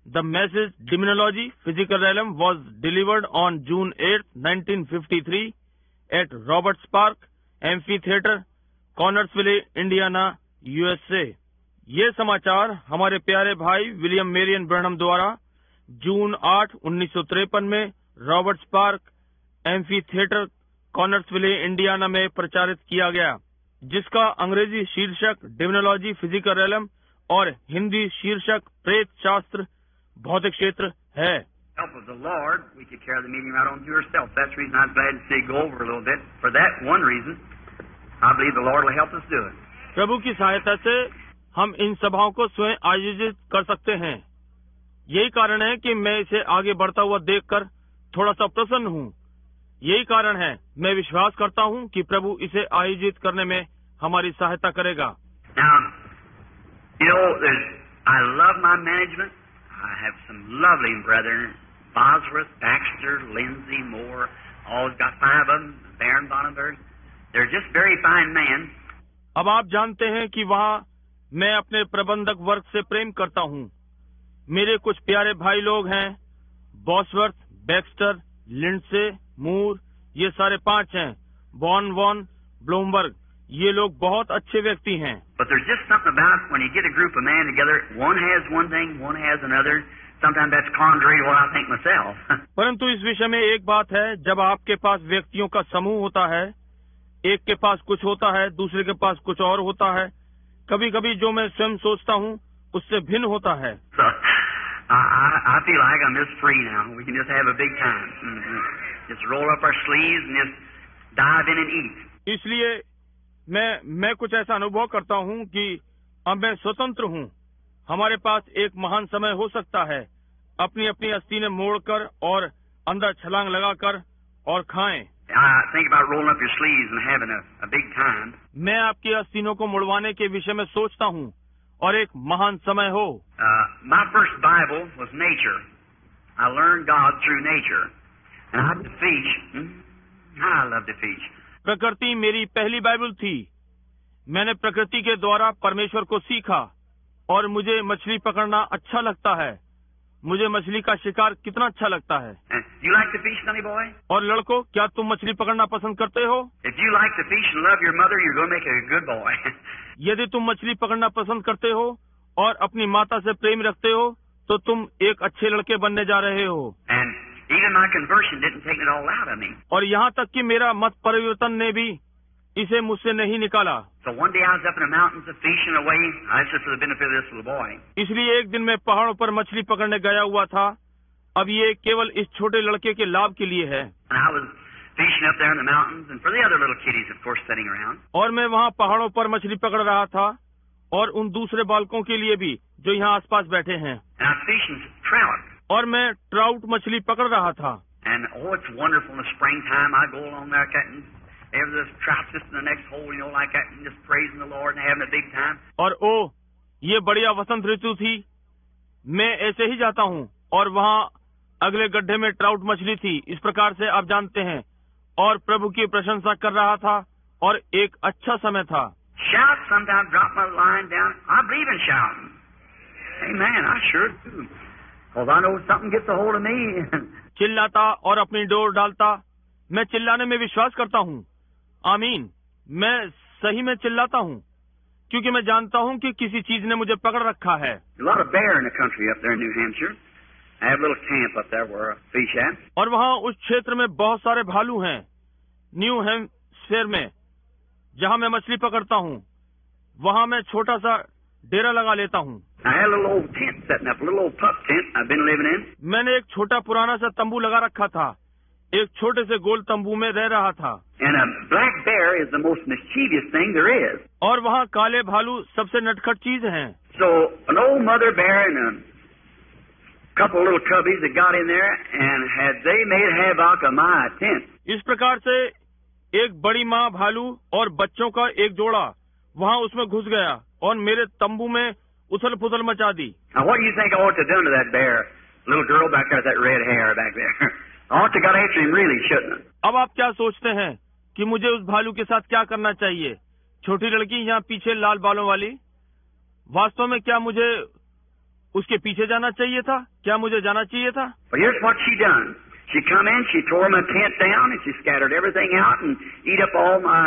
The message Demonology, Physical Realm was delivered on June 8, 1953 at Roberts Park Amphitheater, Connersville, Indiana, USA. ये समाचार हमारे प्यारे भाई William Marrion Branham द्वारा जून 8, 1953 में रॉबर्ट्स पार्क एम्फीथिएटर, कॉनर्सविल, इंडियाना में प्रचारित किया गया, जिसका अंग्रेजी शीर्षक डेमोनोलॉजी फिजिकल रेलम और हिंदी शीर्षक प्रेत शास्त्र भौतिक क्षेत्र है। Help of the Lord, we could carry the meeting right on to yourself. That's the reason I was glad to see you go over a little bit. For that one reason, I believe the Lord will help us do it. प्रभु की सहायता से हम इन सभाओं को स्वयं आयोजित कर सकते हैं। यही कारण है कि मैं इसे आगे बढ़ता हुआ देखकर थोड़ा सा प्रसन्न हूँ। यही कारण है मैं विश्वास करता हूँ कि प्रभु इसे आयोजित करने में हमारी सहायता करेगा। Now, you know, I love my management. I have some lovely brethren, Bosworth, Baxter, Lindsay, Moore, all got 5 of them, Baron Bonnenberg. They're just very fine men. अब आप जानते हैं कि वहाँ मैं अपने प्रबंधक वर्ग से प्रेम करता हूँ। मेरे कुछ प्यारे भाई लोग हैं, बॉसवर्थ, बैक्स्टर, लिंडसे, मूर, ये सारे 5 हैं, वॉन, ब्लूमबर्ग, ये लोग बहुत अच्छे व्यक्ति हैं। But there's just something about when you get a group of men together, one has one thing, one has another. Sometimes that's contrary to what I think myself. परंतु इस विषय में एक बात है, जब आपके पास व्यक्तियों का समूह होता है, एक के पास कुछ होता है, दूसरे के पास कुछ और होता है, कभी कभी जो मैं स्वयं सोचता हूँ उससे भिन्न होता है। So, I feel like I'm just free now. We can just have a big time. Just roll up our sleeves and just dive in and eat. इसलिए मैं कुछ ऐसा अनुभव करता हूँ कि अब मैं स्वतंत्र हूँ। हमारे पास एक महान समय हो सकता है, अपनी अपनी आस्तीनें मोड़कर और अंदर छलांग लगाकर और खाएं। I think about rolling up your sleeves and having a big time. मैं आपकी आस्तीनों को मुड़वाने के विषय में सोचता हूँ और एक महान समय हो। My first Bible was nature. I learned God through nature. And I love to fish. I love to fish. प्रकृति मेरी पहली बाइबल थी। मैंने प्रकृति के द्वारा परमेश्वर को सीखा और मुझे मछली पकड़ना अच्छा लगता है। मुझे मछली का शिकार कितना अच्छा लगता है। You like to fish, sonny boy? और लड़कों, क्या तुम मछली पकड़ना पसंद करते हो? If you like to fish and love your mother, you're going to make a good boy. यदि तुम मछली पकड़ना पसंद करते हो और अपनी माता से प्रेम रखते हो, तो तुम एक अच्छे लड़के बनने जा रहे हो। And even my conversion didn't take it all out of me. और यहाँ तक कि मेरा मत परिवर्तन ने भी इसे मुझसे नहीं निकाला। So one day I was up in the mountains of fishing away. That's just for the benefit of this little boy. इसलिए एक दिन मैं पहाड़ों पर मछली पकड़ने गया हुआ था। अब ये केवल इस छोटे लड़के के लाभ के लिए है। And I was fishing up there in the mountains, and for the other little kiddies, of course, sitting around. और मैं वहाँ पहाड़ों पर मछली पकड़ रहा था और उन दूसरे बालकों के लिए भी जो यहाँ आसपास बैठे हैं। And I was fishing trout. और मैं ट्राउट मछली पकड़ रहा था। And oh, it's wonderful in the springtime. I go along there cutting. There's trout just in the next hole, you know, like that, and just praising the Lord and having a big time. और ओ, ये बढ़िया वसंत ऋतु थी। मैं ऐसे ही जाता हूँ और वहाँ अगले गड्ढे में ट्राउट मछली थी। इस प्रकार से आप जानते हैं, और प्रभु की प्रशंसा कर रहा था और एक अच्छा समय था। Shout, sometimes drop my line down. I believe in shouting. Amen. I sure do. Because I know something gets a hold of me. चिल्लाता और अपनी डोर डालता। मैं चिल्लाने में विश्वास करता हूँ। आमीन। मैं सही में चिल्लाता हूँ क्योंकि मैं जानता हूँ कि किसी चीज ने मुझे पकड़ रखा है। A lot of bear in the country up there in New Hampshire. I have a little camp up there where I fish at. और वहाँ उस क्षेत्र में बहुत सारे भालू हैं, न्यू हैम्पशायर में, जहाँ मैं मछली पकड़ता हूँ। वहाँ मैं छोटा सा डेरा लगा लेता हूँ। I had a little old tent setting up, a little old pup tent I've been living in. मैंने एक छोटा पुराना सा तंबू लगा रखा था। एक छोटे से गोल तंबू में रह रहा था। And a black bear is the most mischievous thing there is. और वहाँ काले भालू सबसे नटखट चीज हैं। So an old mother bear and a couple of little cubbies that got in there and had they made havoc of my tent. इस प्रकार से एक बड़ी माँ भालू और बच्चों का एक जोड़ा वहाँ उसमें घुस गया और मेरे तंबू में उथल-पुथल मचा दी। Now what do you think I ought to do to that bear? Little girl back there with that red hair back there. I ought to got after him really, shouldn't I? अब आप क्या सोचते हैं कि मुझे उस भालू के साथ क्या करना चाहिए? छोटी लड़की यहाँ पीछे लाल बालों वाली। वास्तव में क्या मुझे उसके पीछे जाना चाहिए था? क्या मुझे जाना चाहिए था? But here's what she done. She come in, she tore my tent down, and she scattered everything out and eat up all my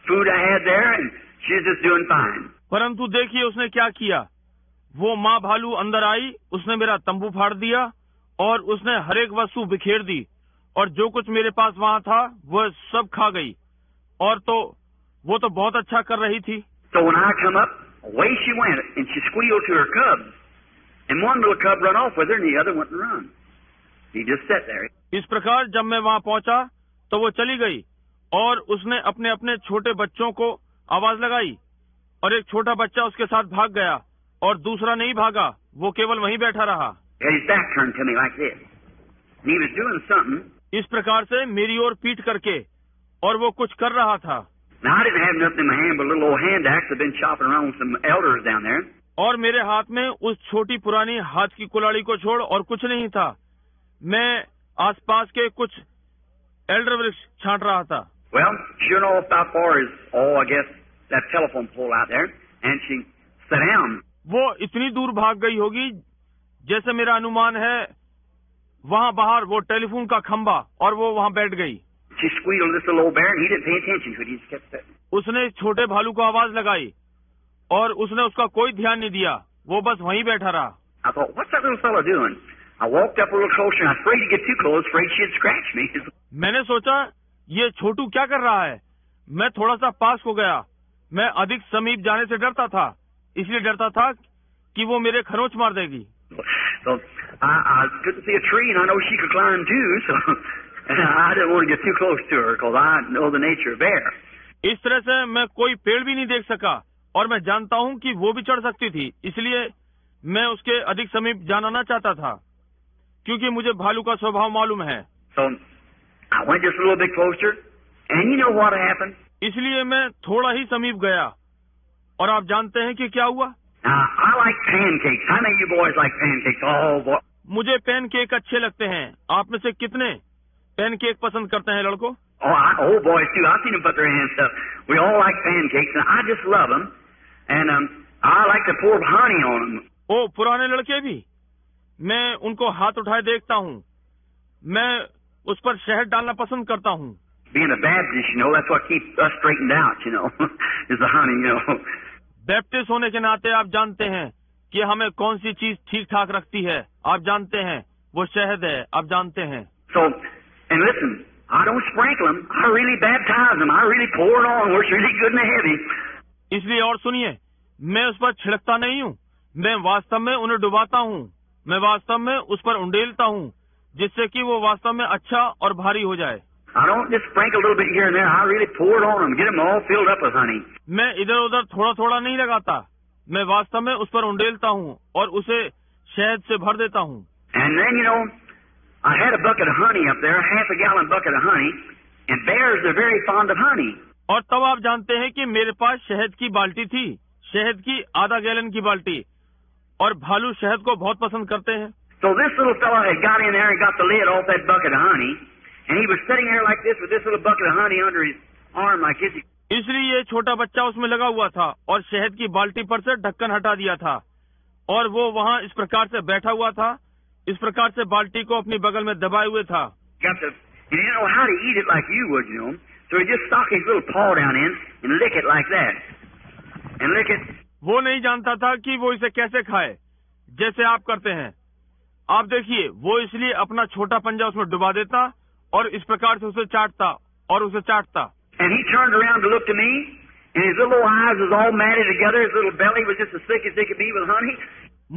food I had there, and she's just doing fine. परंतु देखिए उसने क्या किया। वो माँ भालू अंदर आई, उसने मेरा तंबू फाड़ दिया और उसने हर एक वस्तु बिखेर दी और जो कुछ मेरे पास वहाँ था वह सब खा गई। और तो वो तो बहुत अच्छा कर रही थी। So when I come up, away she went, and she squealed to her cubs. And one little cub run off with her, and the other wouldn't run. He just sat there. इस प्रकार जब मैं वहाँ पहुँचा तो वो चली गई और उसने अपने अपने छोटे बच्चों को आवाज लगाई और एक छोटा बच्चा उसके साथ भाग गया और दूसरा नहीं भागा, वो केवल वहीं बैठा रहा। His back turned to me like this. And he was doing something. इस प्रकार से मेरी ओर पीठ करके, और वो कुछ कर रहा था। Now I didn't have nothing in my hand but a little old hand axe. I've been chopping around with some elders down there. और मेरे हाथ में उस छोटी पुरानी हाथ की कुल्हाड़ी को छोड़ और कुछ नहीं था। मैं आसपास के कुछ एल्डर वृक्ष छांट रहा था। Well, sure enough, about far as, I guess, that telephone pole out there, and she sat down. वो इतनी दूर भाग गई होगी जैसे मेरा अनुमान है, वहाँ बाहर वो टेलीफोन का खंबा, और वो वहाँ बैठ गई। She squealed this little old bear, and he didn't pay attention to it. He just kept sitting. उसने इस छोटे भालू को आवाज लगाई और उसने उसका कोई ध्यान नहीं दिया, वो बस वहीं बैठा रहा। I thought, what's that little fellow doing? I walked up a little closer, and I was afraid to get too close, afraid she'd scratch me. मैंने सोचा ये छोटू क्या कर रहा है। मैं थोड़ा सा पास हो गया। मैं अधिक समीप जाने से डरता था, इसलिए डरता था कि वो मेरे खरोंच मार देगी। So I couldn't see a tree, and I know she could climb too, so I didn't want to get too close to her because I know the nature of bear. इस तरह से मैं कोई पेड़ भी नहीं देख सका और मैं जानता हूँ कि वो भी चढ़ सकती थी, इसलिए मैं उसके अधिक समीप जाना ना चाहता था, क्योंकि मुझे भालू का स्वभाव मालूम है। So I went just a little bit closer, and you know what happened? इसलिए मैं थोड़ा ही समीप गया, और आप जानते हैं कि क्या हुआ? Now, I like pancakes. How many of you boys like pancakes? Oh, boy. मुझे पैनकेक अच्छे लगते हैं। आप में से कितने पैनकेक पसंद करते हैं लड़कों? Oh, boys too. I've seen them put their hands up. We all like pancakes, and I just love them. And I like to pour honey on them. ओ, पुराने लड़के भी, मैं उनको हाथ उठाए देखता हूँ। मैं उस पर शहद डालना पसंद करता हूँ। Being a Baptist, you know, that's what keeps us straightened out, you know, is the honey, you know. Baptist होने के नाते आप जानते हैं कि हमें कौन सी चीज ठीक ठाक रखती है। आप जानते हैं वो शहद है। आप जानते हैं। So, and listen, I don't sprinkle them. I really baptize them. I really pour it on where it's really good and heavy. इसलिए और सुनिए, मैं उस पर छिड़कता नहीं हूँ, मैं वास्तव में उन्हें डुबाता हूँ। मैं वास्तव में उस पर उंडेलता हूँ, जिससे कि वो वास्तव में अच्छा और भारी हो जाए। I don't just sprinkle a little bit here and there. I really pour it on them, get them all filled up with honey. मैं इधर उधर थोड़ा थोड़ा नहीं लगाता, मैं वास्तव में उस पर उंडेलता हूँ और उसे शहद से भर देता हूँ। And then, you know, I had a bucket of honey up there, a half a gallon bucket of honey, and bears are very fond of honey. और तब आप जानते हैं कि मेरे पास शहद की बाल्टी थी, शहद की आधा गैलन की बाल्टी, और भालू शहद को बहुत पसंद करते हैं। So this little fellow had got in there and got the lid off that bucket of honey, and he was sitting there like this with this little bucket of honey under his arm like this. इसलिए ये छोटा बच्चा उसमें लगा हुआ था और शहद की बाल्टी पर से ढक्कन हटा दिया था, और वो वहाँ इस प्रकार से बैठा हुआ था, इस प्रकार से बाल्टी को अपनी बगल में दबाए हुए था। He didn't know how to eat it like you would, you know. So he just stuck his little paw down in and lick it like that. And lick it. वो नहीं जानता था कि वो इसे कैसे खाए, जैसे आप करते हैं। आप देखिए, वो इसलिए अपना छोटा पंजा उसमें डुबा देता और इस प्रकार से उसे चाटता और उसे चाटता। And he turned around to look to me, and his little eyes was all matted together. His little belly was just as thick as they could be with honey.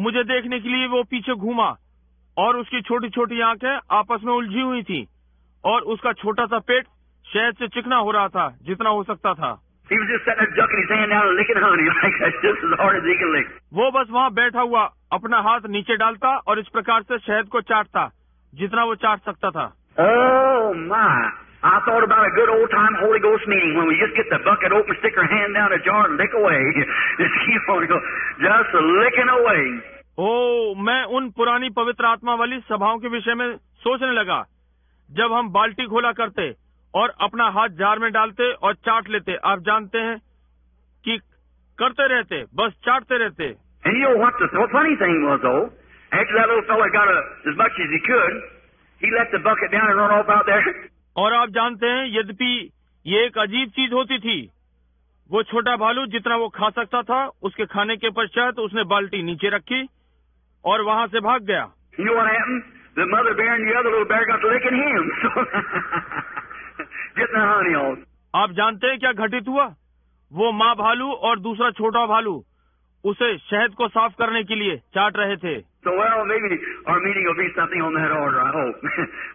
मुझे देखने के लिए वो पीछे घूमा और उसकी छोटी छोटी आंखें आपस में उलझी हुई थी और उसका छोटा सा पेट शहद से चिकना हो रहा था जितना हो सकता था। He was just sitting there ducking his hand down and licking honey like that, just as hard as he could lick. वो बस वहाँ बैठा हुआ अपना हाथ नीचे डालता और इस प्रकार से शहद को चाटता जितना वो चाट सकता था। Oh my! I thought about a good old time Holy Ghost meeting when we just get the bucket open, stick our hand down a jar and lick away. Just keep on going, just licking away. ओ, मैं उन पुरानी पवित्र आत्मा वाली सभाओं के विषय में सोचने लगा, जब हम बाल्टी खोला करते और अपना हाथ जार में डालते और चाट लेते। आप जानते हैं कि करते रहते, बस चाटते रहते। And you know what the funny thing was though? After that little fella got as much as he could, he let the bucket down and run off out there. और आप जानते हैं, यद्यपि ये एक अजीब चीज होती थी, वो छोटा भालू जितना वो खा सकता था, उसके खाने के पश्चात उसने बाल्टी नीचे रखी और वहां से भाग गया। You know what happened? The mother bear and the other little bear got to licking him. Getting the honey on. आप जानते हैं क्या घटित हुआ? वो माँ भालू और दूसरा छोटा भालू उसे शहद को साफ करने के लिए चाट रहे थे। So well, maybe our meeting will be something on that order, I hope.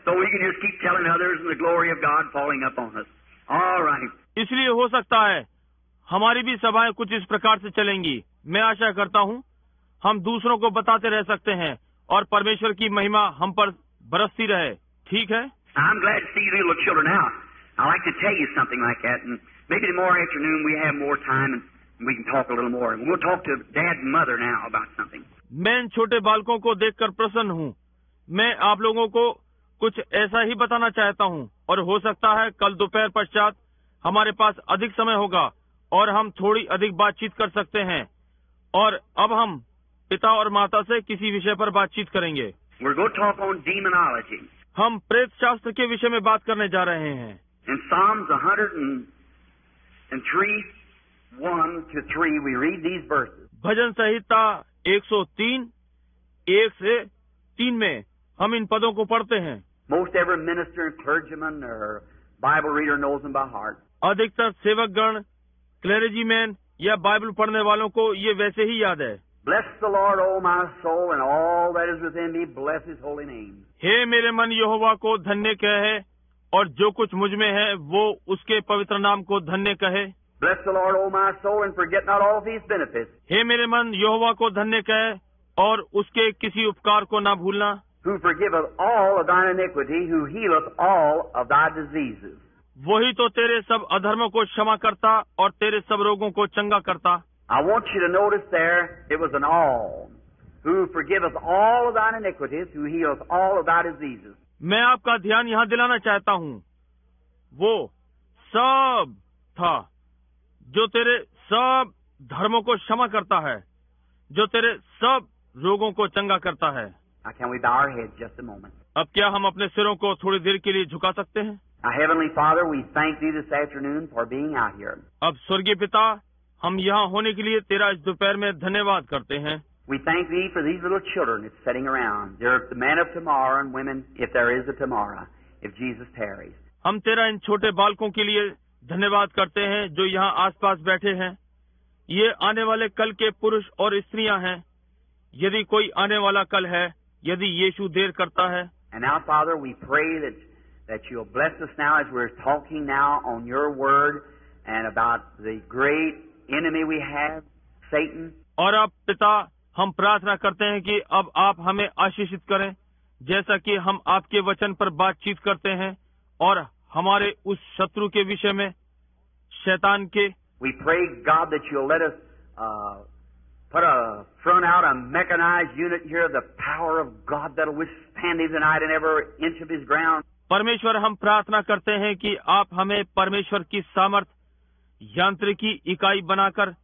So we can just keep telling others and the glory of God falling upon us. All right. इसलिए हो सकता है हमारी भी सभाएं कुछ इस प्रकार से चलेंगी। मैं आशा करता हूँ हम दूसरों को बताते रह सकते हैं और परमेश्वर की महिमा हम पर बरसती रहे। ठीक है? I'm glad to see you little children now. I like to tell you something like that, and maybe tomorrow afternoon we have more time and we can talk a little more. And we'll talk to Dad and Mother now about something. मैं इन छोटे बालकों को देखकर प्रसन्न हूँ। मैं आप लोगों को कुछ ऐसा ही बताना चाहता हूँ और हो सकता है कल दोपहर पश्चात हमारे पास अधिक समय होगा और हम थोड़ी अधिक बातचीत कर सकते हैं। और अब हम पिता और माता से किसी विषय पर बातचीत करेंगे। We're going to talk on demonology. हम प्रेत शास्त्र के विषय में बात करने जा रहे हैं। In Psalms 103, 1-3, we read these verses. भजन संहिता 103, 1 से 3 में हम इन पदों को पढ़ते हैं। Most every minister and clergyman or Bible reader knows them by heart. अधिकतर सेवक गण, क्लेरिजीमैन या बाइबल पढ़ने वालों को ये वैसे ही याद है। Bless the Lord, O my soul, and all that is within me, bless His holy name. हे मेरे मन यहोवा को धन्य कहे और जो कुछ मुझ में है वो उसके पवित्र नाम को धन्य कहे। Bless the Lord, O my soul, and forget not all of His benefits. हे मेरे मन यहोवा को धन्य कहे और उसके किसी उपकार को ना भूलना। Who forgiveth all of thine iniquity, who healeth all of thy diseases. वही तो तेरे सब अधर्मों को क्षमा करता और तेरे सब रोगों को चंगा करता। I want you to notice there, it was an all. Who forgiveth all of thine iniquities, who healeth all of thy diseases. मैं आपका ध्यान यहाँ दिलाना चाहता हूँ, वो सब था जो तेरे सब धर्मों को क्षमा करता है, जो तेरे सब रोगों को चंगा करता है। Now can we bow our heads just a moment? अब क्या हम अपने सिरों को थोड़ी देर के लिए झुका सकते हैं? Our Heavenly Father, we thank Thee this afternoon for being out here. अब स्वर्गीय पिता, हम यहाँ होने के लिए तेरा इस दोपहर में धन्यवाद करते हैं। We thank Thee for these little children that's sitting around. They're the men of tomorrow and women, if there is a tomorrow, if Jesus tarries. हम तेरा इन छोटे बालकों के लिए धन्यवाद करते हैं जो यहाँ आसपास बैठे हैं। ये आने वाले कल के पुरुष और स्त्रियां हैं, यदि कोई आने वाला कल है, यदि यीशु देर करता है। And now, Father, we pray that You'll bless us now as we're talking now on Your Word and about the great enemy we have, Satan. और अब पिता, हम प्रार्थना करते हैं कि अब आप हमें आशीषित करें, जैसा कि हम आपके वचन पर बातचीत करते हैं और हमारे उस शत्रु के विषय में, शैतान के। We pray, God, that You'll let us put a front out, a mechanized unit here of the power of God that'll withstand Him tonight in every inch of His ground. परमेश्वर, हम प्रार्थना करते हैं कि आप हमें परमेश्वर की सामर्थ यांत्रिकी इकाई बनाकर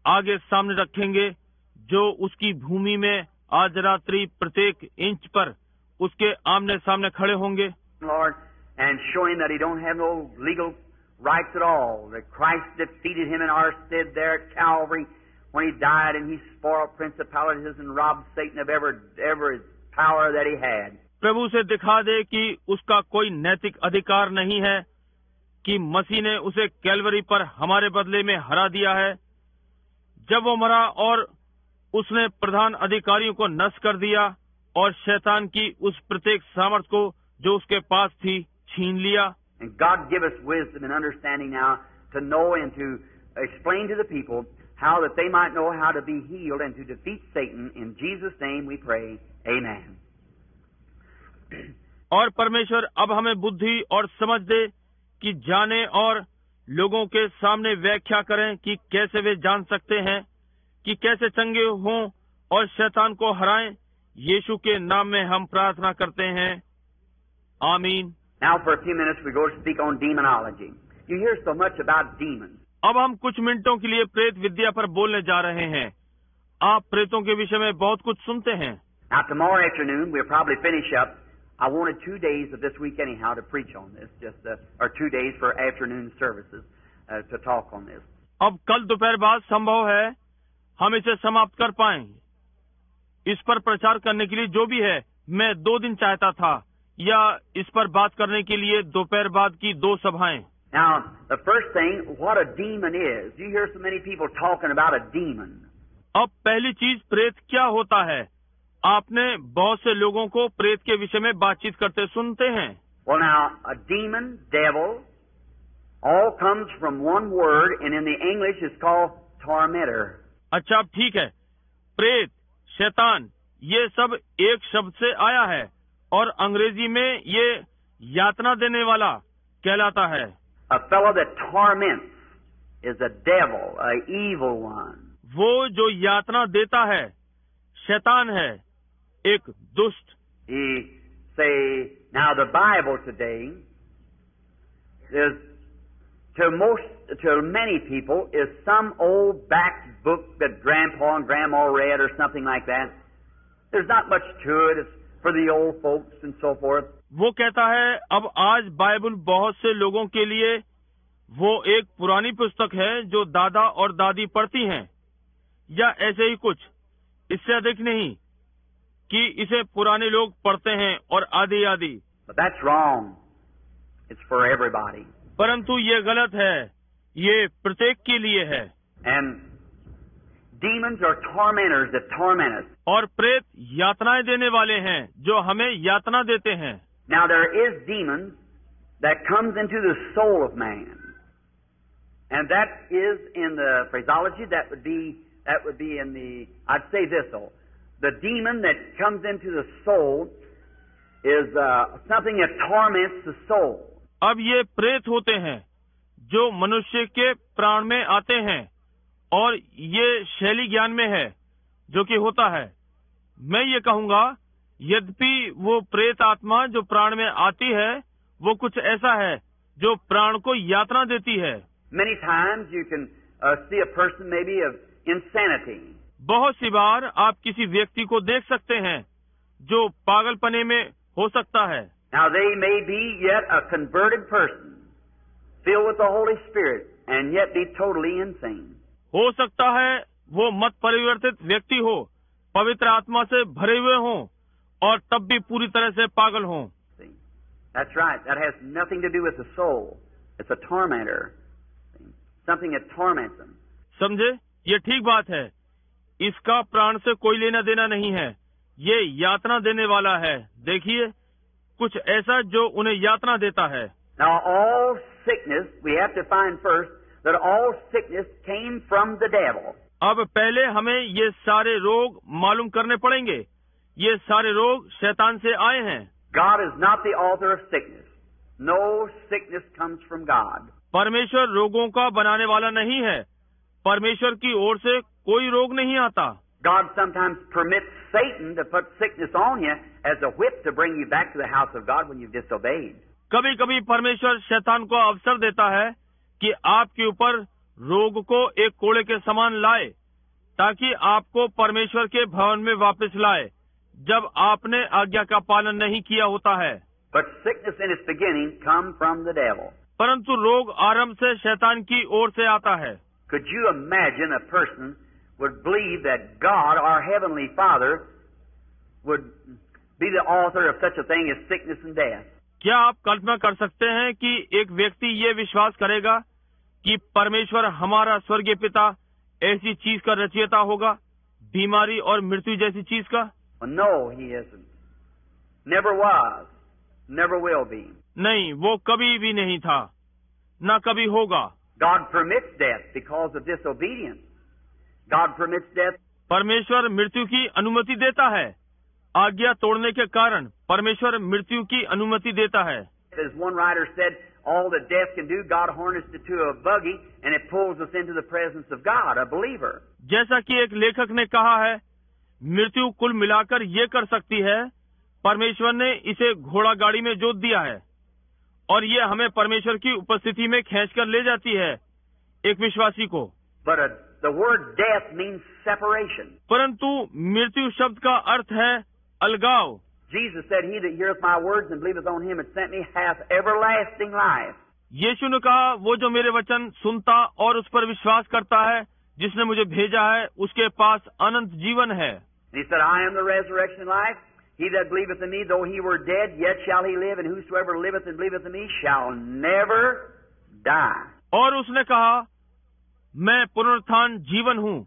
आगे सामने रखेंगे, जो उसकी भूमि में आज रात्रि प्रत्येक इंच पर उसके आमने सामने खड़े होंगे। Lord, and showing that He don't have no legal rights at all, that Christ defeated Him in our stead there at Calvary when He died, and He spoiled principalities and robbed Satan of every power that he had. प्रभु से दिखा दे कि उसका कोई नैतिक अधिकार नहीं है, कि मसीह ने उसे कैलवरी पर हमारे बदले में हरा दिया है जब वो मरा, और उसने प्रधान अधिकारियों को नष्ट कर दिया और शैतान की उस प्रत्येक सामर्थ को जो उसके पास थी छीन लिया। And God give us wisdom and understanding now to know and to explain to the people how that they might know how to be healed and to defeat Satan. In Jesus' name we pray. Amen. और परमेश्वर अब हमें बुद्धि और समझ दे कि जाने और लोगों के सामने व्याख्या करें कि कैसे वे जान सकते हैं कि कैसे चंगे हों और शैतान को हराएं। यीशु के नाम में हम प्रार्थना करते हैं, आमीन। Now for a few minutes we go to speak on demonology. You hear so much about demons. अब हम कुछ मिनटों के लिए प्रेत विद्या पर बोलने जा रहे हैं। आप प्रेतों के विषय में बहुत कुछ सुनते हैं। Now, tomorrow afternoon, we'll probably finish up. I wanted 2 days of this week anyhow to preach on this, or 2 days for afternoon services to talk on this. अब कल दोपहर बाद संभव है हम इसे समाप्त कर पाएं। इस पर प्रचार करने के लिए जो भी है, मैं 2 दिन चाहता था, या इस पर बात करने के लिए दोपहर बाद की 2 सभाएं। Now, the first thing, what a demon is. You hear so many people talking about a demon. अब पहली चीज, प्रेत क्या होता है? आपने बहुत से लोगों को प्रेत के विषय में बातचीत करते सुनते हैं। Well, now, a demon, devil, all comes from one word, and in the English it's called tormentor. अच्छा, ठीक है। प्रेत, शैतान, ये सब एक शब्द से आया है और अंग्रेजी में ये यातना देने वाला कहलाता है। A fellow that torments is a devil, an evil one. वो जो यातना देता है शैतान है, एक दुष्ट। He say, now the Bible today is to many people is some old back book that grandpa and grandma read or something like that. There's not much to it. It's for the old folks and so forth. वो कहता है अब आज Bible बहुत से लोगों के लिए वो एक पुरानी पुस्तक है जो दादा और दादी पढ़ती हैं, या ऐसे ही कुछ, इससे अधिक नहीं कि इसे पुराने लोग पढ़ते हैं और आदि आदि। But that's wrong. It's for everybody. परंतु ये गलत है, ये प्रत्येक के लिए है। And demons are tormentors that torment us. और प्रेत यातनाएं देने वाले हैं जो हमें यातना देते हैं। Now there is demons that comes into the soul of man, and that is in the phraseology that would be in the, I'd say this though, the demon that comes into the soul is something that torments the soul. अब ये प्रेत होते हैं जो मनुष्य के प्राण में आते हैं, और ये शैली ज्ञान में है जो कि होता है। मैं ये कहूँगा, यद्यपि वो प्रेत आत्मा जो प्राण में आती है वो कुछ ऐसा है जो प्राण को यातना देती है। Many times you can see a person maybe of insanity. बहुत सी बार आप किसी व्यक्ति को देख सकते हैं जो पागलपने में हो सकता है। Now they may be yet a converted person, filled with the Holy Spirit, and yet be totally insane. हो सकता है वो मत परिवर्तित व्यक्ति हो, पवित्र आत्मा से भरे हुए हों, और तब भी पूरी तरह से पागल हों। See? That's right. That has nothing to do with the soul. It's a tormentor. See? Something that torments them. समझे? ये ठीक बात है। इसका प्राण से कोई लेना देना नहीं है, ये यातना देने वाला है। देखिए, कुछ ऐसा जो उन्हें यातना देता है। Now all sickness, we have to find first that all sickness came from the devil. अब पहले हमें ये सारे रोग मालूम करने पड़ेंगे। ये सारे रोग शैतान से आए हैं। God is not the author of sickness. No sickness comes from God. परमेश्वर रोगों का बनाने वाला नहीं है। परमेश्वर की ओर से कोई रोग नहीं आता। God sometimes permits Satan to put sickness on you as a whip to bring you back to the house of God when you've disobeyed. कभी कभी परमेश्वर शैतान को अवसर देता है कि आपके ऊपर रोग को एक कोड़े के समान लाए, ताकि आपको परमेश्वर के भवन में वापस लाए जब आपने आज्ञा का पालन नहीं किया होता है। But sickness in its beginning come from the devil. परंतु रोग आरंभ से शैतान की ओर से आता है। Could you imagine a person would believe that God, our Heavenly Father, would be the author of such a thing as sickness and death? क्या आप कल्पना कर सकते हैं कि एक व्यक्ति ये विश्वास करेगा कि परमेश्वर हमारा स्वर्गीय पिता ऐसी चीज का रचयिता होगा, बीमारी और मृत्यु जैसी चीज का? Well, no, he isn't. Never was. Never will be. नहीं, वो कभी भी नहीं था, न कभी होगा। God permits death because of disobedience. God permits death. परमेश्वर मृत्यु की अनुमति देता है, आज्ञा तोड़ने के कारण परमेश्वर मृत्यु की अनुमति देता है। As one writer said, all that death can do, God harnessed it to a buggy and it pulls us into the presence of God, a believer. जैसा कि एक लेखक ने कहा है, मृत्यु कुल मिलाकर ये कर सकती है, परमेश्वर ने इसे घोड़ा गाड़ी में जोत दिया है और ये हमें परमेश्वर की उपस्थिति में खींचकर ले जाती है, एक विश्वासी को। But the word death means separation. परंतु मृत्यु शब्द का अर्थ है अलगाव। Jesus said, He that heareth my words and believeth on him that sent me hath everlasting life. यीशु ने कहा, वो जो मेरे वचन सुनता और उस पर विश्वास करता है जिसने मुझे भेजा है, उसके पास अनंत जीवन है। And he said, I am the resurrection and life. He that believeth in me, though he were dead, yet shall he live, and whosoever liveth and believeth in me shall never die. और उसने कहा, मैं पुनरुत्थान जीवन हूँ।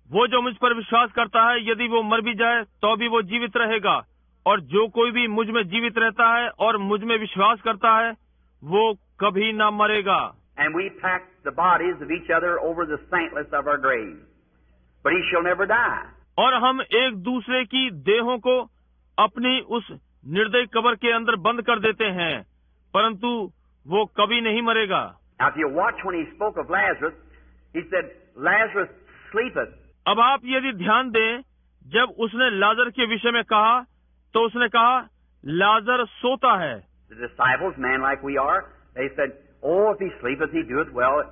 वो जो मुझ पर विश्वास करता है, यदि वो मर भी जाए तो भी वो जीवित रहेगा, और जो कोई भी मुझ में जीवित रहता है और मुझ में विश्वास करता है, वो कभी ना मरेगा। And we pack the bodies of each other over the saintless of our graves, but he shall never die. और हम एक दूसरे की देहों को अपनी उस निर्दयी कब्र के अंदर बंद कर देते हैं, परंतु वो कभी नहीं मरेगा। Now, if you watch when he spoke of Lazarus, he said, Lazarus sleepeth. अब आप यदि ध्यान दें, जब उसने लाजर के विषय में कहा, तो उसने कहा, लाजर सोता है। The disciples, man like we are, they said, Oh, if he sleepeth, he doeth well.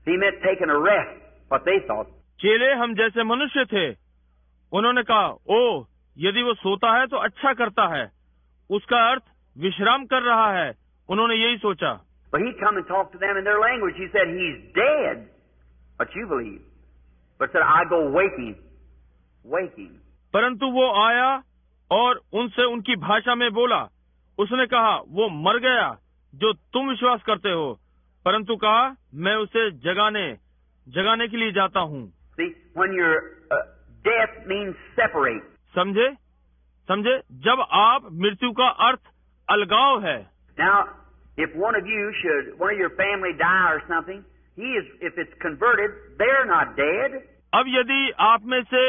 He meant taking a rest, what they thought. चेले हम जैसे मनुष्य थे, उन्होंने कहा, ओ, यदि वो सोता है तो अच्छा करता है, उसका अर्थ विश्राम कर रहा है। उन्होंने यही सोचा। But he come and talk to them in their language. He said, He's dead, but you believe. But said, I go waking, waking. परंतु वो आया और उनसे उनकी भाषा में बोला। उसने कहा, वो मर गया जो तुम विश्वास करते हो, परंतु कहा, मैं उसे जगाने के लिए जाता हूँ। See, when your death means separate. समझे? जब आप मृत्यु का अर्थ अलगाव है। Now, if one of your family die or something, if it's converted, they're not dead. अब यदि आप में से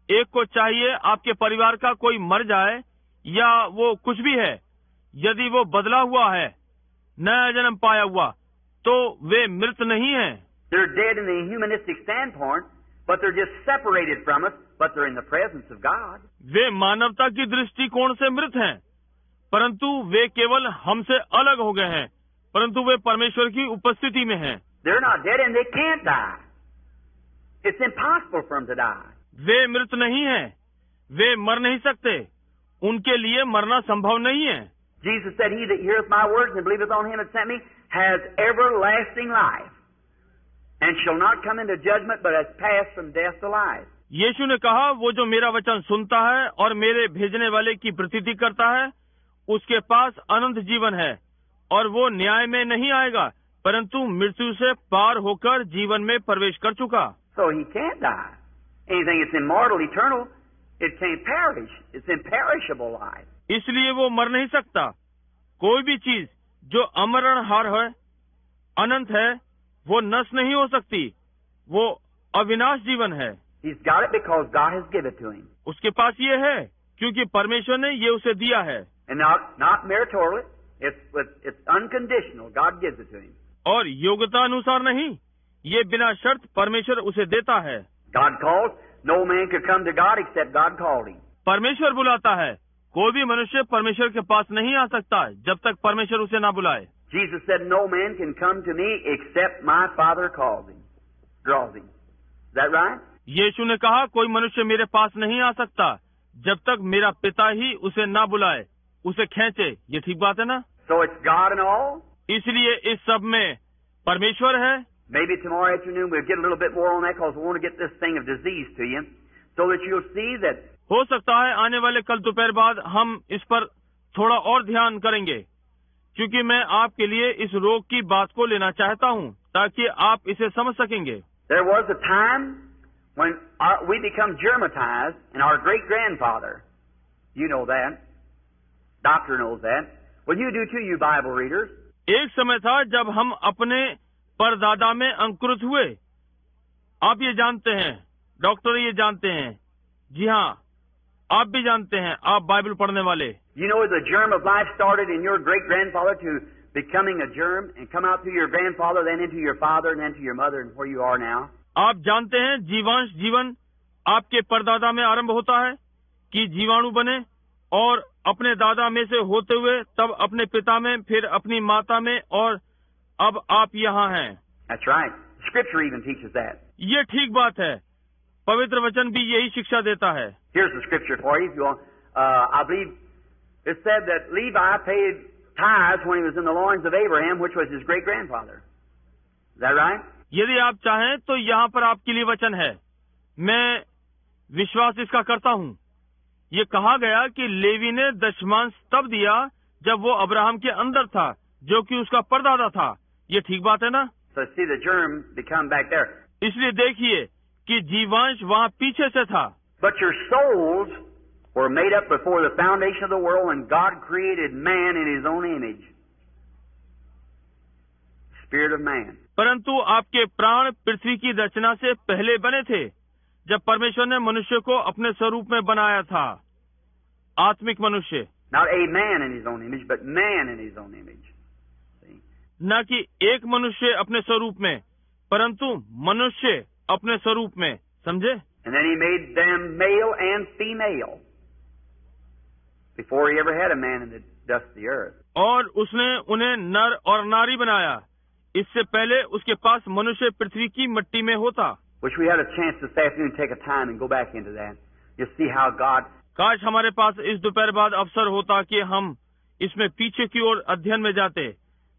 एक को चाहिए आपके परिवार का कोई मर जाए या वो कुछ भी है, यदि वो बदला हुआ है, नया जन्म पाया हुआ, तो वे मृत नहीं हैं। They're dead in the humanistic standpoint, but they're just separated from us, but they're in the presence of God. वे मानवता की दृष्टिकोण से मृत हैं, परंतु वे केवल हमसे अलग हो गए हैं, परंतु वे परमेश्वर की उपस्थिति में हैं। They're not dead and they can't die. It's impossible for them to die. वे मृत नहीं हैं, वे मर नहीं सकते, उनके लिए मरना संभव नहीं है। Jesus said, He that heareth my words and believeth on him that sent me has everlasting life, and shall not come into judgment, but has passed from death to life. यीशु ने कहा, वो जो मेरा वचन सुनता है और मेरे भेजने वाले की प्रतीति करता है, उसके पास अनंत जीवन है, और वो न्याय में नहीं आएगा, परंतु मृत्यु से पार होकर जीवन में प्रवेश कर चुका। So he can't die. Anything that's immortal, eternal, it can't perish. It's imperishable life. इसलिए वो मर नहीं सकता। कोई भी चीज जो अमरणहार है, अनंत है, वो नष्ट नहीं हो सकती, वो अविनाश जीवन है। He's got it because God has given it to him. उसके पास ये है क्योंकि परमेश्वर ने ये उसे दिया है। And not meritorially, it's unconditional. God gives it to him. और योग्यता अनुसार नहीं, ये बिना शर्त परमेश्वर उसे देता है। God calls. No man could come to God except God called him. परमेश्वर बुलाता है, कोई भी मनुष्य परमेश्वर के पास नहीं आ सकता जब तक परमेश्वर उसे ना बुलाए। Jesus said, No man can come to me except my Father calls him, draws him. Is that right? यीशु ने कहा, कोई मनुष्य मेरे पास नहीं आ सकता जब तक मेरा पिता ही उसे ना बुलाए, उसे खींचे। ये ठीक बात है ना? So it's God and all. इसलिए इस सब में परमेश्वर है। Maybe tomorrow afternoon we'll get a little bit more on that because we want to get this thing of disease to you so that you'll see that. हो सकता है आने वाले कल दोपहर बाद हम इस पर थोड़ा और ध्यान करेंगे, क्योंकि मैं आपके लिए इस रोग की बात को लेना चाहता हूं ताकि आप इसे समझ सकेंगे। There was a time when we become germatized, and our great-grandfather, you know that, doctor knows that. Well, you do too, you Bible readers. एक समय था जब हम अपने परदादा में अंकुरित हुए। आप ये जानते हैं, डॉक्टर ये जानते हैं। जी हाँ, आप भी जानते हैं, आप बाइबल पढ़ने वाले। You know the germ of life started in your great-grandfather to becoming a germ and come out through your grandfather, then into your father, and then to your mother, and where you are now. आप जानते हैं जीवांश जीवन आपके परदादा में आरंभ होता है कि जीवाणु बने और अपने दादा में से होते हुए तब अपने पिता में, फिर अपनी माता में, और अब आप यहाँ हैं। That's right. Scripture even teaches that. ये ठीक बात है, पवित्र वचन भी यही शिक्षा देता है। Here's the scripture for you. If you want, I believe it said that Levi paid tithes when he was in the loins of Abraham, which was his great-grandfather. Is that right? यदि आप चाहें तो यहाँ पर आपके लिए वचन है। मैं विश्वास इसका करता हूँ। ये कहा गया कि लेवी ने दशमांश तब दिया जब वो अब्राहम के अंदर था, जो कि उसका परदादा था। ये ठीक बात है ना? So see the germ become back there. इसलिए देखिए कि जीवांश वहाँ पीछे से था। But your souls were made up before the foundation of the world, and God created man in His own image. Spirit of man. परंतु आपके प्राण पृथ्वी की रचना से पहले बने थे, जब परमेश्वर ने मनुष्य को अपने स्वरूप में बनाया था। आत्मिक मनुष्य, Not a man in his own image, but man in his own image. See? न कि एक मनुष्य अपने स्वरूप में, परंतु मनुष्य अपने स्वरूप में। समझे? And then He made them male and female before He ever had a man in the dust of the earth. और उसने उन्हें नर और नारी बनाया, इससे पहले उसके पास मनुष्य पृथ्वी की मिट्टी में होता। Wish we had a chance this afternoon to take a time and go back into that. You'll see how God. काश हमारे पास इस दोपहर बाद अवसर होता कि हम इसमें पीछे की ओर अध्ययन में जाते।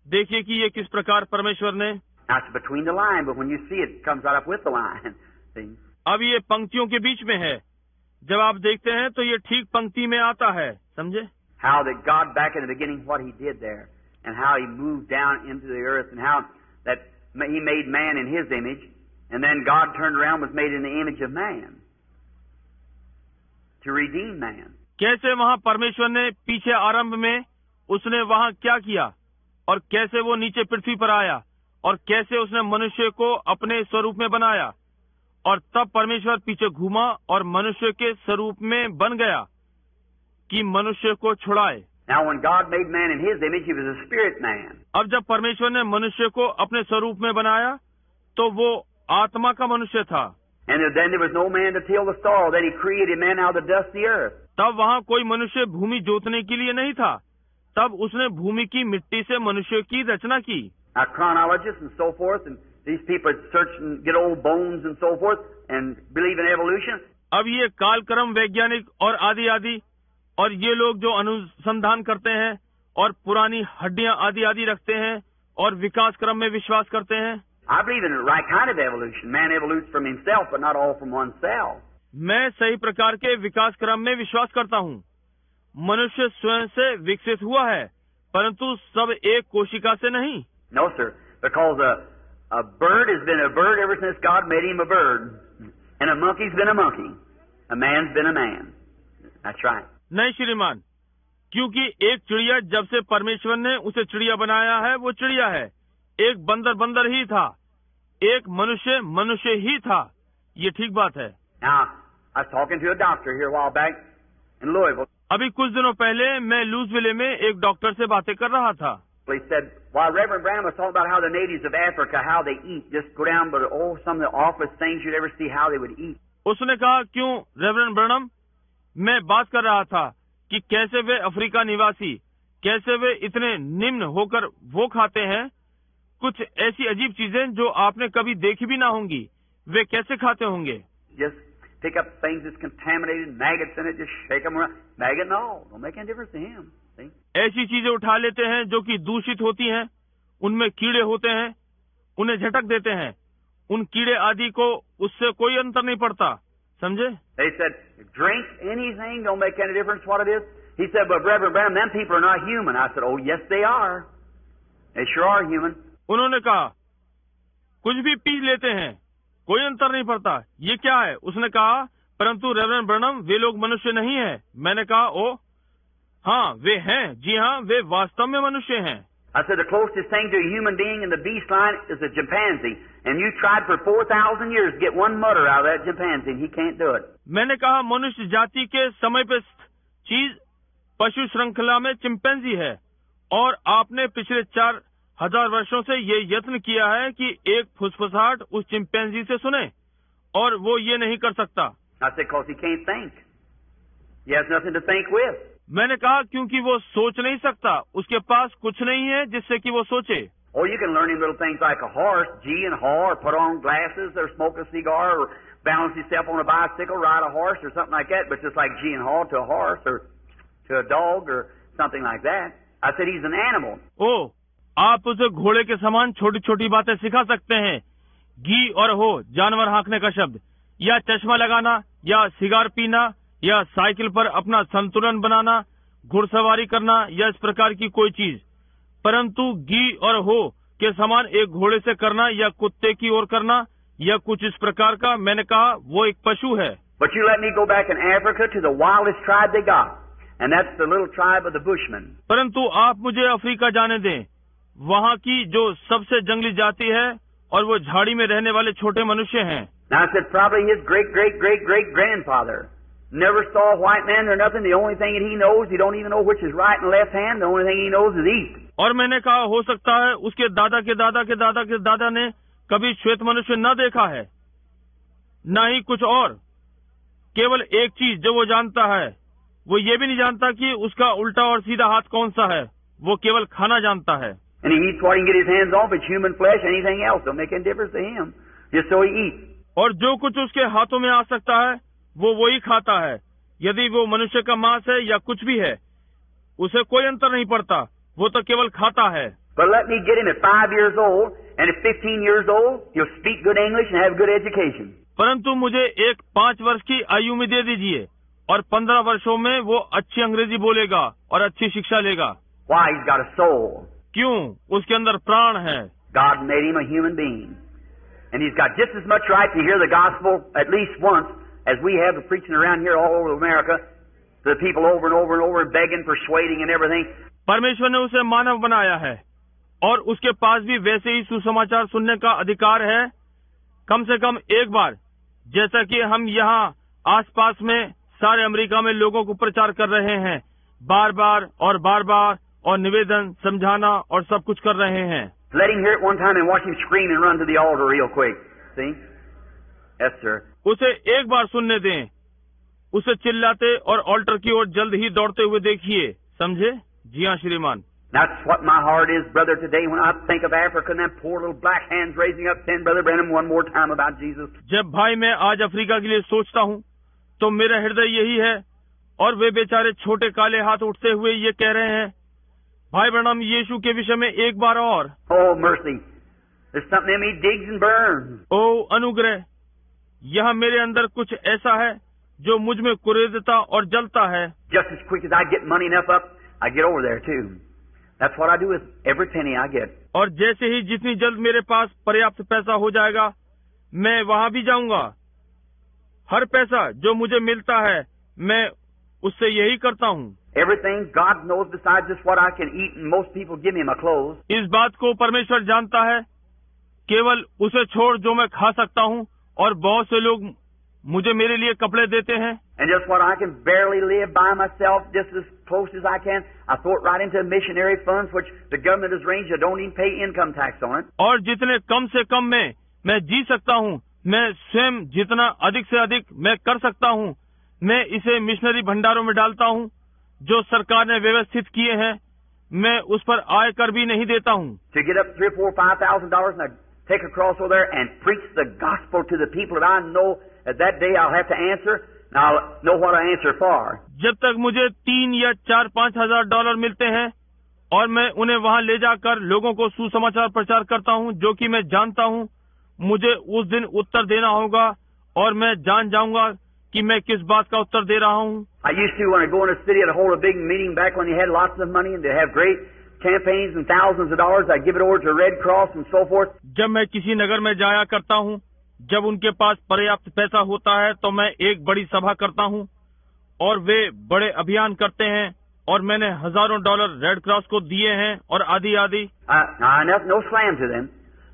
देखिए कि ये किस प्रकार परमेश्वर ने। Now it's between the line, but when you see it, it comes right up with the line. See? अब ये पंक्तियों के बीच में है। जब आप देखते हैं तो ये ठीक पंक्ति में आता है। समझे? How that God back in the beginning, what He did there, and how He moved down into the earth, and how that He made man in His image, and then God turned around, was made in the image of man to redeem man. कैसे वहाँ परमेश्वर ने पीछे आरंभ में उसने वहाँ क्या किया, और कैसे वो नीचे पृथ्वी पर आया, और कैसे उसने मनुष्य को अपने स्वरूप में बनाया, और तब परमेश्वर पीछे घूमा और मनुष्य के स्वरूप में बन गया कि मनुष्य को छुड़ाए। Now when God made man in His image, He was a spirit man. अब जब परमेश्वर ने मनुष्य को अपने स्वरूप में बनाया तो वो आत्मा का मनुष्य था। And then there was no man to till the soil. Then He created man out of the dust of the earth. तब वहाँ कोई मनुष्य भूमि जोतने के लिए नहीं था। तब उसने भूमि की मिट्टी से मनुष्य की रचना की। Now chronologists and so forth, and these people search and get old bones and so forth, and believe in evolution. अब ये कालक्रम वैज्ञानिक और आदि आदि, और ये लोग जो अनुसंधान करते हैं और पुरानी हड्डियां आदि आदि रखते हैं और विकास क्रम में विश्वास करते हैं। I believe in the right kind of evolution. Man evolutes from himself, but not all from oneself. मैं सही प्रकार के विकास क्रम में विश्वास करता हूँ। मनुष्य स्वयं से विकसित हुआ है, परंतु सब एक कोशिका से नहीं। No, sir, because a bird has been a bird ever since God made him a bird, and a monkey's been a monkey, a man's been a man. That's right. नहीं श्रीमान, क्योंकि एक चिड़िया जब से परमेश्वर ने उसे चिड़िया बनाया है वो चिड़िया है। एक बंदर बंदर ही था, एक मनुष्य मनुष्य ही था। ये ठीक बात है। Now, I was talking to a doctor here a while back in Louisville. अभी कुछ दिनों पहले मैं लुइसविले में एक डॉक्टर से बातें कर रहा था। He said, while Reverend Branham was talking about how the natives of Africa, how they eat, just go down, but oh, some of the awfulest things you'd ever see, how they would eat. उसने कहा, क्यों reverend Branham, मैं बात कर रहा था कि कैसे वे अफ्रीका निवासी, कैसे वे इतने निम्न होकर वो खाते हैं, कुछ ऐसी अजीब चीजें जो आपने कभी देखी भी ना होंगी, वे कैसे खाते होंगे। Just pick up things that's contaminated, maggots in it, just shake them around. Maggot, no, don't make any difference to him. See? ऐसी चीजें उठा लेते हैं जो कि दूषित होती हैं, उनमें कीड़े होते हैं, उन्हें झटक देते हैं, उन कीड़े आदि को उससे कोई अंतर नहीं पड़ता। समझे? They said, drink anything, don't make any difference what it is. He said, but Reverend Branham, them people are not human. I said, oh, yes, they are. They sure are human. उन्होंने कहा, कुछ भी P लेते हैं, कोई अंतर नहीं पड़ता। ये क्या है? उसने कहा, परंतु रेवरेंड ब्रैनम, वे लोग मनुष्य नहीं है। मैंने कहा, ओ हाँ, वे हैं। जी हाँ, वे वास्तव में मनुष्य हैं। I said, the closest thing to a human being in the beast line is a chimpanzee. And you tried for 4,000 years to get one mutter out of that chimpanzee, and he can't do it. मैंने कहा, मनुष्य जाति के समय पे चीज पशु श्रृंखला में चिंपैंजी है, और आपने पिछले 4,000 वर्षों से ये यत्न किया है कि एक फुसफुसाहट उस चिंपैंजी से सुने, और वो ये नहीं कर सकता। I said, because he can't think. He has nothing to think with. मैंने कहा, क्योंकि वो सोच नहीं सकता, उसके पास कुछ नहीं है जिससे कि वो सोचे। Oh, you can learn him little things like a horse, gee and haw, or put on glasses, or smoke a cigar, or balance himself on a bicycle, ride a horse or something like that, but just like G and haw to a horse or to a dog or something like that. I said he's an animal. ओ, आप उसे घोड़े के समान छोटी छोटी बातें सिखा सकते हैं, गी और हो जानवर हाँकने का शब्द, या चश्मा लगाना, या सिगार पीना, या साइकिल पर अपना संतुलन बनाना, घुड़सवारी करना, या इस प्रकार की कोई चीज, परंतु गी और हो के समान एक घोड़े से करना या कुत्ते की ओर करना या कुछ इस प्रकार का, मैंने कहा वो एक पशु है. But you let me go back in Africa to the wildest tribe they got, and that's the little tribe of the Bushmen. परंतु आप मुझे अफ्रीका जाने दें, वहाँ की जो सबसे जंगली जाति है और वो झाड़ी में रहने वाले छोटे मनुष्य हैं. Now I said probably his great grandfather never saw a white man or nothing. The only thing that he knows, he don't even know which is right and left hand. The only thing he knows is eat. और मैंने कहा हो सकता है उसके दादा के दादा के दादा के दादा ने कभी श्वेत मनुष्य न देखा है, न ही कुछ और. केवल एक चीज जो वो जानता है, वो ये भी नहीं जानता कि उसका उल्टा और सीधा हाथ कौन सा है, वो केवल खाना जानता है. And he eats what he can get his hands on. If it's human flesh, anything else don't make any difference to him. Just so he eats. और जो कुछ उसके हाथों में आ सकता है वो वही खाता है. यदि वो मनुष्य का मांस है या कुछ भी है, उसे कोई अंतर नहीं पड़ता, वो तो केवल खाता है. But let me get him at 5 years old, and at 15 years old, he'll speak good English and have good education. परंतु मुझे एक 5 वर्ष की आयु में दे दीजिए और 15 वर्षों में वो अच्छी अंग्रेजी बोलेगा और अच्छी शिक्षा लेगा. Why? He's got a soul. क्यों? उसके अंदर प्राण है. God made him a human being. And he's got just as much right to hear the gospel at least once as we have the preaching around here all over America to the people over and over and over, begging, persuading and everything. परमेश्वर ने उसे मानव बनाया है और उसके पास भी वैसे ही सुसमाचार सुनने का अधिकार है, कम से कम एक बार, जैसा कि हम यहाँ आसपास में सारे अमेरिका में लोगों को प्रचार कर रहे हैं, बार बार और निवेदन, समझाना और सब कुछ कर रहे हैं. Let him hear it one time and watch him scream and run to the altar real quick. See? Yes, sir. उसे एक बार सुनने दें, उसे चिल्लाते और ऑल्टर की ओर जल्द ही दौड़ते हुए देखिए. समझे? जी हाँ श्रीमान. That's what my heart is, brother, today when I think of Africa and them poor little black hands raising up saying, Brother Branham, one more time about Jesus. जब भाई मैं आज अफ्रीका के लिए सोचता हूँ तो मेरा हृदय यही है, और वे बेचारे छोटे काले हाथ उठते हुए ये कह रहे हैं, भाई ब्रैनम यीशु के विषय में एक बार और. Oh, mercy. There's something in me digs and burns. ओ अनुग्रह, यहाँ मेरे अंदर कुछ ऐसा है जो मुझ में कुरेदता और जलता है. Just as quick as I get money enough up, I get over there too. That's what I do with every penny I get. और जैसे ही जितनी जल्द मेरे पास पर्याप्त पैसा हो जाएगा, मैं वहाँ भी जाऊंगा. हर पैसा जो मुझे मिलता है, मैं उससे यही करता हूँ. Everything God knows besides just what I can eat, and most people give me my clothes. इस बात को परमेश्वर जानता है, केवल उसे छोड़ जो मैं खा सकता हूँ, और बहुत से लोग मुझे मेरे लिए कपड़े देते हैं. And just what I can barely live by myself, just as close as I can, I throw it right into missionary funds, which the government has arranged. I don't even pay income tax on it. और जितने कम से कम में मैं जी सकता हूँ, मैं स्वयं जितना अधिक से अधिक मैं कर सकता हूँ, मैं इसे मिशनरी भंडारों में डालता हूँ जो सरकार ने व्यवस्थित किए हैं. मैं उस पर आयकर भी नहीं देता हूँ. To get up $3,000, $4,000, $5,000 and I take across over there and preach the gospel to the people that I know that day I'll have to answer, and I'll know what I answer for. जब तक मुझे 3 या 4-5 हजार dollar मिलते हैं और मैं उन्हें वहाँ ले जाकर लोगों को सुसमाचार प्रचार करता हूँ, जो कि मैं जानता हूँ मुझे उस दिन उत्तर देना होगा, और मैं जान जाऊंगा कि मैं किस बात का उत्तर दे रहा हूँ. I used to, when I go in a city, I'd hold a big meeting back when you had lots of money and they have great campaigns and thousands of dollars. I'd give it over to Red Cross and so forth. जब मैं किसी नगर में जाया करता हूँ, जब उनके पास पर्याप्त पैसा होता है, तो मैं एक बड़ी सभा करता हूँ और वे बड़े अभियान करते हैं, और मैंने हजारों डॉलर रेड क्रॉस को दिए हैं और आदि आदि. No slam to them,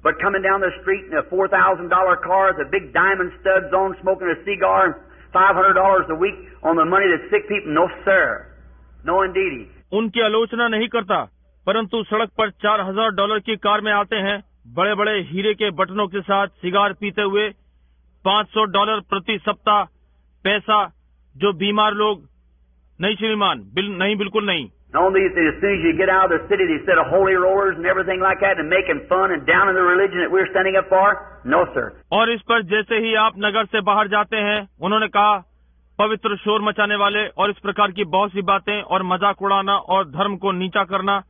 but coming down the street in a $4,000 car with a big diamond studs on, smoking a cigar, and $500 a week on the money that sick people. No sir, no indeedy. उनकी आलोचना नहीं करता, परंतु सड़क पर $4,000 की car में आते हैं, बड़े बड़े हीरे के बटनों के साथ सिगार पीते हुए, $500 प्रति सप्ताह पैसा जो बीमार लोग. नहीं श्रीमान, नहीं, बिल्कुल नहीं. Only as soon as you get out of the city, they said of holy rollers and everything like that, and making fun and down in the religion that we're standing up for. No, sir. और इस पर जैसे ही आप नगर से बाहर जाते हैं, उन्होंने कहा पवित्र शोर मचाने वाले और इस प्रकार की बहुत सी बातें और मजाक उड़ाना और धर्म को नीचा करना,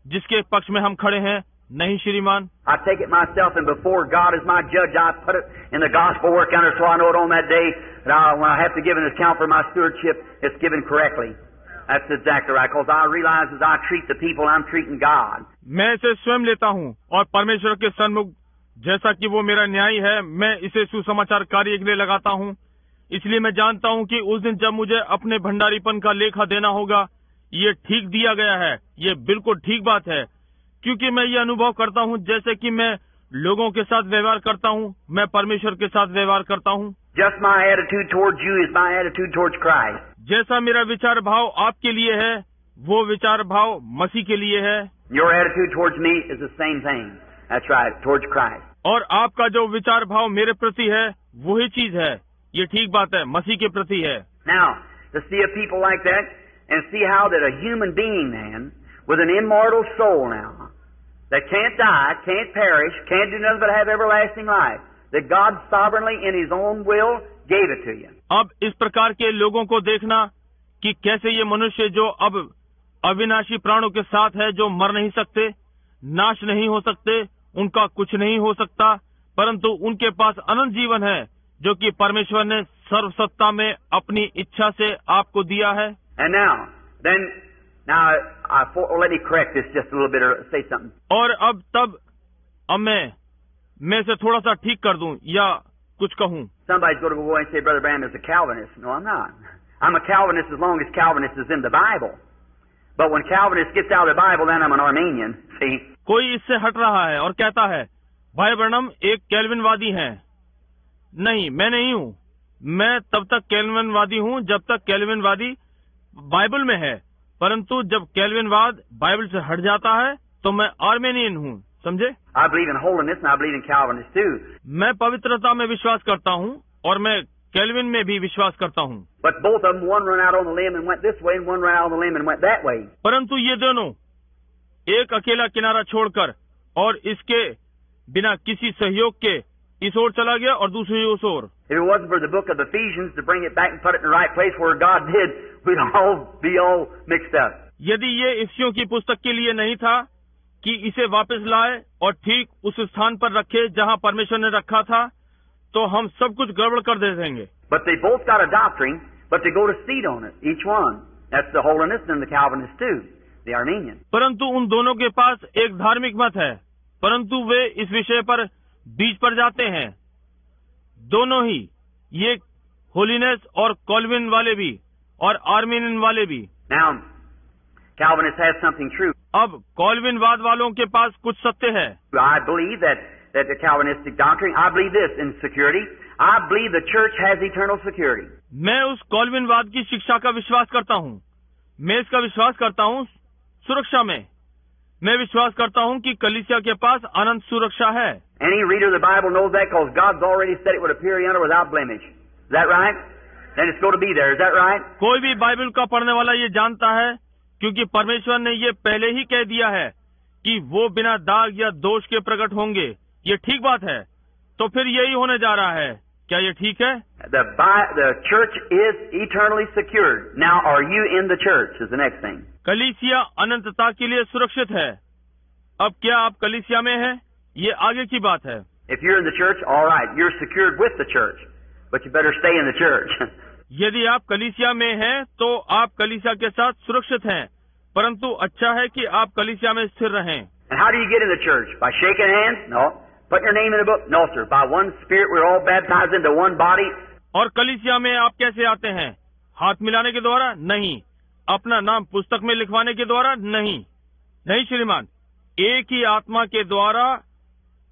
जिसके पक्ष में हम खड़े हैं, नहीं श्रीमान। I take it myself, and before God is my judge, I put it in the gospel work counter so I know it on that day that when I have to give an account for my stewardship, it's given correctly. That's exactly right, because I realize as I treat the people, I'm treating God. मैं इसे स्वयं लेता हूँ और परमेश्वर के सन्मुख, जैसा कि वो मेरा न्याय है, मैं इसे सुसमाचार कार्य के लिए लगाता हूँ। इसलिए मैं जानता हूँ कि उस दिन जब मुझे अपने भंडारीपन का लेखा देना होगा, ये ठीक दिया गया है, ये बिल्कुल ठीक बात है, क्योंकि मैं ये अनुभव करता हूँ जैसे कि मैं लोगों के साथ व्यवहार करता हूँ, मैं परमेश्वर के साथ व्यवहार करता हूँ। Just my attitude towards you is my attitude towards Christ. जैसा मेरा विचार भाव आपके लिए है, वो विचार भाव मसीह के लिए है। Your attitude towards me is the same thing. That's right, towards Christ. और आपका जो विचार भाव मेरे प्रति है, वही चीज है। ये ठीक बात है, मसीह के प्रति है। Now, to see a people like that and see how that a human being, man, with an immortal soul now, that can't die, can't perish, can't do nothing but have everlasting life, that God sovereignly in His own will gave it to you. अब इस प्रकार के लोगों को देखना कि कैसे ये मनुष्य जो अब अविनाशी प्राणों के साथ है, जो मर नहीं सकते, नाश नहीं हो सकते, उनका कुछ नहीं हो सकता, परंतु उनके पास अनंत जीवन है, जो कि परमेश्वर ने सर्वसत्ता में अपनी इच्छा से आपको दिया है। And now, let me correct this just a little bit or say something. और अब मैं इसे थोड़ा सा ठीक कर दूं या कुछ कहूं। Somebody's going to go and say, Brother Branham is a Calvinist. No, I'm not. I'm a Calvinist as long as Calvinist is in the Bible. But when Calvinist gets out of the Bible, then I'm an Armenian. See? कोई इससे हट रहा है और कहता है, भाई Branham एक कैल्विनवादी हैं। नहीं, मैं नहीं हूं। मैं तब तक कैल्विनवादी हूं जब तक कैल्विनवादी बाइबल में है, परंतु जब कैल्विनवाद बाइबल से हट जाता है तो मैं आर्मेनियन हूं। समझे? I believe in holiness and I believe in Calvinist too. मैं पवित्रता में विश्वास करता हूं और मैं कैल्विन में भी विश्वास करता हूं। But both of them, one ran out on the limb and went this way, and one ran out on the limb and went that way. परंतु ये दोनों, एक अकेला किनारा छोड़कर और इसके बिना किसी सहयोग के इस ओर चला गया और दूसरी उस ओर। If it wasn't for the book of Ephesians to bring it back and put it in the right place where God did, we'd all be all mixed up. यदि ये इफ्सियों की पुस्तक के लिए नहीं था कि इसे वापस लाए और ठीक उस स्थान पर रखे जहां परमेश्वर ने रखा था, तो हम सब कुछ गड़बड़ कर दे देंगे। But they both got a doctrine, but they go to seed on it, each one. That's the holiness and the Calvinist too, the Armenian. परंतु उन दोनों के पास एक धार्मिक मत है, परंतु वे इस विषय पर बीज पर जाते हैं। दोनों ही, ये होलीनेस और कॉल्विन वाले भी और आर्मेनियन वाले भी। Now, Calvinist has something true. अब कॉल्विनवाद वालों के पास कुछ सत्य है। I believe that the Calvinistic doctrine, I believe this in security. I believe the church has eternal security. मैं उस कॉल्विनवाद की शिक्षा का विश्वास करता हूँ। मैं इसका विश्वास करता हूँ सुरक्षा में। मैं विश्वास करता हूँ कि कलीसिया के पास अनंत सुरक्षा है। Any reader of the Bible knows that because God's already said it would appear yonder without blemish. Is that right? Then it's going to be there. Is that right? कोई भी बाइबल का पढ़ने वाला ये जानता है, क्योंकि परमेश्वर ने ये पहले ही कह दिया है कि वो बिना दाग या दोष के प्रकट होंगे। ये ठीक बात है, तो फिर यही होने जा रहा है। क्या ये ठीक है? The church is eternally secured. Now, are you in the church? Is the next thing. कलीसिया अनंतता के लिए सुरक्षित है। अब क्या आप कलीसिया में हैं? ये आगे की बात है। If you're in the church, all right, you're secured with the church, but you better stay in the church. यदि आप कलीसिया में हैं, तो आप कलीसिया के साथ सुरक्षित हैं, परंतु अच्छा है कि आप कलीसिया में स्थिर रहें। And how do you get in the church? By shaking hands? No. Put your name in the book? No, sir. By one Spirit, we're all baptized into one body. और कलीसिया में आप कैसे आते हैं? हाथ मिलाने के द्वारा? नहीं। अपना नाम पुस्तक में लिखवाने के द्वारा? नहीं। नहीं श्रीमान, एक ही आत्मा के द्वारा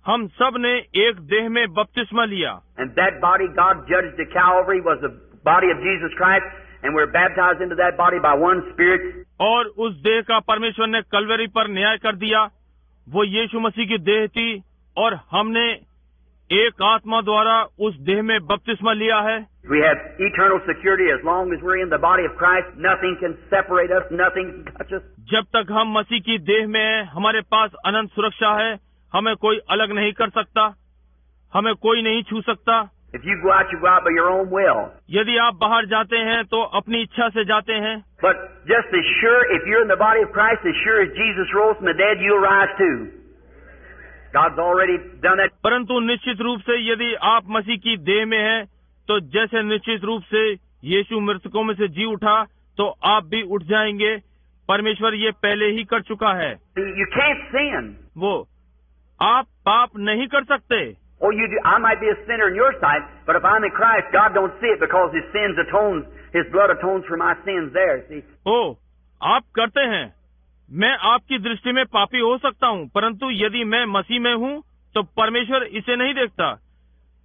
हम सब ने एक देह में बपतिस्मा लिया। And that body God judged at Calvary was the body of Jesus Christ, and we're baptized into that body by one Spirit. और उस देह का परमेश्वर ने कलवरी पर न्याय कर दिया। वो यीशु मसीह की देह थी और हमने एक आत्मा द्वारा उस देह में बपतिस्मा लिया है। We have eternal security as long as we're in the body of Christ. Nothing can separate us. Nothing can touch us. जब तक हम मसीह की देह में हैं, हमारे पास अनंत सुरक्षा है। हमें कोई अलग नहीं कर सकता, हमें कोई नहीं छू सकता। If you go out by your own will. यदि आप बाहर जाते हैं तो अपनी इच्छा से जाते हैं। But just as sure, if you're in the body of Christ, as sure as Jesus rose from the dead, you'll rise too. God's already done that. परंतु निश्चित रूप से यदि आप मसीह की देह में हैं, तो जैसे निश्चित रूप से यीशु मृतकों में से जी उठा, तो आप भी उठ जाएंगे। परमेश्वर ये पहले ही कर चुका है। You can't sin. वो आप पाप नहीं कर सकते। Oh, you do. I might be a sinner in your sight, but if I'm in Christ, God don't see it because His sins atones, His blood atones for my sins there. See? ओ, आप करते हैं। मैं आपकी दृष्टि में पापी हो सकता हूँ, परंतु यदि मैं मसीह में हूँ, तो परमेश्वर इसे नहीं देखता,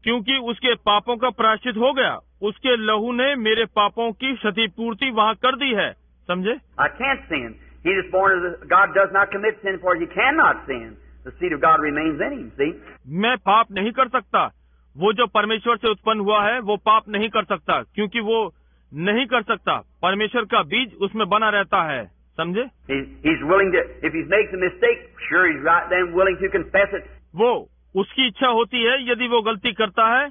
क्योंकि उसके पापों का प्रायश्चित हो गया। उसके लहू ने मेरे पापों की क्षतिपूर्ति वहाँ कर दी है। समझे? I can't sin. He is born of God does not commit sin, for he cannot sin. The seed of God remains in him. See? मैं पाप नहीं कर सकता। वो जो परमेश्वर से उत्पन्न हुआ है, वो पाप नहीं कर सकता, क्योंकि वो नहीं कर सकता। परमेश्वर का बीज उसमें बना रहता है। समझे? He's willing to, if he makes a mistake, sure he's right then willing to confess it. वो उसकी इच्छा होती है, यदि वो गलती करता है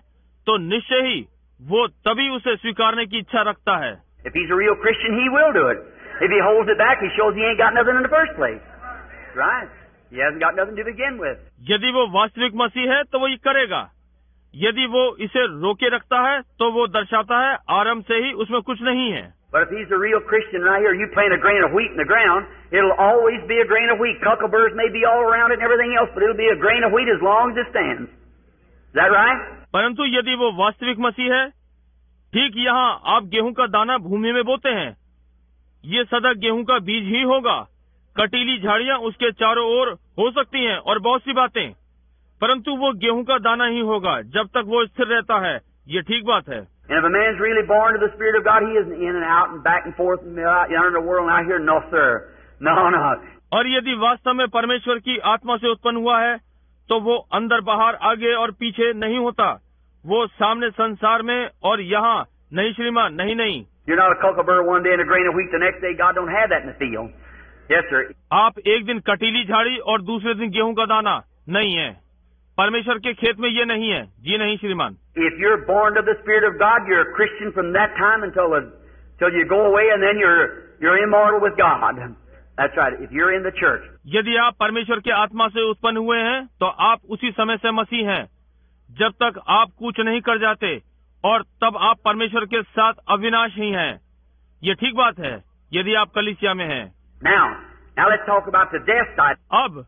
तो निश्चय ही वो तभी उसे स्वीकारने की इच्छा रखता है। If he's a real Christian, he will do it. If he holds it back, he shows he ain't got nothing in the first place. Right? He hasn't got nothing to begin with. यदि वो वास्तविक मसीह है तो वो ये करेगा। यदि वो इसे रोके रखता है तो वो दर्शाता है आरंभ से ही उसमें कुछ नहीं है। But if he's a real Christian right here, you plant a grain of wheat in the ground, it'll always be a grain of wheat. Cuckleburs may be all around it and everything else, but it'll be a grain of wheat as long as it stands. Is that right? परंतु यदि वो वास्तविक मसीह है, ठीक यहाँ आप गेहूं का दाना भूमि में बोते हैं, ये सदा गेहूं का बीज ही होगा। कटीली झाड़ियां उसके चारों ओर हो सकती हैं और बहुत सी बातें, परंतु वो गेहूं का दाना ही होगा जब तक वो स्थिर रहता है। ये ठीक बात है। And if a man's really born of the Spirit of God, he isn't in and out and back and forth and out in the world and out here. No, sir. No, no. और यदि वास्तव में परमेश्वर की आत्मा से उत्पन्न हुआ है, तो वो अंदर बाहर आगे और पीछे नहीं होता। वो सामने संसार में और यहाँ नहीं श्रीमान, नहीं। You're not a cucklebur one day and a grain of wheat the next day. God don't have that in the field. Yes, sir. आप एक दिन कटीली झाड़ी और दूसरे दिन गेहूं का दाना नहीं है। परमेश्वर के खेत में ये नहीं है। जी नहीं श्रीमान। If you're born of the Spirit of God, you're a Christian from that time until you go away, and then you're immortal with God. That's right. If you're in the church. यदि आप परमेश्वर के आत्मा से उत्पन्न हुए हैं, तो आप उसी समय से मसीह हैं, जब तक आप कुछ नहीं कर जाते, और तब आप परमेश्वर के साथ अविनाशी हैं। ये ठीक बात है, यदि आप कलीसिया में हैं। Now let's talk about the death side. अब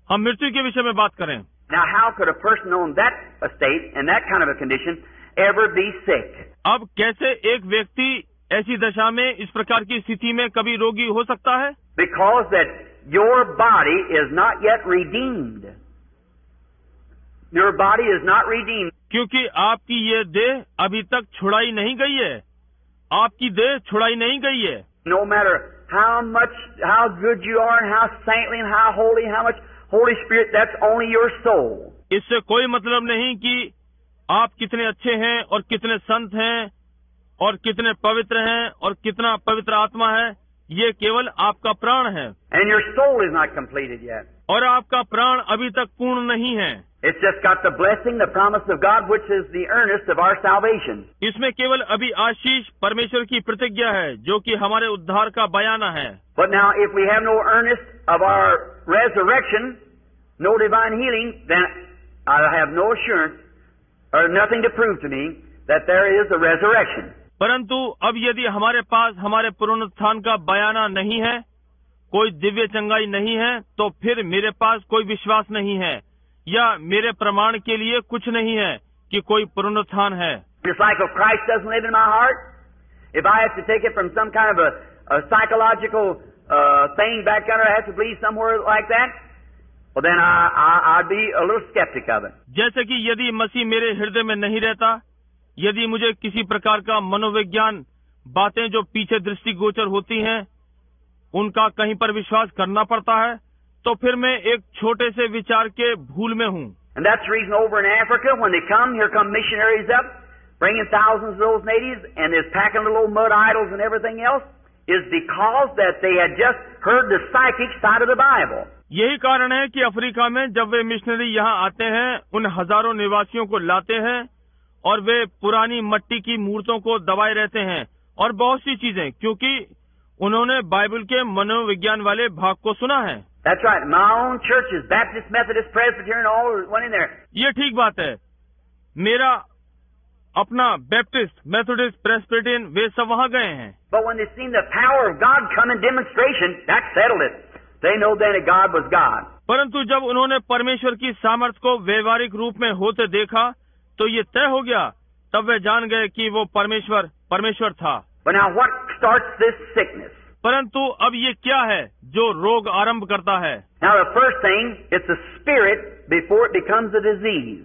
हम मृत्यु के विषय में बात करें। Now, how could a person on that estate and that kind of a condition ever be sick? अब कैसे एक व्यक्ति ऐसी दशा में, इस प्रकार की स्थिति में कभी रोगी हो सकता है? Because that your body is not yet redeemed. Your body is not redeemed. क्योंकि आपकी ये देह अभी तक छुड़ाई नहीं गई है। आपकी देह छुड़ाई नहीं गई है। No matter how good you are and how saintly and how much Holy Spirit, that's only your soul. इससे कोई मतलब नहीं कि आप कितने अच्छे हैं और कितने संत हैं और कितने पवित्र हैं और कितना पवित्र आत्मा है। ये केवल आपका प्राण है। And your soul is not completed yet. और आपका प्राण अभी तक पूर्ण नहीं है। It's just got the blessing, the promise of God, which is the earnest of our salvation. इसमें केवल अभी आशीष परमेश्वर की प्रतिज्ञा है, जो कि हमारे उद्धार का बयाना है। But now, if we have no earnest of our resurrection, no divine healing, then I have no assurance or nothing to prove to me that there is a resurrection. परंतु अब यदि हमारे पास हमारे पुनरुत्थान का बयाना नहीं है, कोई दिव्य चंगाई नहीं है, तो फिर मेरे पास कोई विश्वास नहीं है या मेरे प्रमाण के लिए कुछ नहीं है कि कोई पुनरुत्थान है। Just like if Christ doesn't live in my heart, if I have to take it from some kind of a psychological thing back under, I have to believe somewhere like that, well then I'd be a little skeptic of it. जैसे कि यदि मसीह मेरे हृदय में नहीं रहता, यदि मुझे किसी प्रकार का मनोविज्ञान बातें जो पीछे दृष्टिगोचर होती हैं, उनका कहीं पर विश्वास करना पड़ता है, तो फिर मैं एक छोटे से विचार के भूल में हूँ। And that's the reason over in Africa, when they come, here come missionaries up, bringing thousands of those natives, and they're packing little old mud idols and everything else, is because that they had just heard the psychic side of the Bible. यही कारण है कि Africa में जब वे missionary यहाँ आते हैं, उन हजारों निवासियों को लाते हैं और वे पुरानी मट्टी की मूर्तों को दबाए रहते हैं और बहुत सी चीजें, क्योंकि उन्होंने बाइबल के मनोविज्ञान वाले भाग को सुना है। That's right. My own churches, Baptist, Methodist, Presbyterian, all went in there. ये ठीक बात है। मेरा अपना बैप्टिस्ट, मेथोडिस्ट, प्रेस्बिटेरियन वे सब वहाँ गए हैं। But when they seen the power of God come in demonstration, that settled it. They know then that God was God. परंतु जब उन्होंने परमेश्वर की सामर्थ को व्यवहारिक रूप में होते देखा, तो ये तय हो गया, तब वे जान गए कि वो परमेश्वर था। But now what starts this sickness? परंतु अब ये क्या है जो रोग आरंभ करता है? Now the first thing, it's a spirit before it becomes a disease.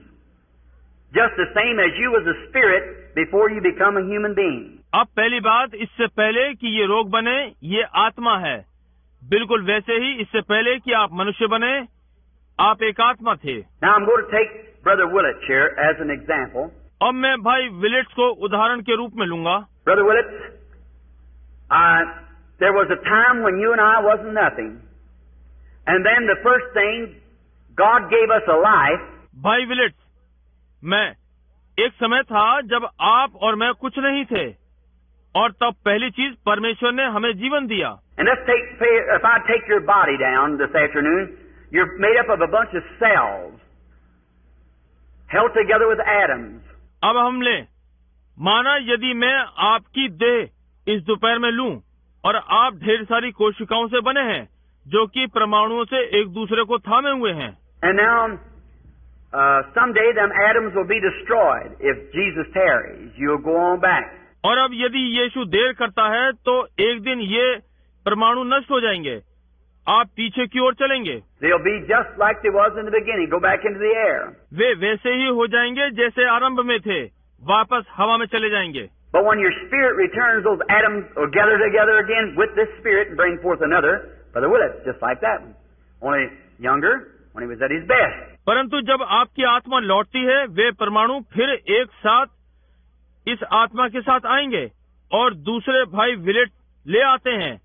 Just the same as you was a spirit before you become a human being. अब पहली बात, इससे पहले कि ये रोग बने, ये आत्मा है। बिल्कुल वैसे ही इससे पहले कि आप मनुष्य बने, आप एक आत्मा थे। Now I'm going to take Brother Willett here as an example. अब मैं भाई विलेट्स को उदाहरण के रूप में लूंगा। Brother Willett, there was a time when you and I wasn't nothing. And then the first thing, God gave us a life. भाई विलेट्स, मैं एक समय था जब आप और मैं कुछ नहीं थे, और तब पहली चीज परमेश्वर ने हमें जीवन दिया। And if I take your body down this afternoon, you're made up of a bunch of cells held together with atoms. अब हम ले, माना यदि मैं आपकी देह इस दोपहर में लूं और आप ढेर सारी कोशिकाओं से बने हैं जो कि परमाणुओं से एक दूसरे को थामे हुए हैं। And now, someday them atoms will be destroyed if Jesus tarries. You'll go on back. और अब यदि यीशु देर करता है तो एक दिन ये परमाणु नष्ट हो जाएंगे, आप पीछे की ओर चलेंगे। They'll be just like they was in the beginning. Go back into the air. वे वैसे ही हो जाएंगे जैसे आरंभ में थे, वापस हवा में चले जाएंगे। But when your spirit returns, those atoms will gather together again with this spirit and bring forth another. Brother Willett, just like that. Only younger when he was at his best. परंतु जब आपकी आत्मा लौटती है, वे परमाणु फिर एक साथ इस आत्मा के साथ आएंगे और दूसरे भाई विलेट ले आते हैं,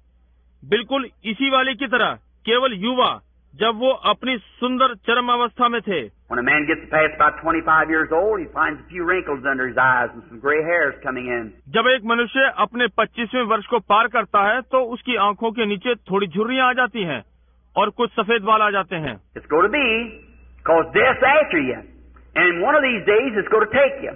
बिल्कुल इसी वाले की तरह, केवल युवा, जब वो अपनी सुंदर चरम अवस्था में थे। When a man gets past about 25 years old, he finds a few wrinkles under his eyes and some gray hairs coming in. जब एक मनुष्य अपने 25वें वर्ष को पार करता है तो उसकी आंखों के नीचे थोड़ी झुर्रियां आ जाती हैं और कुछ सफेद बाल आ जाते हैं। It's going to be, because death's after you. And one of these days it's going to take you.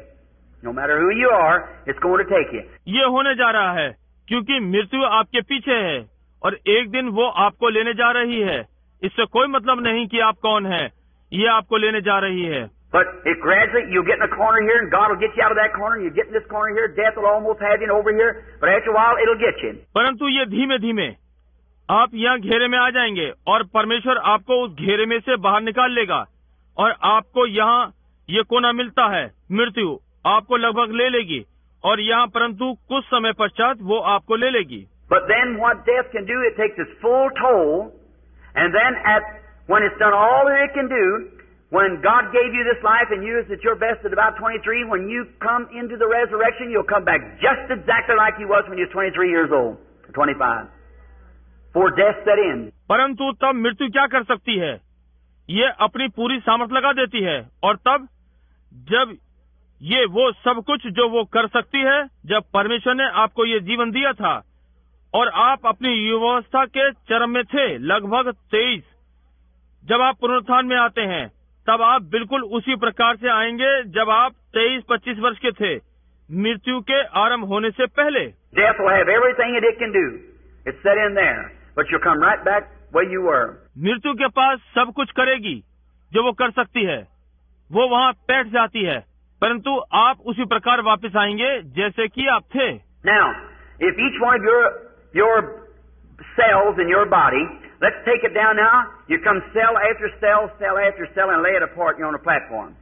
No matter who you are, it's going to take you. ये होने जा रहा है क्योंकि मृत्यु आपके पीछे है और एक दिन वो आपको लेने जा रही है। इससे कोई मतलब नहीं कि आप कौन हैं, ये आपको लेने जा रही है। But if gradually you get in a corner here and God will get you out of that corner, you get in this corner here, death will almost have you over here, but after a while it'll get you. परंतु ये धीमे धीमे आप यहाँ घेरे में आ जाएंगे और परमेश्वर आपको उस घेरे में से बाहर निकाल लेगा और आपको यहाँ ये कोना मिलता है, मृत्यु आपको लगभग ले लेगी और यहाँ परंतु कुछ समय पश्चात वो आपको ले लेगी। But then what death can do, it takes its full toll, and then when it's done all that it can do, when God gave you this life and you is at your best at about 23, when you come into the resurrection, you'll come back just exactly like you was when you were 23 years old, 25, before death set in. परंतु तब मृत्यु क्या कर सकती है? ये अपनी पूरी सामर्थ लगा देती है और तब जब ये वो सब कुछ जो वो कर सकती है, जब परमेश्वर ने आपको ये जीवन दिया था और आप अपनी युवावस्था के चरम में थे, लगभग 23, जब आप पुनरुत्थान में आते हैं तब आप बिल्कुल उसी प्रकार से आएंगे जब आप 23-25 वर्ष के थे, मृत्यु के आरंभ होने से पहले। Death will have everything that it can do. It's set in there, but you'll come right back where you were. मृत्यु के पास सब कुछ करेगी जो वो कर सकती है, वो वहाँ बैठ जाती है, परंतु आप उसी प्रकार वापस आएंगे जैसे कि आप थे। Now, if each one of your cells in your body, let's take it down now. You come cell after cell, cell after cell, and lay it apart. You're on a platform.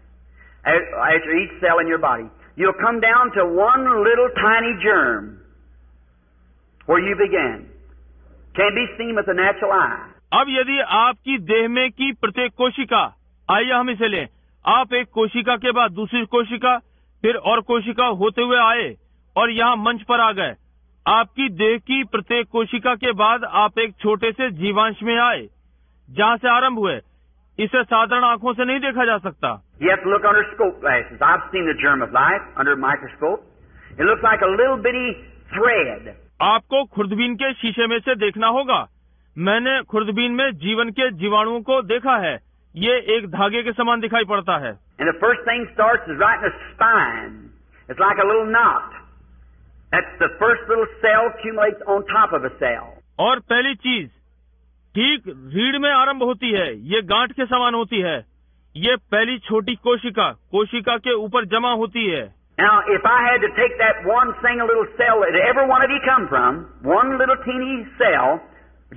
After each cell in your body, you'll come down to one little tiny germ where you began. Can't be seen with the natural eye. अब यदि आपकी देह में की प्रत्येक कोशिका, आइए हम इसे लें, आप एक कोशिका के बाद दूसरी कोशिका, फिर और कोशिका होते हुए आए और यहाँ मंच पर आ गए। आपकी देह की प्रत्येक कोशिका के बाद आप एक छोटे से जीवांश में आए, जहाँ से आरंभ हुए। इसे साधारण आंखों से नहीं देखा जा सकता। You have to look under scope glasses. I've seen the germ of life under a microscope. It looks like a little bitty thread. आपको खुर्दबीन के शीशे में से देखना होगा। मैंने खुर्दबीन में जीवन के जीवाणुओं को देखा है। ये एक धागे के समान दिखाई पड़ता है। And the first thing starts is right in the spine. It's like a little knot. That's the first little cell accumulates on top of a cell. और पहली चीज ठीक रीढ़ में आरंभ होती है। ये गांठ के समान होती है। ये पहली छोटी कोशिका कोशिका के ऊपर जमा होती है। Now, if I had to take that one single little cell that every one of you come from, one little teeny cell,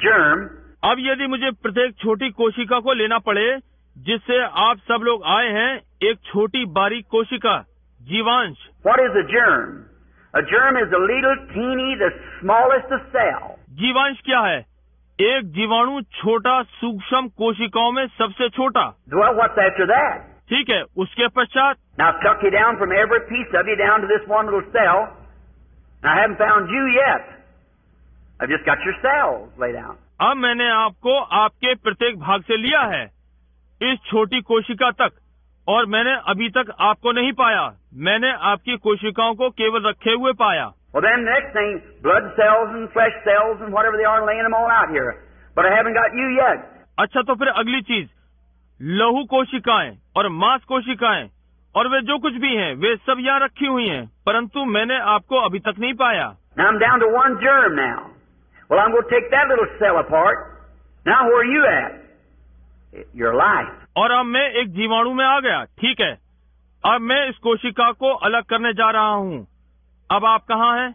germ. अब यदि मुझे प्रत्येक छोटी कोशिका को लेना पड़े जिससे आप सब लोग आए हैं, एक छोटी बारीक कोशिका, जीवांश। What is a germ? A germ is a little teeny, the smallest of cell. जीवांश क्या है? एक जीवाणु छोटा सूक्ष्म कोशिकाओं में सबसे छोटा। Well, what's after that? ठीक है, उसके पश्चात Now, I've tucked you down from every piece of you down to this one little cell. And I haven't found you yet. I've just got your cells laid out. अब मैंने आपको आपके प्रत्येक भाग से लिया है, इस छोटी कोशिका तक, और मैंने अभी तक आपको नहीं पाया। मैंने आपकी कोशिकाओं को केवल रखे हुए पाया। Well, then the next thing, blood cells and flesh cells and whatever they are, laying them all out here. But I haven't got you yet. अच्छा, तो फिर अगली चीज, लहू कोशिकाएं और मांस कोशिकाएं और वे जो कुछ भी हैं, वे सब यहाँ रखी हुई हैं, परंतु मैंने आपको अभी तक नहीं पाया। Now I'm down to one germ now. Well, I'm going to take that little cell apart. Now where are you at? Your life. और अब मैं एक जीवाणु में आ गया। ठीक है, अब मैं इस कोशिका को अलग करने जा रहा हूँ। अब आप कहाँ हैं?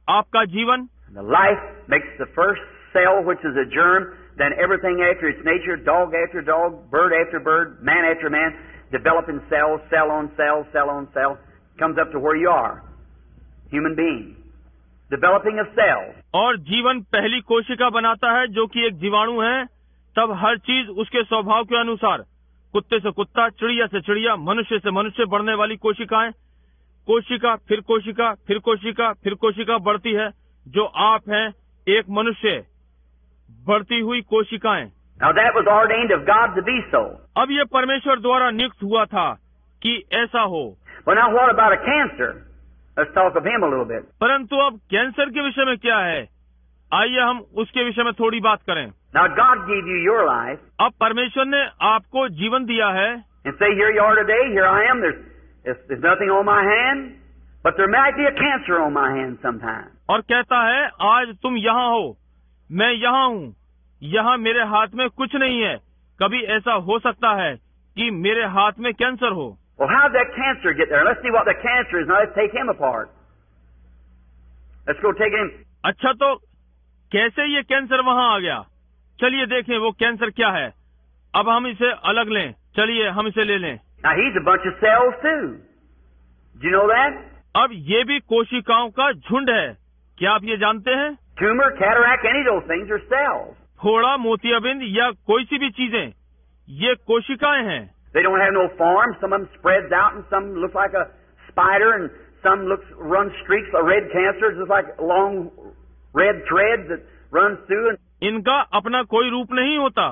आपका जीवन। The life makes the first cell, which is a germ, then everything after its nature, dog after dog, bird after bird, man after man, developing cells, cell on cell, cell on cell, comes up to where you are, human being, developing of cells. और जीवन पहली कोशिका बनाता है जो कि एक जीवाणु है, तब हर चीज उसके स्वभाव के अनुसार, कुत्ते से कुत्ता, चिड़िया से चिड़िया, मनुष्य से मनुष्य बढ़ने वाली कोशिकाएं, कोशिका फिर कोशिका फिर कोशिका फिर कोशिका बढ़ती है, जो आप हैं, एक मनुष्य, बढ़ती हुई कोशिकाएं। Now that was ordained of God to be so. अब ये परमेश्वर द्वारा नियुक्त हुआ था कि ऐसा हो। Well, now what about a cancer? Let's talk of him a little bit. परंतु अब कैंसर के विषय में क्या है? आइए हम उसके विषय में थोड़ी बात करें। Now God gave you your life. अब परमेश्वर ने आपको जीवन दिया है। And say, here you are today, here I am, there's nothing on my hand, but there might be a cancer on my hand sometime. और कहता है, आज तुम यहाँ हो, मैं यहाँ हूँ, यहाँ मेरे हाथ में कुछ नहीं है, कभी ऐसा हो सकता है कि मेरे हाथ में कैंसर हो। Well, how did that cancer get there? Let's see what the cancer is. Now let's take him apart. Let's go take him. अच्छा, तो कैसे ये कैंसर वहाँ आ गया? चलिए देखें वो कैंसर क्या है। अब हम इसे अलग लें, चलिए हम इसे ले लें। Now he's a bunch of cells too. Do you know that? अब ये भी कोशिकाओं का झुंड है। क्या आप ये जानते हैं? Tumor, cataract, any of those things are cells. फोड़ा, मोतियाबिंद या कोई सी भी चीजें, ये कोशिकाएं हैं। They don't have no form. Some of them spreads out and some look like a spider and some run streaks of red cancer, just like long red threads that runs through. इनका अपना कोई रूप नहीं होता।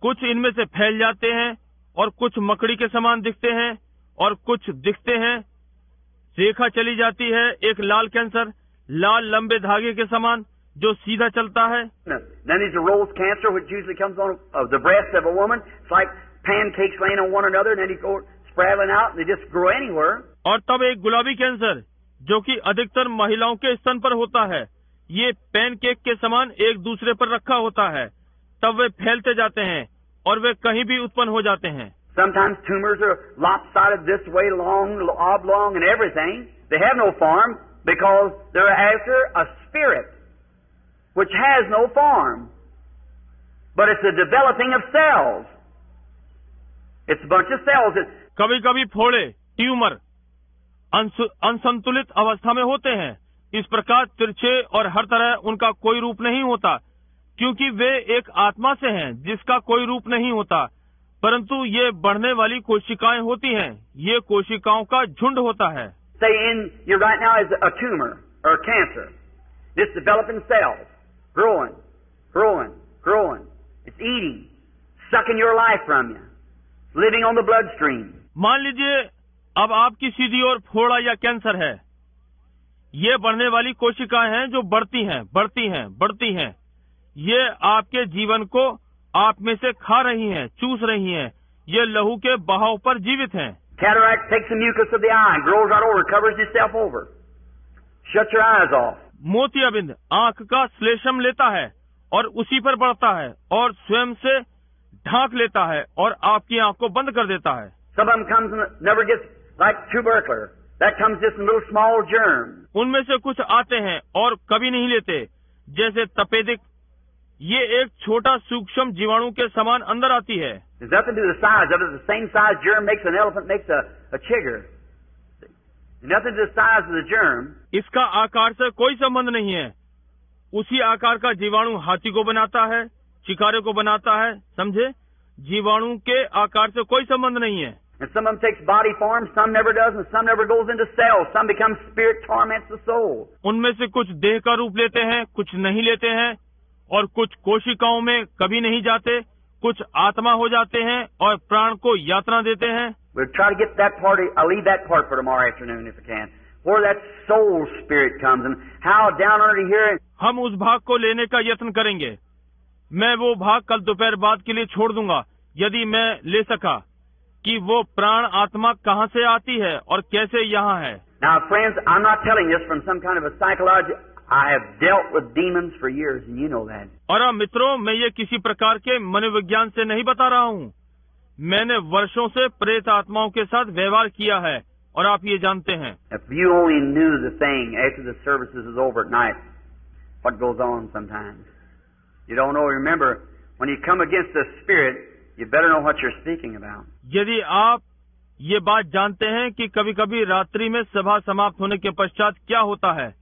कुछ इनमें से फैल जाते हैं और कुछ मकड़ी के समान दिखते हैं और कुछ दिखते हैं। रेखा चली जाती है, एक लाल कैंसर, लाल लंबे धागे के समान जो सीधा चलता है। Then there's a rose cancer, which usually comes on the breast of a woman. It's like pancakes laying on one another, and then they go spiraling out, and they just grow anywhere. और तब एक गुलाबी cancer, जो कि अधिकतर महिलाओं के स्तन पर होता है। ये पैनकेक के समान एक दूसरे पर रखा होता है, तब वे फैलते जाते हैं और वे कहीं भी उत्पन्न हो जाते हैं। Sometimes tumors are lopsided this way, long, oblong, and everything. They have no form because they're after a spirit which has no form. But it's the developing of cells. It's a bunch of cells. कभी कभी फोड़े, tumour अनसंतुलित अवस्था में होते हैं। इस प्रकार तिरछे और हर तरह उनका कोई रूप नहीं होता, क्योंकि वे एक आत्मा से हैं जिसका कोई रूप नहीं होता, परंतु ये बढ़ने वाली कोशिकाएं होती हैं, ये कोशिकाओं का झुंड होता है। Say you right now is a tumor or a cancer. It's developing cells, growing, growing, growing. It's eating, sucking your life from you, living on the bloodstream. मान लीजिए अब आपकी सीधी ओर फोड़ा या कैंसर है। ये बढ़ने वाली कोशिकाएं हैं जो बढ़ती हैं, बढ़ती हैं, बढ़ती हैं। ये आपके जीवन को आप में से खा रही हैं, चूस रही हैं। ये लहू के बहाव पर जीवित हैं। Cataract takes the mucus of the eye and grows right over, covers itself over, shuts your eyes off. मोतियाबिंद आंख का श्लेष्म लेता है और उसी पर बढ़ता है और स्वयं से ढांक लेता है और आपकी आंख को बंद कर देता है। Some of them comes and never gets like tubercular. That comes just in little small germs. उनमें से कुछ आते हैं और कभी नहीं लेते, जैसे तपेदिक। ये एक छोटा सूक्ष्म जीवाणु के समान अंदर आती है। There's nothing to do with the size of it. The same size germ makes an elephant, makes a chigger. Nothing to do with the size of the germ. इसका आकार से कोई संबंध नहीं है। उसी आकार का जीवाणु हाथी को बनाता है, शिकारे को बनाता है, समझे? जीवाणु के आकार से कोई संबंध नहीं है। And some of them takes body form, some never does, and some never goes into cells. Some becomes spirit, torments the soul. उनमें से कुछ देह का रूप लेते हैं, कुछ नहीं लेते हैं, और कुछ कोशिकाओं में कभी नहीं जाते, कुछ आत्मा हो जाते हैं और प्राण को यातना देते हैं। We'll try to get that part. I'll leave that part for tomorrow afternoon if I can. Where that soul spirit comes and how down under here. हम उस भाग को लेने का यत्न करेंगे। मैं वो भाग कल दोपहर बाद के लिए छोड़ दूंगा, यदि मैं ले सका, कि वो प्राण आत्मा कहाँ से आती है और कैसे यहाँ है। Now, friends, I'm not telling this from some kind of a psychology. I have dealt with demons for years, and you know that. और अब मित्रों, मैं ये किसी प्रकार के मनोविज्ञान से नहीं बता रहा हूँ। मैंने वर्षों से प्रेत आत्माओं के साथ व्यवहार किया है और आप ये जानते हैं। If you only knew the thing after the services is over at night, what goes on sometimes. You don't know. Remember, when you come against the spirit, you better know what you're speaking about. यदि आप ये बात जानते हैं कि कभी कभी रात्रि में सभा समाप्त होने के पश्चात क्या होता है,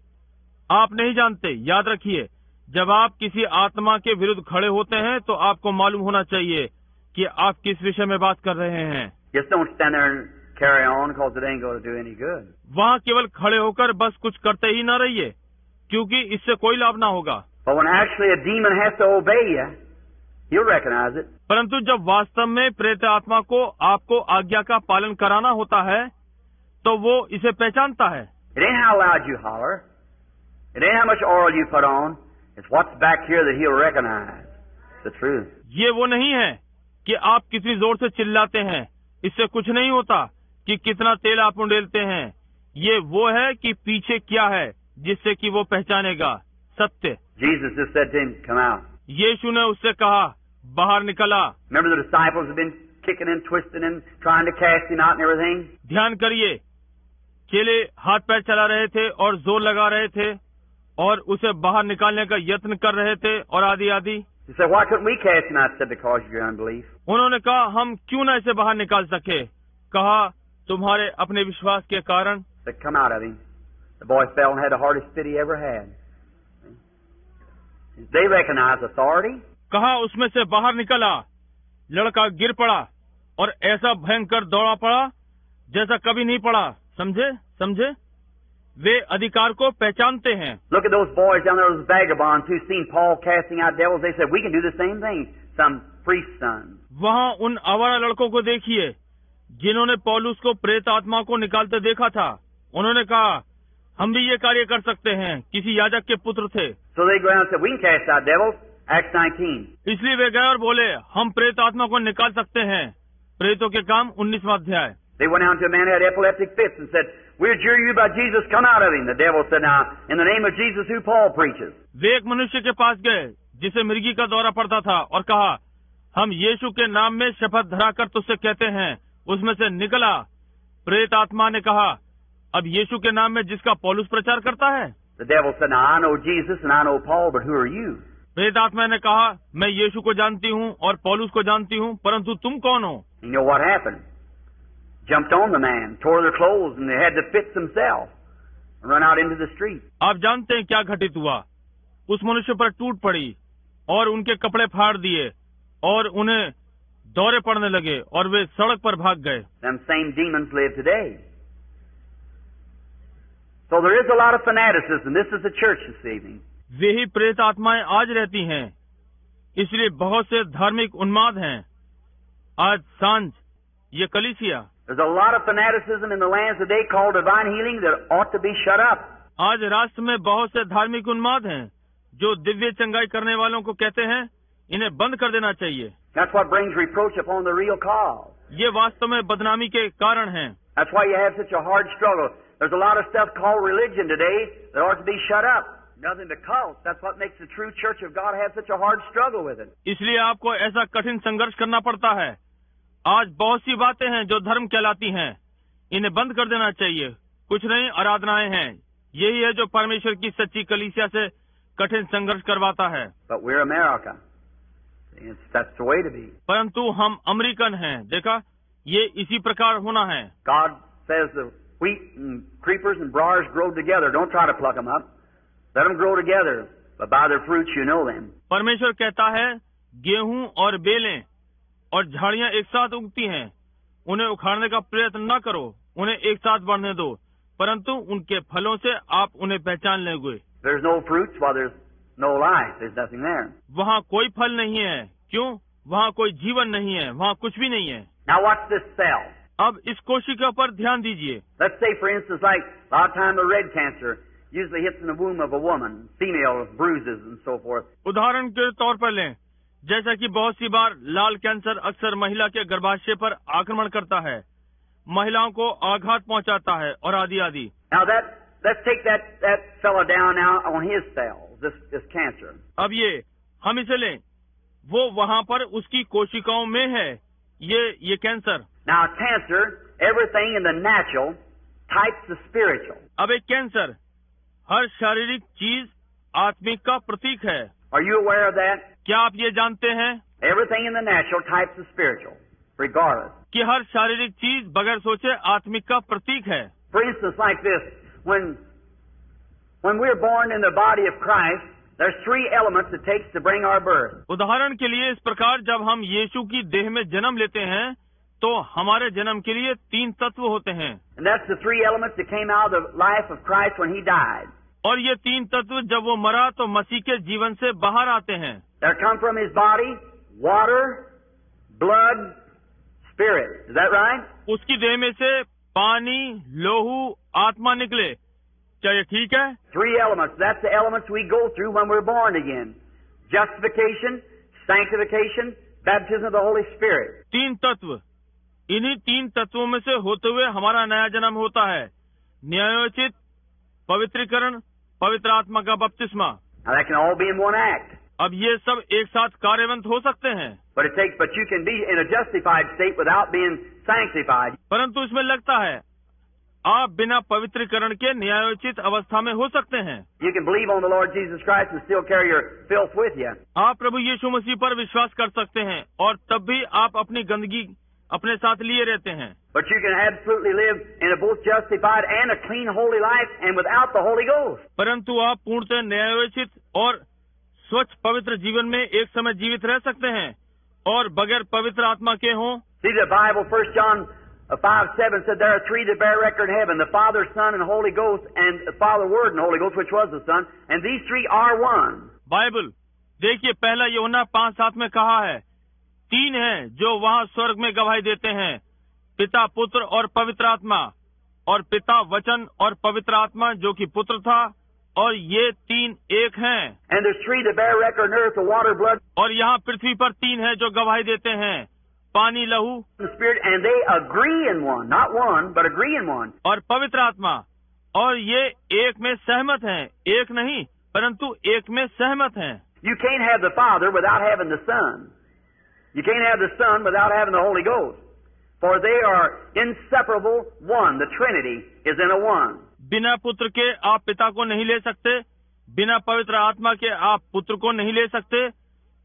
आप नहीं जानते। याद रखिए, जब आप किसी आत्मा के विरुद्ध खड़े होते हैं तो आपको मालूम होना चाहिए कि आप किस विषय में बात कर रहे हैं। Just don't stand there and carry on because it ain't going to do any good. वहाँ केवल खड़े होकर बस कुछ करते ही ना रहिए, क्योंकि इससे कोई लाभ ना होगा। But when actually a demon has to obey you, you'll recognize it. परंतु जब वास्तव में प्रेत आत्मा को आपको आज्ञा का पालन कराना होता है तो वो इसे पहचानता है। It ain't how loud you holler. It ain't how much oil you put on. It's what's back here that he'll recognize. The truth. ये वो नहीं है कि आप कितनी जोर से चिल्लाते हैं, इससे कुछ नहीं होता कि कितना तेल आप उंडेलते हैं। ये वो है कि पीछे क्या है जिससे कि वो पहचानेगा सत्य। Jesus just said to him, "Come out." यीशु ने उससे कहा, बाहर निकला। Remember the disciples have been kicking and twisting and trying to cast him out and everything. ध्यान करिए, चेले हाथ पैर चला रहे थे और जोर लगा रहे थे और उसे बाहर निकालने का यत्न कर रहे थे और आदि आदि। He said, "Why couldn't we cast him out?" Said, "Because of your unbelief." उन्होंने कहा, हम क्यों ना इसे बाहर निकाल सके? कहा, तुम्हारे अपने विश्वास के कारण। Said, "Come out of him." The boy fell and had the hardest fit he ever had. They recognize authority. कहा, उसमें से बाहर निकला। लड़का गिर पड़ा और ऐसा भयंकर दौड़ा पड़ा जैसा कभी नहीं पड़ा। समझे समझे? वे अधिकार को पहचानते हैं। Look at those boys down there, those vagabonds who seen Paul casting out devils. They said, "We can do the same thing." Some priest's sons. वहाँ उन आवारा लड़कों को देखिए जिन्होंने पौलुस को प्रेत आत्मा को निकालते देखा था। उन्होंने कहा, हम भी ये कार्य कर सकते हैं। किसी याजक के पुत्र थे। So they go out and said, "We can cast out devils." Acts 19. इसलिए वे गए और बोले, हम प्रेत आत्मा को निकाल सकते हैं। प्रेतों के काम 19वां अध्याय। They went out to a man who had epileptic fits and said, "We adjure you by Jesus, come out of him." The devil said, "Now, in the name of Jesus who Paul preaches." वे एक मनुष्य के पास गए जिसे मिर्गी का दौरा पड़ता था और कहा, हम यीशु के नाम में शपथ धराकर तुझसे कहते हैं, उसमें से निकला। प्रेत आत्मा ने कहा, अब यीशु के नाम में जिसका पौलुस प्रचार करता है। The devil said, "Now I know Jesus and I know Paul, but who are you?" प्रेत आत्मा ने कहा, मैं यीशु को जानती हूँ और पौलुस को जानती हूँ, परंतु तुम कौन हो? You know what happened? Jumped on the man, tore their clothes, and they had to fix themselves and run out into the street. आप जानते हैं क्या घटित हुआ? उस मनुष्य पर टूट पड़ी और उनके कपड़े फाड़ दिए और उन्हें दौरे पड़ने लगे और वे सड़क पर भाग गए। Them same demons live today. So there is a lot of fanaticism. This is the church this evening. वे ही प्रेत आत्माएं आज रहती हैं, इसलिए बहुत से धार्मिक उन्माद हैं। आज सांझ ये कलीसिया। There's a lot of fanaticism in the lands today called divine healing that ought to be shut up. आज राष्ट्र में बहुत से धार्मिक उन्माद हैं जो दिव्य चंगाई करने वालों को कहते हैं, इन्हें बंद कर देना चाहिए। That's what brings reproach upon the real cause. ये वास्तव में बदनामी के कारण हैं। That's why you have such a hard struggle. There's a lot of stuff called religion today that ought to be shut up. Nothing but cults. That's what makes the true church of God have such a hard struggle with it. इसलिए आपको ऐसा कठिन संघर्ष करना पड़ता है। आज बहुत सी बातें हैं जो धर्म कहलाती हैं, इन्हें बंद कर देना चाहिए। कुछ नहीं, आराधनाएं हैं। यही है जो परमेश्वर की सच्ची कलीसिया से कठिन संघर्ष करवाता है। But we're America. That's the way to be. परंतु हम अमेरिकन हैं। देखा, ये इसी प्रकार होना है। God says the wheat and creepers and briars grow together. Don't try to pluck them up. Let them grow together. But by their fruits you know them. परमेश्वर कहता है, गेहूं और बेलें और झाड़ियां एक साथ उगती हैं, उन्हें उखाड़ने का प्रयत्न न करो, उन्हें एक साथ बढ़ने दो, परंतु उनके फलों से आप उन्हें पहचान लेंगे। There's no fruits while there's no life. There's nothing there. वहाँ कोई फल नहीं है। क्यों? वहाँ कोई जीवन नहीं है, वहाँ कुछ भी नहीं है। Now watch this cell. अब इस कोशिका पर ध्यान दीजिए। Let's say, for instance, like a lot of time the red cancer usually hits in the womb of a woman, female bruises and so forth. उदाहरण के तौर पर लें, जैसा कि बहुत सी बार लाल कैंसर अक्सर महिला के गर्भाशय पर आक्रमण करता है, महिलाओं को आघात पहुंचाता है और आदि आदि। Now let's take that fella down now on his cells, this cancer. अब हम इसे लें, वो वहाँ पर उसकी कोशिकाओं में है, ये cancer. Now cancer, everything in the natural types the spiritual. अब एक कैंसर हर शारीरिक चीज आत्मिक का प्रतीक है। Are you aware of that? क्या आप ये जानते हैं? Everything in the natural types the spiritual, regardless. कि हर शारीरिक चीज बगैर सोचे आत्मिक का प्रतीक है। For instance, like this, when we're born in the body of Christ, there's three elements it takes to bring our birth. उदाहरण के लिए इस प्रकार जब हम यीशु की देह में जन्म लेते हैं, तो हमारे जन्म के लिए 3 तत्व होते हैं। And that's the three elements that came out of the life of Christ when he died. और ये 3 तत्व जब वो मरा तो मसीह के जीवन से बाहर आते हैं। They come from his body, water, blood, spirit. Is that right? उसकी देह में से पानी, लोहू, आत्मा निकले। क्या ये ठीक है? 3 elements. That's the elements we go through when we're born again. Justification, sanctification, baptism of the Holy Spirit. 3 तत्व, इन्हीं 3 तत्वों में से होते हुए हमारा नया जन्म होता है। न्यायोचित, पवित्रीकरण, पवित्र आत्मा का बपतिस्मा। Now that can all be in one act. अब ये सब एक साथ कार्यवंत हो सकते हैं। But you can be in a justified state without being sanctified. परंतु इसमें लगता है आप बिना पवित्रीकरण के न्यायोचित अवस्था में हो सकते हैं। You can believe on the Lord Jesus Christ and still carry your filth with you. आप प्रभु यीशु मसीह पर विश्वास कर सकते हैं और तब भी आप अपनी गंदगी अपने साथ लिए रहते हैं। But you can absolutely live in a both justified and a clean holy life and without the Holy Ghost. परंतु आप पूर्णतः न्यायोचित और स्वच्छ पवित्र जीवन में एक समय जीवित रह सकते हैं और बगैर पवित्र आत्मा के हों। See the Bible, 1 John 5:7 said there are 3 that bear record in heaven, the Father, Son, and Holy Ghost, and the Father, Word, and Holy Ghost, which was the Son, and these 3 are one. Bible देखिए, पहला यूहन्ना 5:7 में कहा है, 3 हैं जो वहाँ स्वर्ग में गवाही देते हैं, पिता, पुत्र और पवित्र आत्मा, और पिता वचन और पवित्र आत्मा जो कि पुत्र था, और ये 3 एक हैं। And there's 3 that bear record on earth, the water, blood, और यहाँ पृथ्वी पर 3 हैं जो गवाही देते हैं, पानी, लहू, and spirit, and they agree in one, not one, but agree in one. और पवित्र आत्मा, और ये एक में सहमत हैं, एक नहीं परंतु एक में सहमत हैं। You can't have the Father without having the Son. You can't have the Son without having the Holy Ghost. For they are inseparable one. The Trinity is in a one. बिना पुत्र के आप पिता को नहीं ले सकते, बिना पवित्र आत्मा के आप पुत्र को नहीं ले सकते,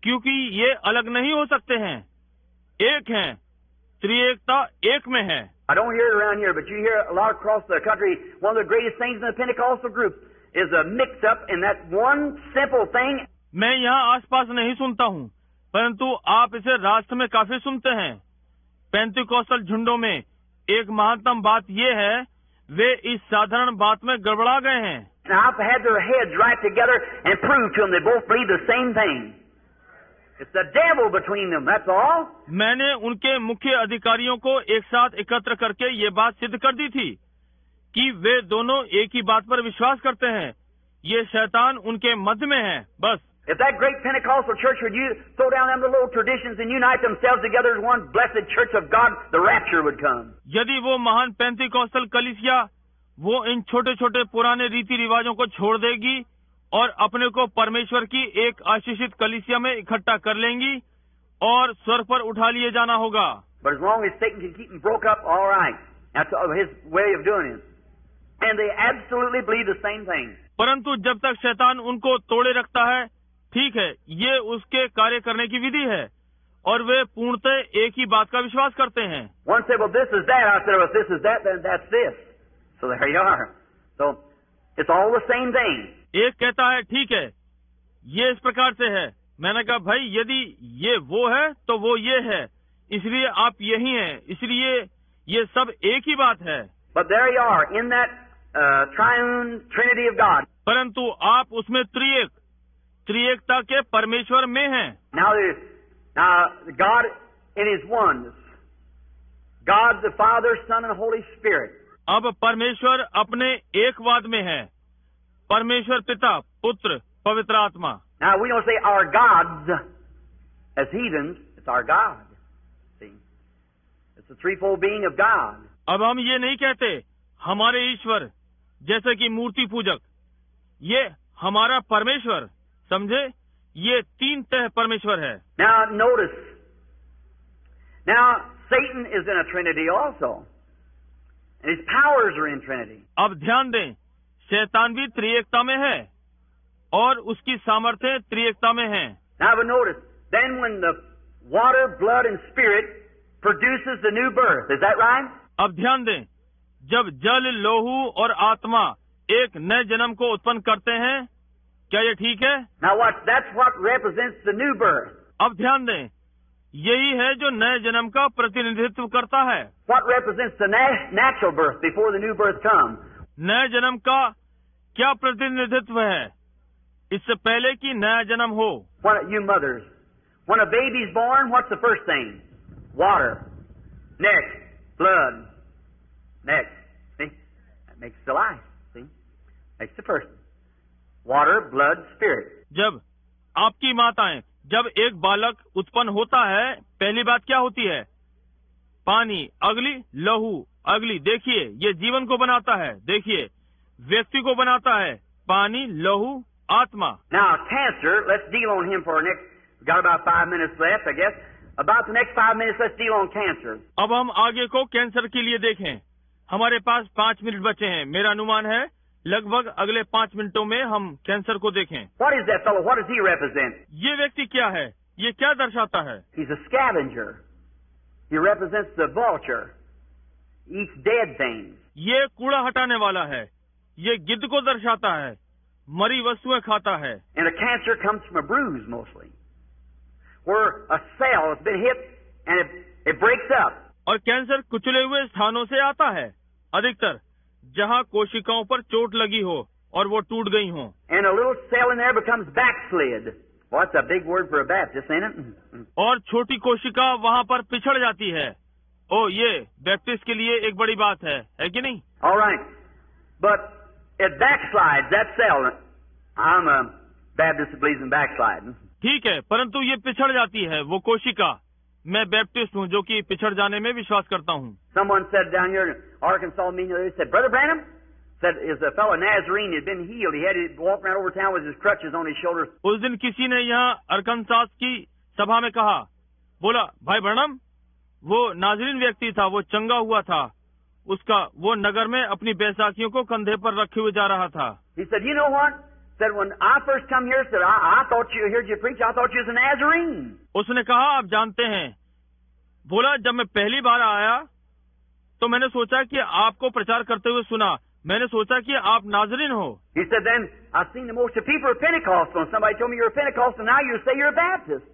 क्योंकि ये अलग नहीं हो सकते हैं, एक हैं, त्रिएकता एक में है। I don't hear it around here, but you hear a lot across the country. One of the greatest things in the Pentecostal group is a mix-up in that one simple thing. मैं यहाँ आसपास नहीं सुनता हूँ, परंतु आप इसे राष्ट्र में काफी सुनते हैं। पेंतिकोस्टल झुंडों में एक महत्तम बात ये है, वे इस साधारण बात में गड़बड़ा गए हैं। And I've had their heads right together and proved to them they both believe the same thing. It's the devil between them, that's all. मैंने उनके मुख्य अधिकारियों को एक साथ एकत्र करके ये बात सिद्ध कर दी थी कि वे दोनों एक ही बात पर विश्वास करते हैं। ये शैतान उनके मध्य में है, बस। If that great Pentecostal church would you throw down them little traditions and unite themselves together as one blessed church of God, the rapture would come. यदि वो महान पेंतिकोस्टल कलीसिया वो इन छोटे छोटे पुराने रीति रिवाजों को छोड़ देगी और अपने को परमेश्वर की एक आशीषित कलीसिया में इकट्ठा कर लेंगी और स्वर पर उठा लिए जाना होगा। But as long as Satan can keep them broke up, all right. That's his way of doing it. And they absolutely believe the same thing. परंतु जब तक शैतान उनको तोड़े रखता है, ठीक है, ये उसके कार्य करने की विधि है और वे पूर्णतः एक ही बात का विश्वास करते हैं। One said, well, this is that. I said, well, if this is that, then that's this. So there you are. So it's all the same thing. एक कहता है, ठीक है, ये इस प्रकार से है। मैंने कहा, भाई यदि ये वो है तो वो ये है, इसलिए आप यही हैं, इसलिए ये सब एक ही बात है। But there you are in that triune Trinity of God. परंतु आप उसमें त्रिएकता के परमेश्वर में हैं। Now God in His oneness, God the Father, Son, and Holy Spirit. अब परमेश्वर अपने एकवाद में है, परमेश्वर पिता, पुत्र, पवित्र आत्मा। Now we don't say our gods as heathens. It's our God. See, it's the threefold being of God. अब हम ये नहीं कहते हमारे ईश्वर, जैसे कि मूर्ति पूजक, ये हमारा परमेश्वर, समझे, ये तीन तह परमेश्वर है। Now notice. Now Satan is in a Trinity also, and his powers are in Trinity. अब ध्यान दें, शैतान भी त्रिएकता में है और उसकी सामर्थ्य त्रिएकता में है। Now but notice, then when the water, blood, and spirit produces the new birth, is that right? अब ध्यान दें, जब जल, लोहू और आत्मा एक नए जन्म को उत्पन्न करते हैं, क्या ये ठीक है? Now that's what represents the new birth. अब ध्यान दें, यही है जो नए जन्म का प्रतिनिधित्व करता है। What represents the natural birth before the new birth comes? नए जन्म का क्या प्रतिनिधित्व है इससे पहले कि नया जन्म हो? What you mothers, when a baby's born, what's the first thing? Water. Next, blood. Next, see, that makes the life. See, that's the first. Water, blood, spirit. जब आपकी माताएं, जब एक बालक उत्पन्न होता है, पहली बात क्या होती है? पानी, अगली लहू, अगली, देखिए, ये जीवन को बनाता है, देखिए, व्यक्ति को बनाता है, पानी, लहू, आत्मा। Now cancer, let's deal on him for next. We've got about 5 minutes left, I guess. About the next 5 minutes, let's deal on cancer. अब हम आगे को कैंसर के लिए देखें। हमारे पास 5 मिनट बचे हैं। मेरा अनुमान है लगभग अगले 5 मिनटों में हम कैंसर को देखें। What is that fellow? What does he represent? ये व्यक्ति क्या है? ये क्या दर्शाता है? He's a scavenger. He represents the vulture. Eats dead things. ये कूड़ा हटाने वाला है। ये गिद्ध को दर्शाता है, मरी वस्तुएं खाता है। And a cancer comes from a bruise mostly, where a cell has been hit and it breaks up. और कैंसर कुचले हुए स्थानों से आता है, अधिकतर जहाँ कोशिकाओं पर चोट लगी हो और वो टूट गई हो। And a little cell in there becomes backslid. Well, that's a big word for a Baptist, ain't it? और छोटी कोशिका वहाँ पर पिछड़ जाती है। ओ, ये बैप्टिस्ट के लिए एक बड़ी बात है कि नहीं? All right, but it backslides, that cell. I'm a Baptist who believes in backsliding. ठीक है, परंतु ये पिछड़ जाती है वो कोशिका। मैं बैप्टिस्ट हूँ जो कि पिछड़ जाने में विश्वास करता हूँ। Someone said down here in Arkansas meeting, they said, Brother Branham, said is a fellow Nazarene had been healed. He had to walk around over town with his crutches on his shoulders. उस दिन किसी ने यहाँ Arkansas की सभा में कहा, बोला, भाई ब्रैनम, वो नाज़रीन व्यक्ति था, वो चंगा हुआ था, उसका वो नगर में अपनी बैसाखियों को कंधे पर रखे हुए जा रहा था। He said, you know what? Said when I first come here, said I thought you heard you preach. I thought you was a Nazarene. उसने कहा, आप जानते हैं, बोला, जब मैं पहली बार आया तो मैंने सोचा कि आपको प्रचार करते हुए सुना, मैंने सोचा कि आप नाज़रीन हो। He said then I've seen the most of people are Pentecostal, and somebody told me you're a Pentecostal, now you say you're a Baptist.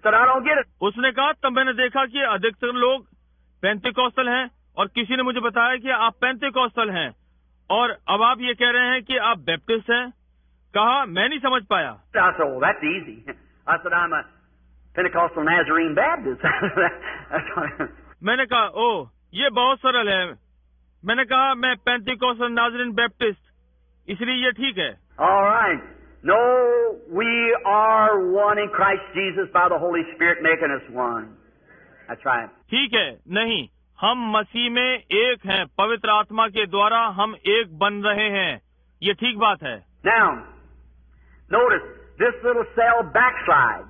Said, I don't get it. उसने कहा तब मैंने देखा कि अधिकतर लोग पेंटिकॉस्टल हैं और किसी ने मुझे बताया कि आप पेंटिकॉस्टल हैं और अब आप ये कह रहे हैं कि आप बैप्टिस्ट हैं। कहा मैं नहीं समझ पाया। I said, oh, that's easy. I said, I'm a Pentecostal Nazarene Baptist. That's what मैंने कहा ओह ये बहुत सरल है। मैंने कहा मैं पेंटिकॉस्टल नाज़रीन बैप्टिस्ट, इसलिए ये ठीक है। All right. No, we are one in Christ Jesus by the Holy Spirit making us one. That's right. ठीक है, नहीं, हम मसीह में एक हैं, पवित्र आत्मा के द्वारा हम एक बन रहे हैं, ये ठीक बात है। Now, notice this little cell backslides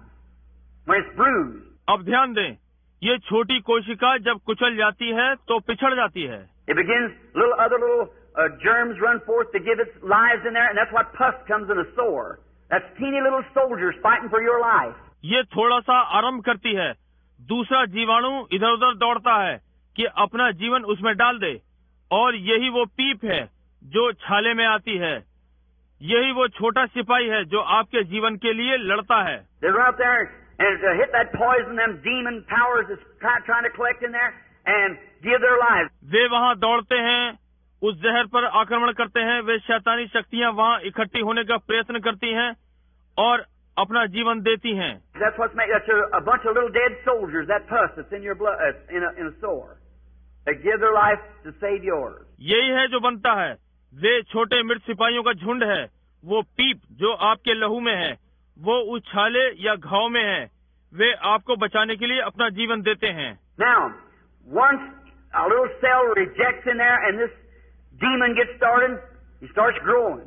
when it's bruised. अब ध्यान दें, ये छोटी कोशिका जब कुचल जाती है तो पिछड़ जाती है। It begins, other little germs run forth to give its lives in there, and that's what pus comes in a sore. That's teeny little soldiers fighting for your life. ये थोड़ा सा आरंभ करती है, दूसरा जीवाणु इधर उधर दौड़ता है कि अपना जीवन उसमें डाल दे, और यही वो पीप है जो छाले में आती है। यही वो छोटा सिपाही है जो आपके जीवन के लिए लड़ता है। They run up there and hit that poison, them demon powers that's trying to collect in there and give their lives. वे वहाँ दौड़ते हैं, उस जहर पर आक्रमण करते हैं, वे शैतानी शक्तियाँ वहाँ इकट्ठी होने का प्रयत्न करती हैं और अपना जीवन देती हैं। That's a bunch of little dead soldiers, that pus that's in your blood, in a sore. They give their life to save yours. यही है जो बनता है, वे छोटे मृत सिपाहियों का झुंड है, वो पीप जो आपके लहू में है, वो उस छाले या घाव में है, वे आपको बचाने के लिए अपना जीवन देते हैं। Now, once a little cell rejects in there and this demon gets started, he starts growing.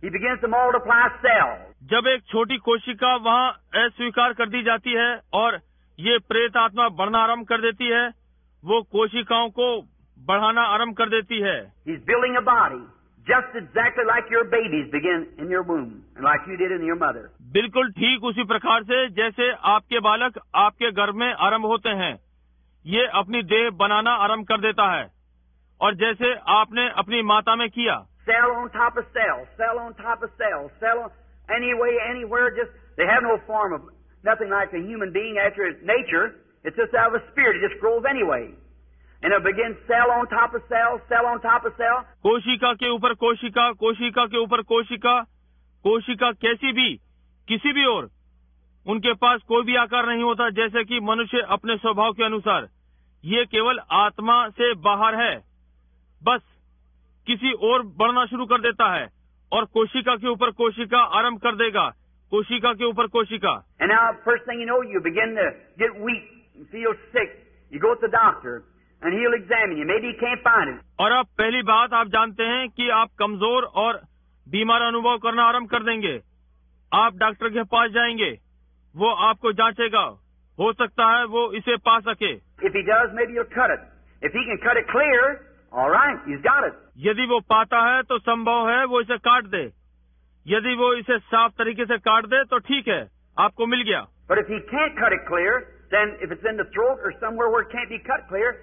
He begins to multiply cells. जब एक छोटी कोशिका वहाँ अस्वीकार कर दी जाती है और ये प्रेत आत्मा बढ़ना आरंभ कर देती है, वो कोशिकाओं को बढ़ाना आरंभ कर देती है। He's building a body, just exactly like your babies begin in your womb, and like you did in your mother. बिल्कुल ठीक उसी प्रकार से जैसे आपके बालक आपके गर्भ में आरंभ होते हैं, ये अपनी देह बनाना आरंभ कर देता है, और जैसे आपने अपनी माता में किया। Cell on top of cell, cell on top of cell, cell on anyway, anywhere. Just they have no form of nothing like a human being after its nature. It's just out of a spirit. It just grows anyway. And it begins cell on top of cell, cell on top of cell. कोशिका के ऊपर कोशिका, कोशिका के ऊपर कोशिका, कोशिका कैसी भी, किसी भी और, उनके पास कोई भी आकार नहीं होता, जैसे कि मनुष्य अपने स्वभाव के अनुसार। ये केवल आत्मा से बाहर है, बस किसी और बढ़ना शुरू कर देता है और कोशिका के ऊपर कोशिका आरंभ कर देगा, कोशिका के ऊपर कोशिका। And now, first thing you know, you begin to get weak, you feel sick. You go to the doctor, and he'll examine you. Maybe he can't find it. और अब पहली बात आप जानते हैं कि आप कमजोर और बीमार अनुभव करना आरंभ कर देंगे। आप डॉक्टर के पास जाएंगे, वो आपको जांचेगा, हो सकता है वो इसे पा सके। If he does, maybe he'll cut it. If he can cut it clear, all right, he's got it. यदि वो पाता है तो संभव है वो इसे काट दे। यदि वो इसे साफ तरीके से काट दे तो ठीक है, आपको मिल गया। But if he can't cut it clear, then if it's in the throat or somewhere where it can't be cut clear,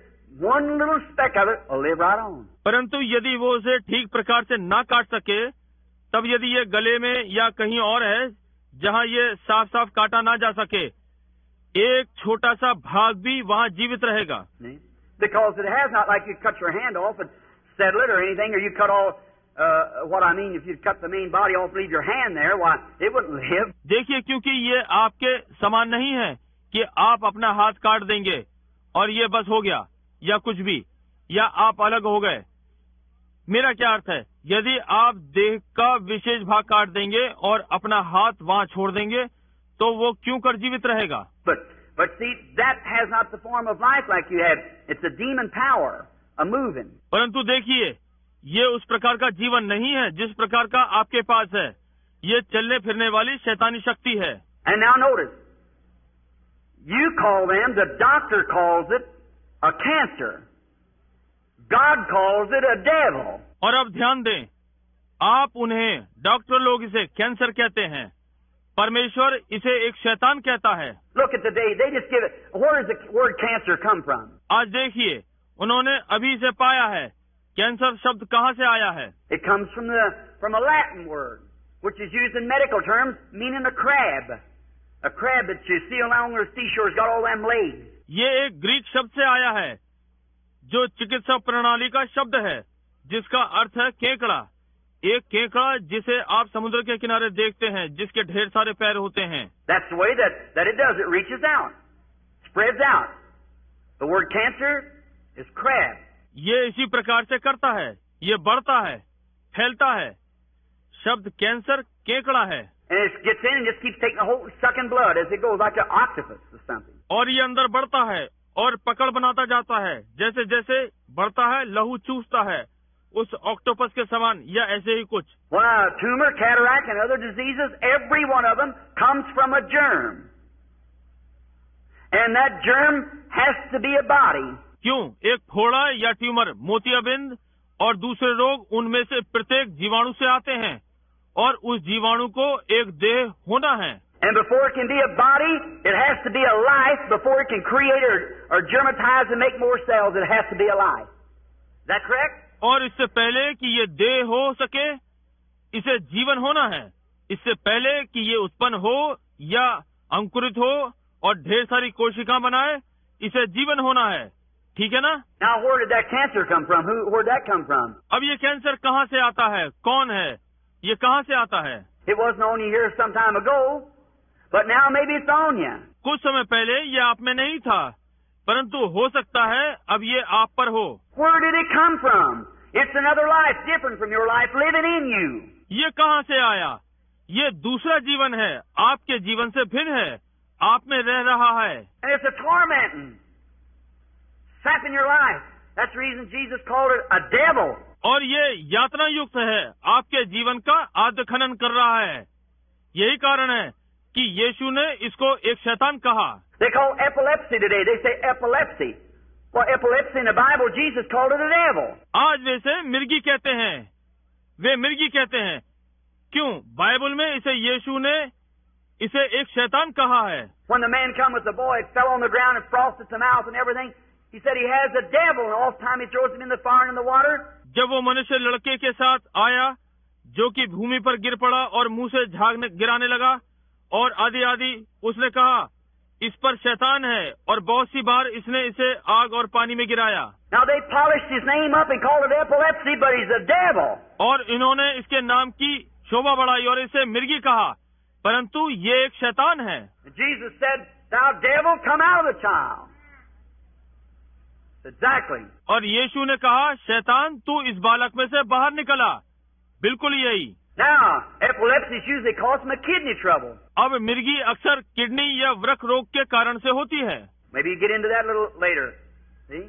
one little speck of it will live right on. परंतु यदि वो उसे ठीक प्रकार से ना काट सके, तब यदि ये गले में या कहीं और है जहाँ ये साफ साफ काटा ना जा सके, एक छोटा सा भाग भी वहाँ जीवित रहेगा। Because it has not like you cut your hand off and settle it or anything, or you cut all, what I mean, if you cut the main body off, leave your hand there, why, it wouldn't live. देखिए, क्योंकि ये आपके समान नहीं है कि आप अपना हाथ काट देंगे और ये बस हो गया या कुछ भी, या आप अलग हो गए। मेरा क्या अर्थ है, यदि आप देह का विशेष भाग काट देंगे और अपना हाथ वहाँ छोड़ देंगे, तो वो क्यों कर जीवित रहेगा? But see, that has not the form of life like you have. It's a demon power, a moving. परंतु देखिए, ये उस प्रकार का जीवन नहीं है जिस प्रकार का आपके पास है। ये चलने फिरने वाली शैतानी शक्ति है। And now notice, you call them, the doctor calls it a cancer. God calls it a devil. और अब ध्यान दें, आप उन्हें, डॉक्टर लोग इसे कैंसर कहते हैं, परमेश्वर इसे एक शैतान कहता है। Look at the day, they just give it. Where does the word cancer come from? आज देखिए, उन्होंने अभी इसे पाया है, कैंसर शब्द कहाँ से आया है? It comes from a Latin word, which is used in medical terms, meaning a crab. A crab that you see along the seashore has got all them legs. ये एक ग्रीक शब्द से आया है जो चिकित्सा प्रणाली का शब्द है जिसका अर्थ है केकड़ा। एक केकड़ा जिसे आप समुद्र के किनारे देखते हैं जिसके ढेर सारे पैर होते हैं। That's the way that it does. It reaches out, spreads out. The word cancer is crab. ये इसी प्रकार से करता है, ये बढ़ता है, फैलता है। शब्द कैंसर केकड़ा है। And it gets in and just keeps taking a hold, sucking blood as it goes, like an octopus or something. और ये अंदर बढ़ता है और पकड़ बनाता जाता है, जैसे जैसे बढ़ता है लहू चूसता है उस ऑक्टोपस के समान या ऐसे ही कुछ। Well, a tumor, cataract, and other diseases, every one of them comes from a germ. And that germ has to be a body. क्यों? एक फोड़ा या ट्यूमर, मोतियाबिंद और दूसरे रोग उनमें से प्रत्येक जीवाणु से आते हैं और उस जीवाणु को एक देह होना है। And before it can be a body, it has to be a life. Before it can create or germatize and make more cells, it has to be alive. Is that correct? और इससे पहले कि ये देह हो सके, इसे जीवन होना है। इससे पहले कि ये उत्पन्न हो या अंकुरित हो और ढेर सारी कोशिकाएं बनाए, इसे जीवन होना है। ठीक है ना? Now, where did that cancer come from? Where'd that come from? अब ये कैंसर कहाँ से आता है? कौन है? ये कहाँ से आता है? It wasn't on you here some time ago, but now maybe it's on you. कुछ समय पहले ये आप में नहीं था, परंतु हो सकता है अब ये आप पर हो। Where did it come from? It's another life different from your life living in you. ये कहाँ से आया? ये दूसरा जीवन है, आपके जीवन से भिन्न है, आप में रह रहा है। And it's a tormenting, sapping your life. That's the reason Jesus called it a devil. और ये यातना युक्त है, आपके जीवन का आद्य खनन कर रहा है। यही कारण है कि यीशु ने इसको एक शैतान कहा। They call epilepsy today. They say epilepsy. Well, epilepsy in the Bible, Jesus called it a devil. आज वैसे मिर्गी कहते हैं, वे मिर्गी कहते हैं। क्यों? बाइबल में इसे यीशु ने इसे एक शैतान कहा है। When the man come with the boy, it fell on the ground and frosted the mouth and everything. He said he has a devil, and all the time he throws him in the fire and in the water. जब वो मनुष्य लड़के के साथ आया, जो कि भूमि पर गिर पड़ा और मुंह से झाग गिराने लगा, और आदि आदि उसने कहा इस पर शैतान है, और बहुत सी बार इसने इसे आग और पानी में गिराया। Now they polished his name up and called it epilepsy, but he's a devil. और इन्होंने इसके नाम की शोभा बढ़ाई और इसे मिर्गी कहा, परंतु ये एक शैतान है। Jesus said, "Thou devil, come out of the child." Exactly. और यीशु ने कहा, शैतान तू इस बालक में से बाहर निकला। बिल्कुल यही। Now, epilepsy is usually caused from a kidney trouble. अब मिर्गी अक्सर किडनी या वृक्क रोग के कारण से होती है। Maybe you get into that a little later. See?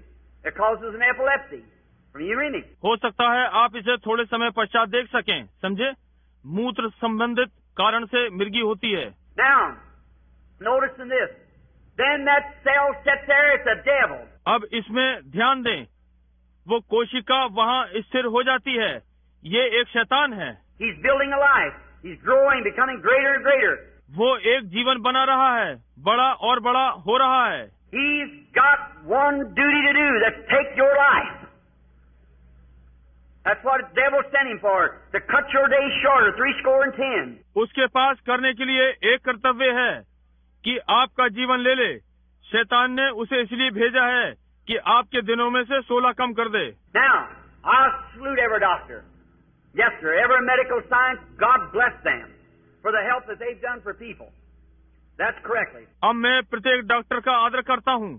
It causes an epilepsy from urinic. हो सकता है आप इसे थोड़े समय पश्चात देख सकें, समझे? मूत्र संबंधित कारण से मिर्गी होती है। Now, notice in this. Then that cell sits there, it's a devil. अब इसमें ध्यान दें, वो कोशिका वहाँ स्थिर हो जाती है, ये एक शैतान है। He's building a life. He's growing, becoming greater and greater. वो एक जीवन बना रहा है, बड़ा और बड़ा हो रहा है। He's got one duty to do, that's take your life. That's what the devil's sending for, to cut your days shorter, 70. उसके पास करने के लिए एक कर्तव्य है कि आपका जीवन ले ले। शैतान ने उसे इसलिए भेजा है कि आपके दिनों में से 16 कम कर दे। Now, I salute every doctor. Yes, sir. Every medical science, God bless them for the help that they've done for people. That's correctly. अब मैं प्रत्येक डॉक्टर का आदर करता हूँ।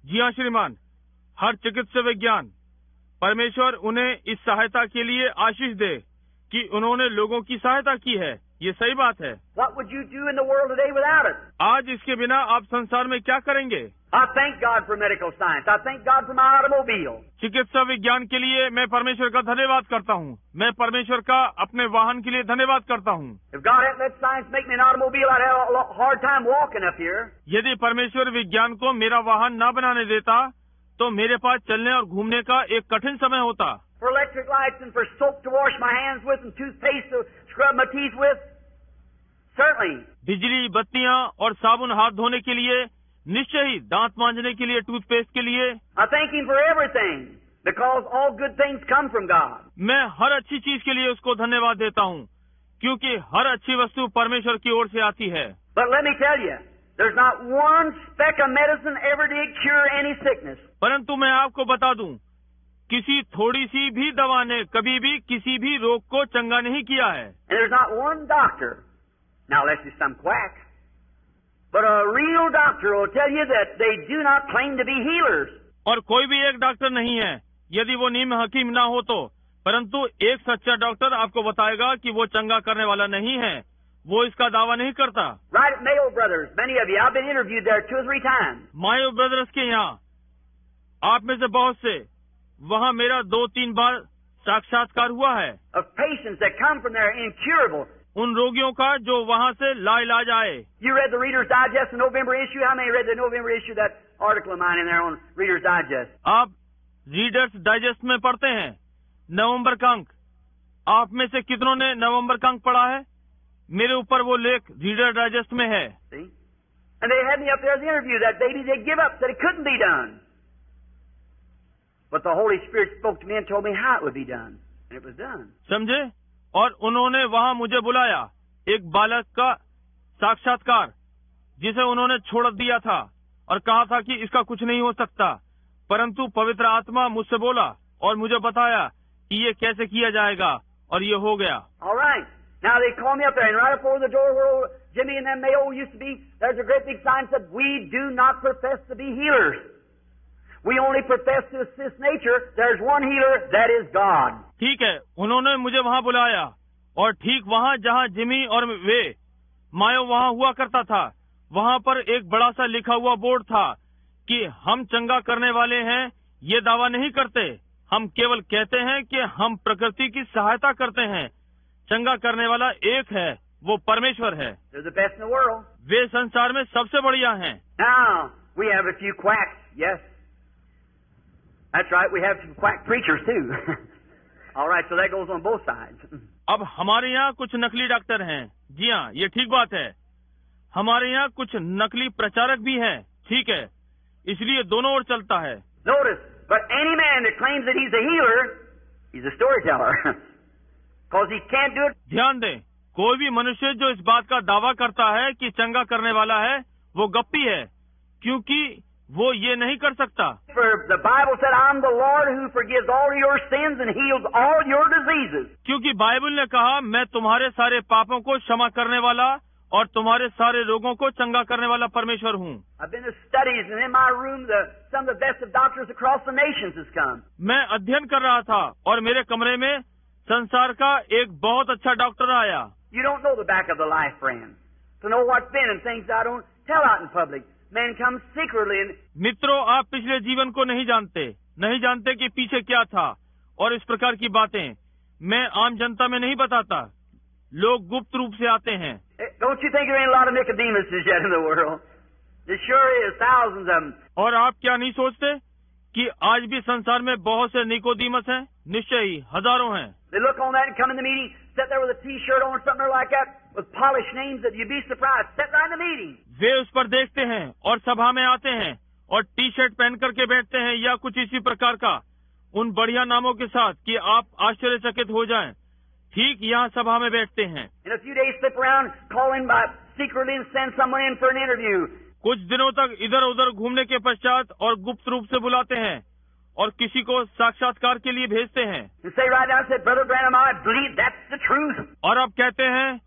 जी हाँ श्रीमान, हर चिकित्सा विज्ञान, परमेश्वर उन्हें इस सहायता के लिए आशीष दे कि उन्होंने लोगों की सहायता की है। ये सही बात है। What would you do in the world today without it? आज इसके बिना आप संसार में क्या करेंगे? I thank God for medical science. I thank God for my automobile. चिकित्सा विज्ञान के लिए मैं परमेश्वर का धन्यवाद करता हूँ। मैं परमेश्वर का अपने वाहन के लिए धन्यवाद करता हूँ। If God hadn't let science make me an automobile, I'd have a hard time walking up here. यदि परमेश्वर विज्ञान को मेरा वाहन न बनाने देता, तो मेरे पास चलने और घूमने का एक कठिन समय होता। For electric lights and for soap to wash my hands with and toothpaste to scrub my teeth with, certainly. बिजली, बत्तियाँ और साबुन हाथ धोने के लिए, निश्चय ही दांत मांजने के लिए, टूथपेस्ट के लिए। I thank Him for everything because all good things come from God. मैं हर अच्छी चीज के लिए उसको धन्यवाद देता हूँ, क्योंकि हर अच्छी वस्तु परमेश्वर की ओर से आती है। But let me tell you, there's not one speck of medicine ever did cure any sickness. परंतु मैं आपको बता दूं, किसी थोड़ी सी भी दवा ने कभी भी किसी भी रोग को चंगा नहीं किया है. And there's not one doctor, now unless he's some quack, but a real doctor will tell you that they do not claim to be healers. और कोई भी एक डॉक्टर नहीं है, यदि वो नीम हकीम ना हो तो, परंतु एक सच्चा डॉक्टर आपको बताएगा कि वो चंगा करने वाला नहीं है, वो इसका दावा नहीं करता. Right at Mayo Brothers, many of you, I've been interviewed there 2 or 3 times. Mayo brothers के यहाँ आप में से बहुत से, वहाँ मेरा 2-3 बार साक्षात्कार हुआ है. Of patients that come from there incurable. उन रोगियों का जो वहाँ से लाइलाज आए. You read the Reader's Digest, the November issue? How many read the November issue, that article of mine in there on Reader's Digest? आप रीडर्स डाइजेस्ट में पढ़ते हैं नवंबर का अंक. आप में से कितनों ने नवंबर का अंक पढ़ा है? मेरे ऊपर वो लेख रीडर डाइजेस्ट में है. See? And they had me up there as an interview that baby. They give up, said it couldn't be done. But the Holy Spirit spoke to me and told me how it would be done. And it was done. समझे? और उन्होंने वहाँ मुझे बुलाया, एक बालक का साक्षात्कार जिसे उन्होंने छोड़ दिया था और कहा था कि इसका कुछ नहीं हो सकता, परंतु पवित्र आत्मा मुझसे बोला और मुझे बताया कि ये कैसे किया जाएगा और ये हो गया. All right. Now they called me up there, and right up over the door where old Jimmy and them Mayo used to be, there's a great big sign that said, "We do not profess to be healers. We only profess to assist nature. There's one healer, that is God." ठीक है, उन्होंने मुझे वहाँ बुलाया और ठीक वहाँ जहाँ जिमी और वे मायो वहाँ हुआ करता था, वहाँ पर एक बड़ा सा लिखा हुआ बोर्ड था कि हम चंगा करने वाले हैं. ये दावा नहीं करते, हम केवल कहते हैं कि हम प्रकृति की सहायता करते हैं. चंगा करने वाला एक है, वो परमेश्वर है. They're the best in the world. वे संसार में सबसे बढ़िया हैं. Now we have a few quacks. Yes, that's right. We have some quack preachers too. All right, so that goes on both sides. अब हमारे यहाँ कुछ नकली डॉक्टर हैं. जी हाँ, ये ठीक बात है. हमारे यहाँ कुछ नकली प्रचारक भी हैं. ठीक है, इसलिए दोनों ओर चलता है. Notice, but any man that claims that he's a healer, he's a storyteller. Because he can't do it. ध्यान दें, कोई भी मनुष्य जो इस बात का दावा करता है कि चंगा करने वाला है, वो गप्पी है, क्योंकि वो ये नहीं कर सकता. For the Bible said, "I'm the Lord who forgives all your sins and heals all your diseases." क्योंकि बाइबल ने कहा, मैं तुम्हारे सारे पापों को क्षमा करने वाला और तुम्हारे सारे रोगों को चंगा करने वाला परमेश्वर हूँ. I've been to studies, and in my room, some of the best of doctors across the nations has come. मैं अध्ययन कर रहा था और मेरे कमरे में संसार का एक बहुत अच्छा डॉक्टर आया. You don't know the back of the life, friend, to know what's been and things I don't tell out in public. Men come secretly and... मित्रों, आप पिछले जीवन को नहीं जानते कि पीछे क्या था और इस प्रकार की बातें मैं आम जनता में नहीं बताता. लोग गुप्त रूप से आते हैं. Don't you think there ain't a lot of Nicodemuses yet in the world? There sure is, thousands of them. और आप क्या नहीं सोचते कि आज भी संसार में बहुत से निकोदीमस हैं? निश्चय ही हजारों हैं. They look on that and come in the meeting, sit there with a T-shirt on or something like that, with polished names that you'd be surprised. Sit right in the meeting. वे उस पर देखते हैं और सभा में आते हैं और टी शर्ट पहन करके बैठते हैं या कुछ इसी प्रकार का, उन बढ़िया नामों के साथ कि आप आश्चर्यचकित हो जाएं. ठीक यहाँ सभा में बैठते हैं. In a few days, slip around, call in by secretly and send someone in for an interview. कुछ दिनों तक इधर उधर घूमने के पश्चात और गुप्त रूप से बुलाते हैं और किसी को साक्षात्कार के लिए भेजते हैं. And say right now, said, "Brother Branham, I believe that's the truth." और अब कहते हैं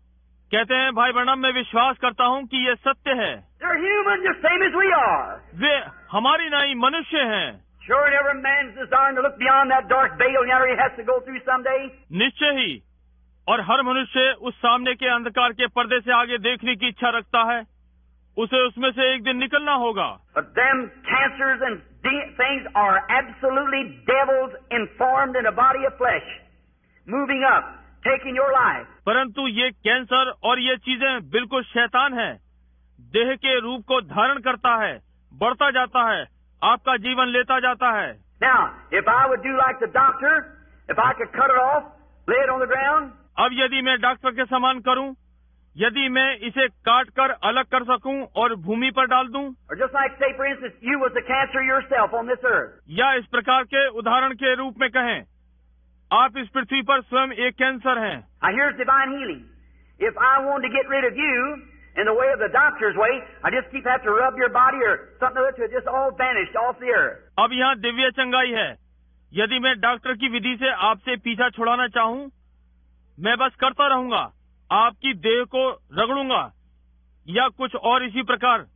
भाई ब्रैनम, मैं विश्वास करता हूँ कि ये सत्य है. They're human, just same as we are. वे हमारी नाई मनुष्य हैं. Sure, and every man's desiring to look beyond that dark veil yonder he has to go through someday. निश्चय ही, और हर मनुष्य उस सामने के अंधकार के पर्दे से आगे देखने की इच्छा रखता है. उसे उसमें से एक दिन निकलना होगा. But them cancers and things are absolutely devils informed in a body of flesh, moving up, taking your life. परंतु ये कैंसर और ये चीजें बिल्कुल शैतान है, देह के रूप को धारण करता है, बढ़ता जाता है, आपका जीवन लेता जाता है. Now, if I would do like the doctor, if I could cut it off, lay it on the ground. अब यदि मैं डॉक्टर के समान करूं, यदि मैं इसे काट कर अलग कर सकूं और भूमि पर डाल दूं, or just like say for instance, you was the cancer yourself on this earth. या इस प्रकार के उदाहरण के रूप में कहें, आप इस पृथ्वी पर स्वयं एक कैंसर हैं. Now here's divine healing. If I wanted to get rid of you, in the way of the doctor's way, I just keep have to rub your body or something or other till it just all vanished off the earth. अब यहाँ दिव्य चंगाई है। यदि मैं doctor की विधि से आपसे पीछा छुड़ाना चाहूँ, मैं बस करता रहूंगा, आपकी देह को रगड़ूंगा या कुछ और इसी प्रकार,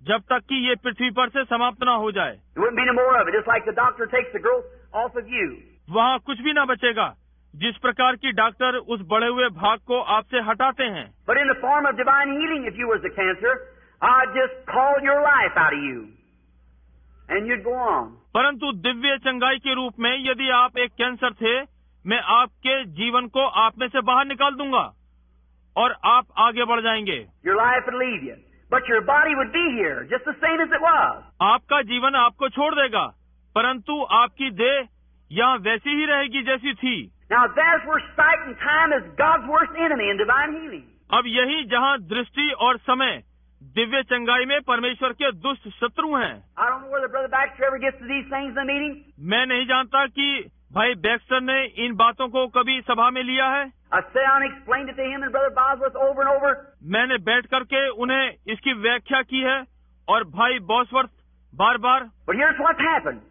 जब तक कि ये पृथ्वी पर से समाप्त न हो जाए। There wouldn't be no more of it, just like the doctor takes the growth off of you. वहाँ कुछ भी न बचेगा, जिस प्रकार की डॉक्टर उस बढ़े हुए भाग को आपसे हटाते हैं। But in the form of divine healing, if you was the cancer, I'd just call your life out of you, and you'd go on. परंतु दिव्य चंगाई के रूप में यदि आप एक कैंसर थे, मैं आपके जीवन को आप में से बाहर निकाल दूंगा और आप आगे बढ़ जाएंगे। Your life would leave you, but your body would be here, just the same as it was. आपका जीवन आपको छोड़ देगा, परंतु आपकी देह यहाँ वैसी ही रहेगी जैसी थी। Now that's where sight and time is God's worst enemy in divine healing. अब यही जहाँ दृष्टि और समय दिव्य चंगाई में परमेश्वर के दुष्ट शत्रु हैं। I don't know whether Brother Baxter ever gets to these things in the meeting. मैं नहीं जानता कि भाई बैक्स्टर ने इन बातों को कभी सभा में लिया है। I sat down and explained it to him and Brother Bosworth over and over. मैंने बैठ करके उन्हें इसकी व्याख्या की है और भाई Bosworth bar bar. But here's what's happened.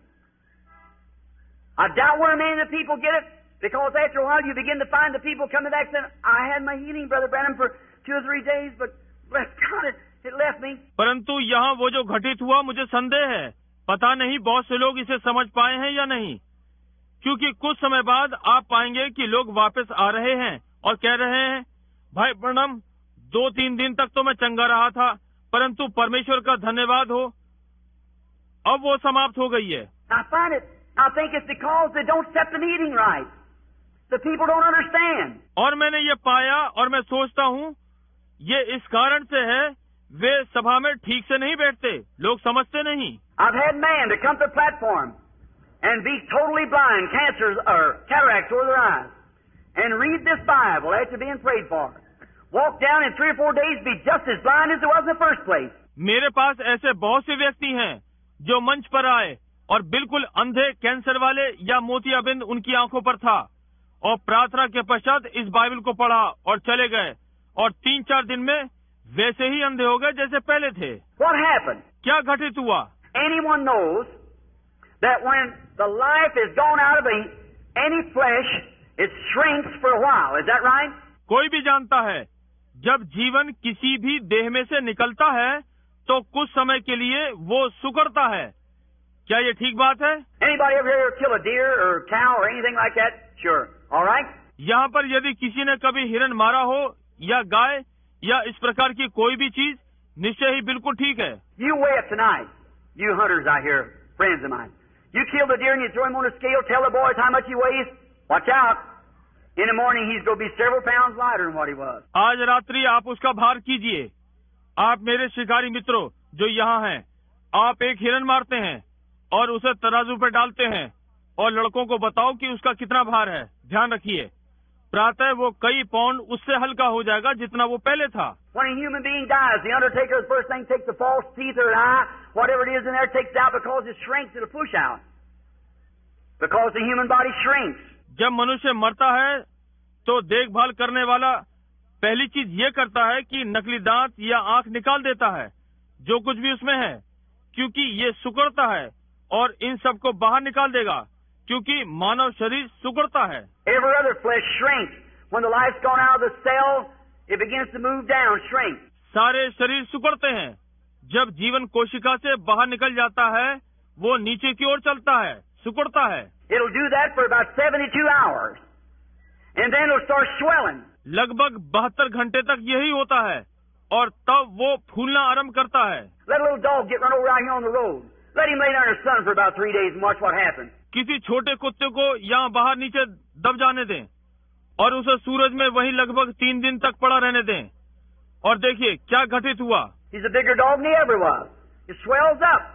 I doubt where many of the people get it, because after a while you begin to find the people coming back saying, I had my healing, Brother Branham, for 2 or 3 days, but bless God, it left me. परंतु यहाँ वो जो घटित हुआ मुझे संदेह है, पता नहीं बहुत से लोग इसे समझ पाए हैं या नहीं, क्योंकि कुछ समय बाद आप पाएंगे कि लोग वापस आ रहे हैं और कह रहे हैं, भाई ब्रैनम 2-3 दिन तक तो मैं चंगा रहा था, परंतु परमेश्वर का धन्यवाद हो, अब वो समाप्त हो गई है। I think it's because they don't set the meeting right. The people don't understand. और मैंने ये पाया और मैं सोचता हूँ ये इस कारण से है, वे सभा में ठीक से नहीं बैठते, लोग समझते नहीं। I've had men to come to the platform and be totally blind, cancers or cataracts over their eyes, and read this Bible after being prayed for. Walk down in 3 or 4 days, be just as blind as they was in the first place. मेरे पास ऐसे बहुत से व्यक्ति हैं जो मंच पर आए और बिल्कुल अंधे, कैंसर वाले या मोतियाबिंद उनकी आंखों पर था, और प्रार्थना के पश्चात इस बाइबल को पढ़ा और चले गए, और 3-4 दिन में वैसे ही अंधे हो गए जैसे पहले थे। What happened? क्या घटित हुआ? Anyone knows that when the life is gone out of any flesh, it shrinks for a while. Is that right? कोई भी जानता है, जब जीवन किसी भी देह में से निकलता है तो कुछ समय के लिए वो सुकड़ता है। क्या ये ठीक बात है? Anybody ever here kill a deer or a cow or anything like that? Sure. All right. यहाँ पर यदि किसी ने कभी हिरन मारा हो या गाय या इस प्रकार की कोई भी चीज, निश्चय ही बिल्कुल ठीक है। You weigh up tonight, you hunters out here, friends of mine. You kill the deer and you throw him on a scale. Tell the boys how much he weighs. Watch out. In the morning he's going to be several pounds lighter than what he was. आज रात्रि आप उसका भार कीजिए। आप मेरे शिकारी मित्रों जो यहाँ हैं, आप एक हिरन मारते हैं और उसे तराजू पर डालते हैं और लड़कों को बताओ कि उसका कितना भार है। ध्यान रखिए, प्रातः वो कई पाउंड उससे हल्का हो जाएगा जितना वो पहले था। When a human being dies, the undertaker the first thing takes the false teeth or an eye, whatever it is in there, takes it out because it shrinks, it'll push out. Because the human body shrinks. जब मनुष्य मरता है तो देखभाल करने वाला पहली चीज ये करता है कि नकली दांत या आंख निकाल देता है, जो कुछ भी उसमें है, क्योंकि ये सुकड़ता है और इन सबको बाहर निकाल देगा, क्योंकि मानव शरीर सुकड़ता है। Every other flesh shrinks. When the life's gone out of the cell, it begins to move down, shrink. सारे शरीर सुकड़ते हैं। जब जीवन कोशिका से बाहर निकल जाता है, वो नीचे की ओर चलता है, सुकड़ता है। It'll do that for about 72 hours. And then it'll start swelling. लगभग 72 घंटे तक यही होता है और तब वो फूलना आरंभ करता है। Let a little dog get run over out here on the road. Let him lay down in the sun for about 3 days and watch what happens. किसी छोटे कुत्ते को यहाँ बाहर नीचे दब जाने दें और उसे सूरज में वहीं लगभग 3 दिन तक पड़ा रहने दें और देखिए क्या घटित हुआ। He's a bigger dog than he ever was. It swells up.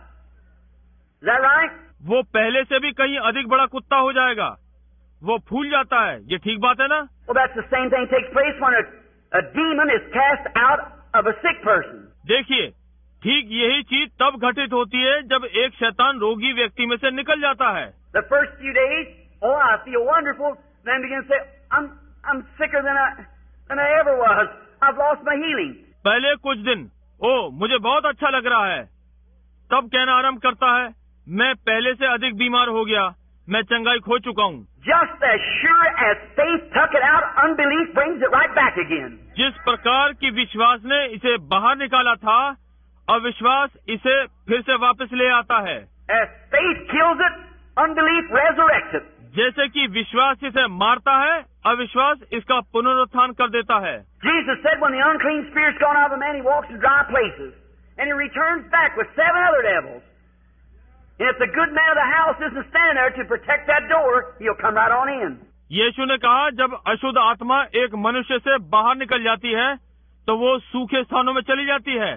Is that right? वो पहले से भी कहीं अधिक बड़ा कुत्ता हो जाएगा, वो फूल जाता है। ये ठीक बात है ना? Well, that's the same thing takes place when a demon is cast out of a sick person. देखिए, ठीक यही चीज तब घटित होती है जब एक शैतान रोगी व्यक्ति में से निकल जाता है। The first few days, oh, I feel wonderful. Then begin to say, I'm sicker than I ever was. I've lost my healing. पहले कुछ दिन मुझे बहुत अच्छा लग रहा है, तब कहना आरंभ करता है मैं पहले से अधिक बीमार हो गया, मैं चंगाई खो चुका हूँ। Just as sure as faith took it out, unbelief brings it right back again. जिस प्रकार की विश्वास ने इसे बाहर निकाला था, अविश्वास इसे फिर से वापस ले आता है। As faith kills it, unbelief resurrects it. जैसे कि विश्वास इसे मारता है, अविश्वास इसका पुनरुत्थान कर देता है। Jesus said when the unclean spirit's gone out of a man, he walks in dry places, and he returns back with 7 other devils. And if the good man of the house isn't standing there to protect that door, he'll come right on in. यीशु ने कहा जब अशुद्ध आत्मा एक मनुष्य से बाहर निकल जाती है तो वो सूखे स्थानों में चली जाती है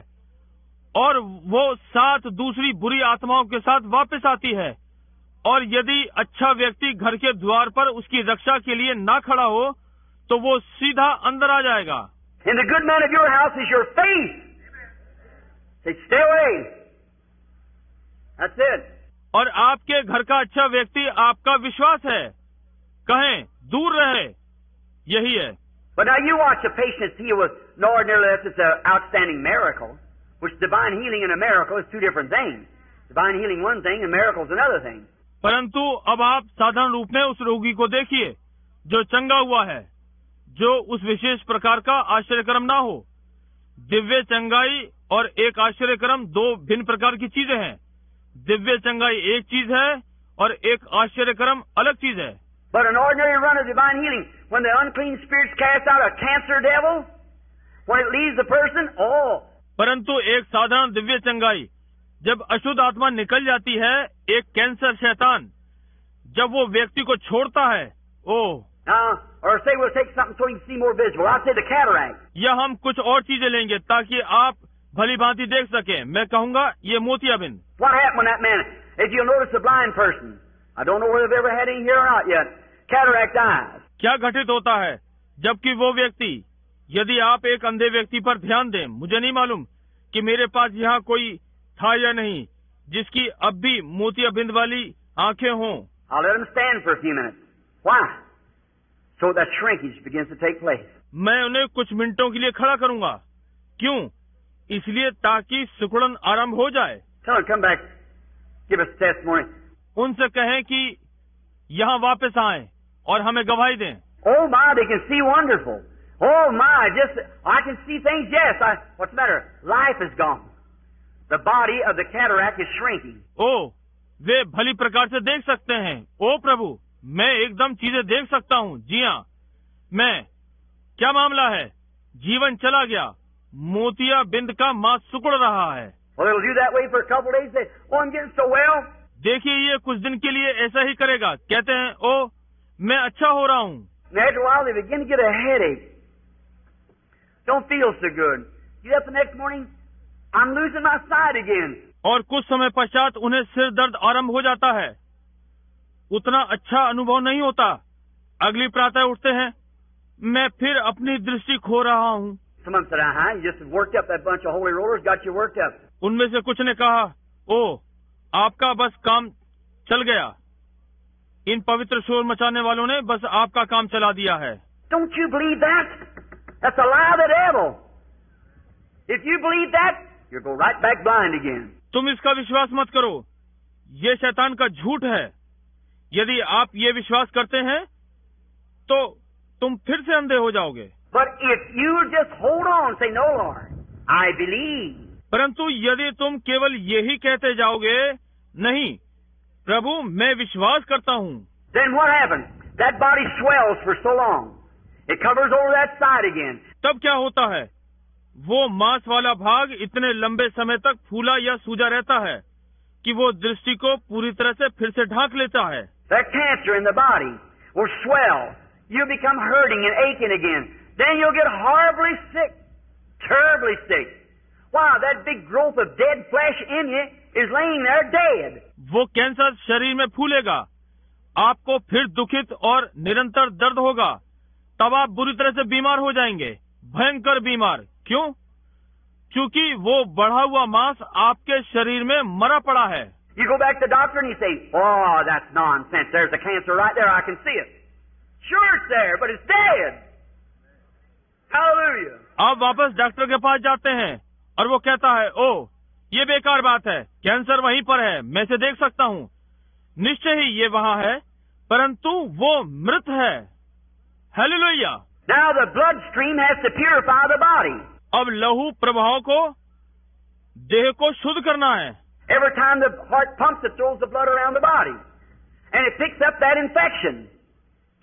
और वो 7 दूसरी बुरी आत्माओं के साथ वापस आती है, और यदि अच्छा व्यक्ति घर के द्वार पर उसकी रक्षा के लिए ना खड़ा हो तो वो सीधा अंदर आ जाएगा। And the good man of your house is your faith. Say, stay away. That's it. और आपके घर का अच्छा व्यक्ति आपका विश्वास है, कहें दूर रहे, यही है। But now you watch a patient heal with no ordinary less it's an outstanding miracle, which divine healing and a miracle is 2 different things. Divine healing one thing and miracles another thing. परंतु अब आप साधारण रूप में उस रोगी को देखिए जो चंगा हुआ है, जो उस विशेष प्रकार का आश्चर्यक्रम ना हो। दिव्य चंगाई और एक आश्चर्यक्रम 2 भिन्न प्रकार की चीजें हैं। दिव्य चंगाई एक चीज है और एक आश्चर्यक्रम अलग चीज है। But an ordinary run of divine healing, when the unclean spirits cast out a cancer devil, when it leaves the person, परंतु एक साधारण दिव्य चंगाई, जब अशुद्ध आत्मा निकल जाती है, एक कैंसर शैतान जब वो व्यक्ति को छोड़ता है, or say we'll take something so you can see more visible. I'll say the cataract. या हम कुछ और चीजें लेंगे ताकि आप भली भांति देख सकें। मैं कहूँगा ये मोतियाबिंद। What happened when that man? If you'll notice the blind person, I don't know whether they've ever had any here or not yet. Cataract eyes. क्या घटित होता है जबकि वो व्यक्ति, यदि आप एक अंधे व्यक्ति पर ध्यान दें, मुझे नहीं मालूम कि मेरे पास यहाँ कोई था या नहीं जिसकी अब भी मोतियाबिंद वाली आंखें हों। I'll let him stand for a few minutes. Why? So that shrinkage begins to take place. मैं उन्हें कुछ मिनटों के लिए खड़ा करूंगा। क्यों? इसलिए ताकि सिकुड़न आरंभ हो जाए। Tell him come back, give us testimony. उनसे कहें कि यहाँ वापस आएं और हमें गवाही दें। Oh my, they can see wonderful. Oh my, just I can see things. Yes, what's the matter? Life is gone. The body of the cataract is shrinking. वे भली प्रकार से देख सकते हैं। ओ प्रभु, मैं एकदम चीजें देख सकता हूँ। जी हाँ, मैं। क्या मामला है? जीवन चला गया। मोतिया बिंद का मांस सिकुड़ रहा है। Well, it'll do that way for a couple of days. Say, I'm getting so well. देखिए ये कुछ दिन के लिए ऐसा ही करेगा। कहते हैं मैं अच्छा हो रहा हूँ। After a while they begin to get a headache. Don't feel so good. Get up the next morning, I'm losing my sight again. और कुछ समय पश्चात उन्हें सिर दर्द आरंभ हो जाता है। उतना अच्छा अनुभव नहीं होता। अगली प्रातः उठते हैं, मैं फिर अपनी दृष्टि खो रहा हूँ। Someone said, you just worked up that bunch of holy rollers, got you worked up. उनमें से कुछ ने कहा, आपका बस काम चल गया। इन पवित्र शोर मचाने वालों ने बस आपका काम चला दिया है। Don't you believe that? That's a lie of the devil. If you believe that, you'll go right back blind again. तुम इसका विश्वास मत करो, ये शैतान का झूठ है। यदि आप ये विश्वास करते हैं तो तुम फिर से अंधे हो जाओगे। But if you just hold on, say, no, Lord, I believe. परंतु यदि तुम केवल यही कहते जाओगे, नहीं प्रभु मैं विश्वास करता हूँ, then what happens? That body swells for so long. It covers over that side again. तब क्या होता है? वो मांस वाला भाग इतने लंबे समय तक फूला या सूजा रहता है कि वो दृष्टि को पूरी तरह से फिर से ढांक लेता है। That cancer in the body will swell. You become hurting and aching again. Then you'll get horribly sick, terribly sick. Wow, that big growth of dead flesh in you is laying there dead. वो cancer शरीर में फूलेगा, आपको फिर दुखित और निरंतर दर्द होगा, तब आप बुरी तरह से बीमार हो जाएंगे, भयंकर बीमार। क्यों? क्योंकि वो बढ़ा हुआ मांस आपके शरीर में मरा पड़ा है। You go back to the doctor and you say, "Oh, that's nonsense. There's a cancer right there. I can see it." Sure, it's there, but it's dead. Hallelujah. आप वापस डॉक्टर के पास जाते हैं और वो कहता है, ओह ये बेकार बात है, कैंसर वहीं पर है, मैं इसे देख सकता हूँ। निश्चय ही ये वहाँ है, परंतु वो मृत है। Hallelujah. Now the blood stream has to purify the body. अब लहू प्रभाव को, देह को शुद्ध करना है। Every time the heart pumps, it throws the blood around the body. And it picks up that infection.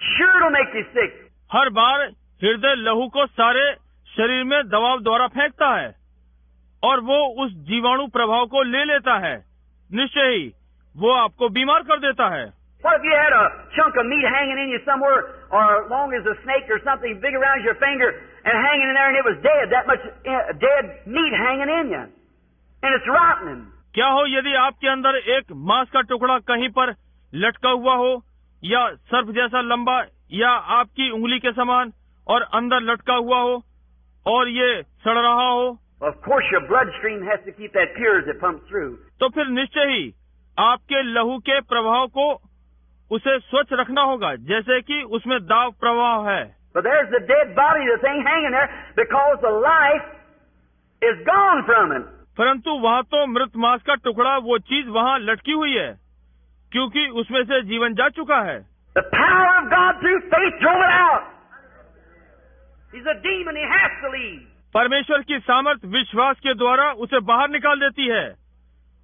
Sure, it'll make you sick. हर बार हृदय लहू को सारे शरीर में दबाव द्वारा फेंकता है और वो उस जीवाणु प्रभाव को ले लेता है। निश्चय ही वो आपको बीमार कर देता है। What if you had a chunk of meat hanging in you somewhere, or long as a snake or something, big around your finger, and hanging in there, and it was dead, that much dead meat hanging in you, and it's rotting. क्या हो यदि आपके अंदर एक मांस का टुकड़ा कहीं पर लटका हुआ हो, या सर्प जैसा लंबा, या आपकी उंगली के समान, और अंदर लटका हुआ हो और ये सड़ रहा हो? Of course, your bloodstream has to keep that pure as it pumps through. तो फिर निश्चय ही आपके लहू के प्रभाव को उसे स्वच्छ रखना होगा, जैसे कि उसमें दाब प्रवाह है। But there's the dead body, the thing hanging there, because the life is gone from it. परंतु वहाँ तो मृत मांस का टुकड़ा, वो चीज वहाँ लटकी हुई है, क्योंकि उसमें से जीवन जा चुका है। The power of God through faith drove it out. He's a demon, he has to leave. परमेश्वर की सामर्थ विश्वास के द्वारा उसे बाहर निकाल देती है।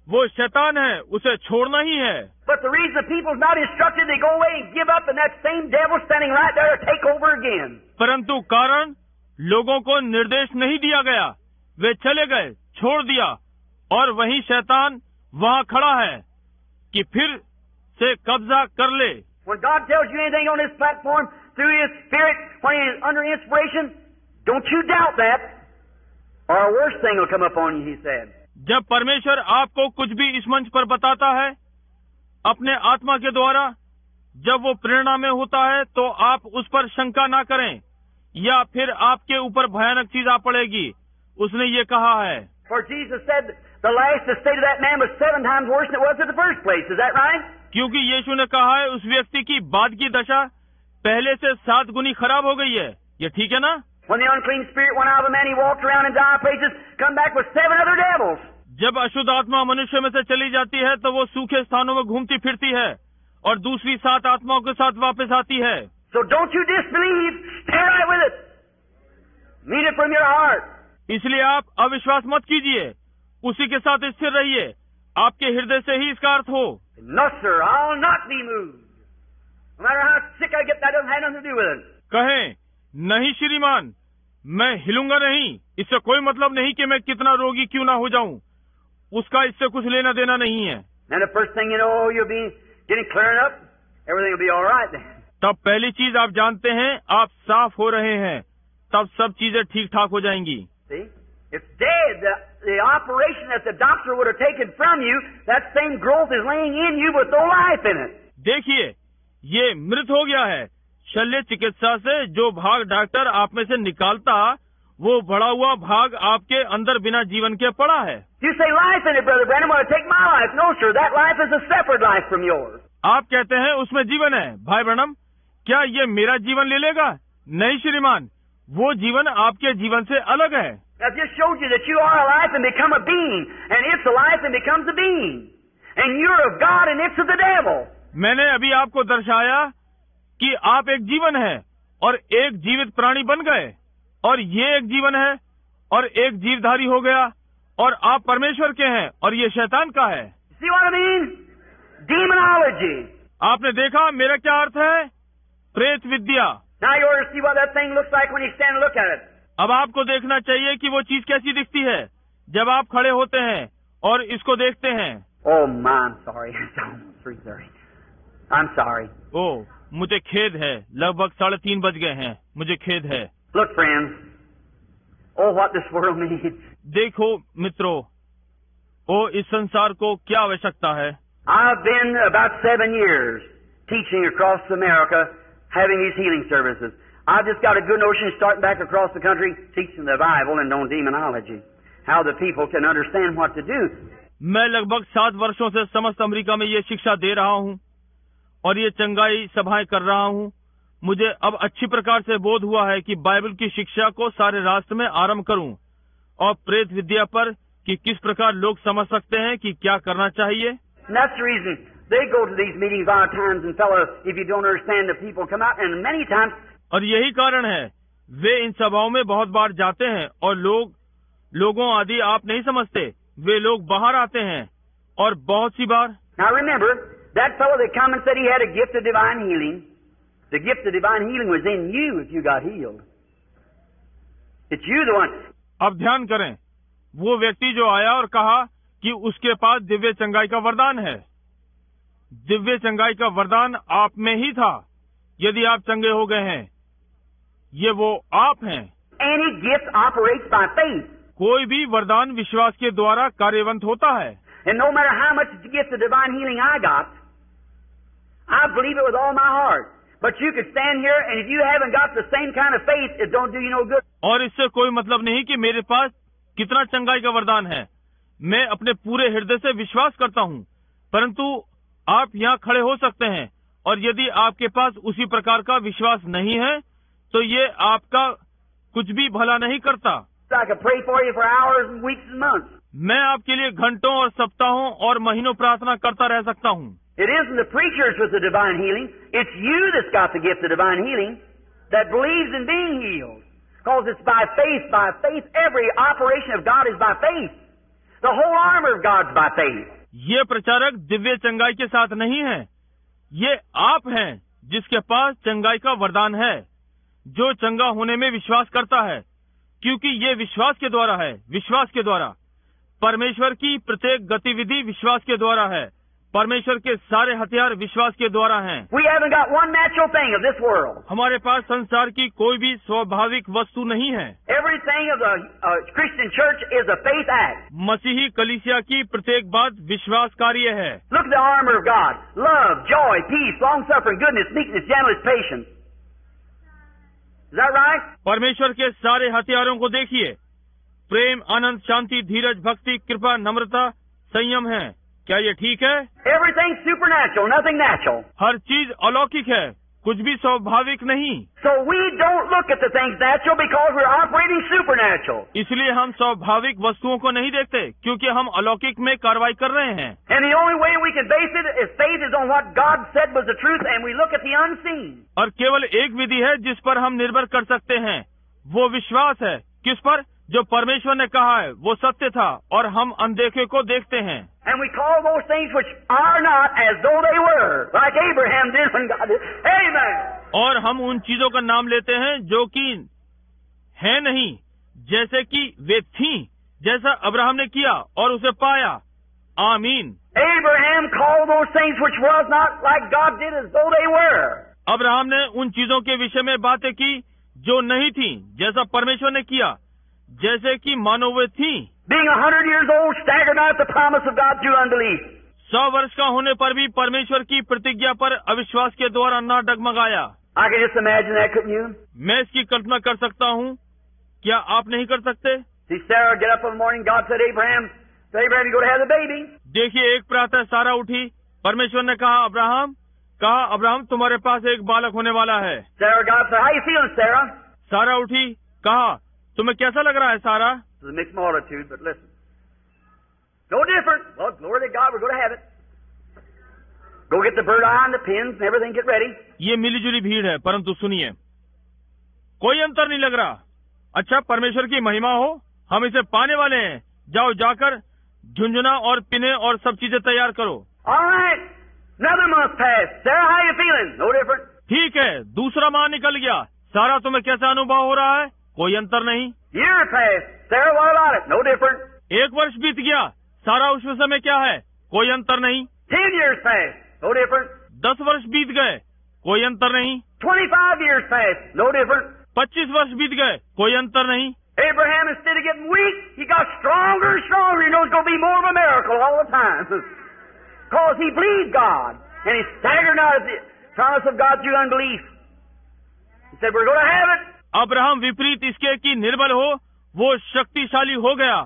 वो शैतान है, उसे छोड़ना ही है। But the reason the people's not instructed, they go away and give up, and that same devil standing right there to take over again. परंतु कारण लोगों को निर्देश नहीं दिया गया, वे चले गए, छोड़ दिया, और वही शैतान वहाँ खड़ा है कि फिर से कब्जा कर ले। When God tells you anything on this platform through His Spirit, when He is under inspiration, don't you doubt that, or a worse thing will come upon you, He said. जब परमेश्वर आपको कुछ भी इस मंच पर बताता है अपने आत्मा के द्वारा, जब वो प्रेरणा में होता है, तो आप उस पर शंका ना करें, या फिर आपके ऊपर भयानक चीज आ पड़ेगी। उसने ये कहा है। For Jesus said the last state of that man was 7 times worse than it was in the first place. Is that right? क्योंकि यीशु ने कहा है उस व्यक्ति की बाद की दशा पहले से 7 गुनी खराब हो गई है। ये ठीक है ना? When the unclean spirit went out of the man, he walked around in dry places, come back with 7 other devils. जब अशुद्ध आत्मा मनुष्य में से चली जाती है, तो वो सूखे स्थानों में घूमती फिरती है और दूसरी 7 आत्माओं के साथ वापस आती है। So don't you disbelieve, stay right with it. Mean it from your heart. इसलिए आप अविश्वास मत कीजिए, उसी के साथ स्थिर रहिए, आपके हृदय से ही इसका अर्थ हो। No sir, I'll not be moved. No matter how sick I get, that doesn't have nothing to do with it. कहें, नहीं श्रीमान, मैं हिलूंगा नहीं, इससे कोई मतलब नहीं कि मैं कितना रोगी क्यों ना हो जाऊं, उसका इससे कुछ लेना देना नहीं है। And the first thing you know, you'll be getting cleared up, everything will be all right then. तब पहली चीज आप जानते हैं, आप साफ हो रहे हैं, तब सब चीजें ठीक ठाक हो जाएंगी। See, it's dead. The operation that the doctor would have taken from you, that same growth is laying in you with no life in it. देखिए, ये मृत हो गया है। शल्य चिकित्सा से जो भाग डॉक्टर आप में से निकालता, वो बढ़ा हुआ भाग आपके अंदर बिना जीवन के पड़ा है। You say life in it, Brother Branham, want to take my life. No, sir, that life is a separate life from yours. आप कहते हैं उसमें जीवन है। भाई ब्रैनम, क्या ये मेरा जीवन ले लेगा? नहीं श्रीमान, वो जीवन आपके जीवन से अलग है। I just showed you that you are alive and become a being, and it's alive and becomes a being, and you're of God and it's of the devil. मैंने अभी आपको दर्शाया कि आप एक जीवन है और एक जीवित प्राणी बन गए, और ये एक जीवन है और एक जीवधारी हो गया, और आप परमेश्वर के हैं और ये शैतान का है। See what I mean? Demonology. आपने देखा मेरा क्या अर्थ है? प्रेत विद्या। Now you ought to see what that thing looks like when you stand and look at it. अब आपको देखना चाहिए कि वो चीज कैसी दिखती है जब आप खड़े होते हैं और इसको देखते हैं। Oh my, I'm sorry. It's almost 3:30. I'm sorry. ओह, मुझे खेद है, लगभग 3:30 बज गए हैं, मुझे खेद है। Look, friends. Oh, what this world needs. देखो मित्रों, ओ इस संसार को क्या आवश्यकता है। I've been about 7 years teaching across America, having these healing services. I've just got a good notion starting back across the country, teaching the Bible and on demonology, how the people can understand what to do. मैं लगभग 7 वर्षों से समस्त America में ये शिक्षा दे रहा हूँ और ये चंगाई सभाएं कर रहा हूँ। मुझे अब अच्छी प्रकार से बोध हुआ है कि बाइबल की शिक्षा को सारे राष्ट्र में आरंभ करूं और प्रेत विद्या पर कि किस प्रकार लोग समझ सकते हैं कि क्या करना चाहिए। And that's the reason they go to these meetings a lot of times, and fellow, if you don't understand, the people come out, and many times. और यही कारण है वे इन सभाओं में बहुत बार जाते हैं और लोगों आदि आप नहीं समझते, वे लोग बाहर आते हैं और बहुत सी बार। Now remember, that fellow that come and said he had a gift of divine healing, the gift of divine healing was in you if you got healed. It's you the one. अब ध्यान करें, वो व्यक्ति जो आया और कहा कि उसके पास दिव्य चंगाई का वरदान है। दिव्य चंगाई का वरदान आप में ही था यदि आप चंगे हो गए हैं। ये वो आप हैं। Any gift operates by faith. कोई भी वरदान विश्वास के द्वारा कार्यवंत होता है। And no matter how much gift of divine healing I got, I believe it with all my heart. But you could stand here, and if you haven't got the same kind of faith, it don't do you no good. और इससे कोई मतलब नहीं कि मेरे पास कितना चंगाई का वरदान है। मैं अपने पूरे हृदय से विश्वास करता हूँ, परंतु आप यहाँ खड़े हो सकते हैं और यदि आपके पास उसी प्रकार का विश्वास नहीं है तो ये आपका कुछ भी भला नहीं करता। I could pray for you for hours and weeks and months. मैं आपके लिए घंटों और सप्ताहों और महीनों प्रार्थना करता रह सकता हूँ। It isn't the preachers with the divine healing. It's you that's got the gift of divine healing that believes in being healed. Because it's by faith, by faith. Every operation of God is by faith. The whole armor of God's by faith. ये प्रचारक दिव्य चंगाई के साथ नहीं है, ये आप हैं जिसके पास चंगाई का वरदान है, जो चंगा होने में विश्वास करता है, क्योंकि ये विश्वास के द्वारा है। विश्वास के द्वारा परमेश्वर की प्रत्येक गतिविधि विश्वास के द्वारा है। परमेश्वर के सारे हथियार विश्वास के द्वारा हैं। We haven't got one natural thing of this world. हमारे पास संसार की कोई भी स्वाभाविक वस्तु नहीं है। Everything of the Christian church is a faith act. मसीही कलीसिया की प्रत्येक बात विश्वास कार्य है। Look at the armor of God: love, joy, peace, long-suffering, goodness, meekness, gentleness, patience. Is that right? परमेश्वर के सारे हथियारों को देखिए। प्रेम, आनंद, शांति, धीरज, भक्ति, कृपा, नम्रता, संयम है। क्या ये ठीक है? Everything's supernatural, nothing natural. हर चीज अलौकिक है, कुछ भी स्वाभाविक नहीं। So we don't look at the things natural because we're operating supernatural. इसलिए हम स्वाभाविक वस्तुओं को नहीं देखते क्योंकि हम अलौकिक में कार्रवाई कर रहे हैं। And the only way we can base it is faith is on what God said was the truth, and we look at the unseen. और केवल एक विधि है जिस पर हम निर्भर कर सकते हैं, वो विश्वास है। किस पर? जो परमेश्वर ने कहा है वो सत्य था और हम अनदेखे को देखते हैं। And we call those things which are not as though they were, like Abraham did when God did. Amen. और हम उन चीजों का नाम लेते हैं जो कि है नहीं जैसे कि वे थीं, जैसा अब्राहम ने किया और उसे पाया। आमीन। Abraham called those things which was not like God did as though they were. Abraham ने उन चीजों के विषय में बातें की जो नहीं थी, जैसा परमेश्वर ने किया, जैसे कि मानो वे थी। Being 100 years old, staggered not at the promise of God through unbelief. 100 वर्ष का होने पर भी परमेश्वर की प्रतिज्ञा पर अविश्वास के द्वारा न डगमगाया। I can just imagine that, couldn't you? मैं इसकी कल्पना कर सकता हूँ, क्या आप नहीं कर सकते? See Sarah get up in the morning. God said, Abraham, you go to have the baby. देखिए, एक प्रातः सारा उठी, परमेश्वर ने कहा अब्राहम तुम्हारे पास एक बालक होने वाला है। Sarah, God said, how you feeling, Sarah? सारा उठी, कहा तुम्हें कैसा लग रहा है सारा? It's a mixed multitude, but listen. No different. Well, glory to God, we're going to have it. Go get the bird eye and the pins and everything, get ready. ये मिलीजुली भीड़ है, परंतु सुनिए, कोई अंतर नहीं लग रहा। अच्छा, परमेश्वर की महिमा हो, हम इसे पाने वाले हैं। जाओ, जाकर झुंझुना और पिने और सब चीजें तैयार करो। All right. Another month passed. Sarah, how you feeling? No different. ठीक है, दूसरा माह निकल गया। सारा, तुम्हें कैसा अनुभव हो रहा है? कोई अंतर नहीं। Year passed. Sarah, what about it? No different. 1 वर्ष बीत गया। सारा, उस विषय में क्या है? कोई अंतर नहीं। 10 years passed. No different. 10 वर्ष बीत गए, कोई अंतर नहीं। 25 years passed. No different. 25 वर्ष बीत गए, कोई अंतर नहीं। Abraham, instead of getting weak, he got stronger and stronger. He knows it's going to be more of a miracle all the time. Because he believed God. And he staggered not at the promise of God through unbelief. He said, we're going to have it. Abraham विपरीत इसके कि निर्बल हो, वो शक्तिशाली हो गया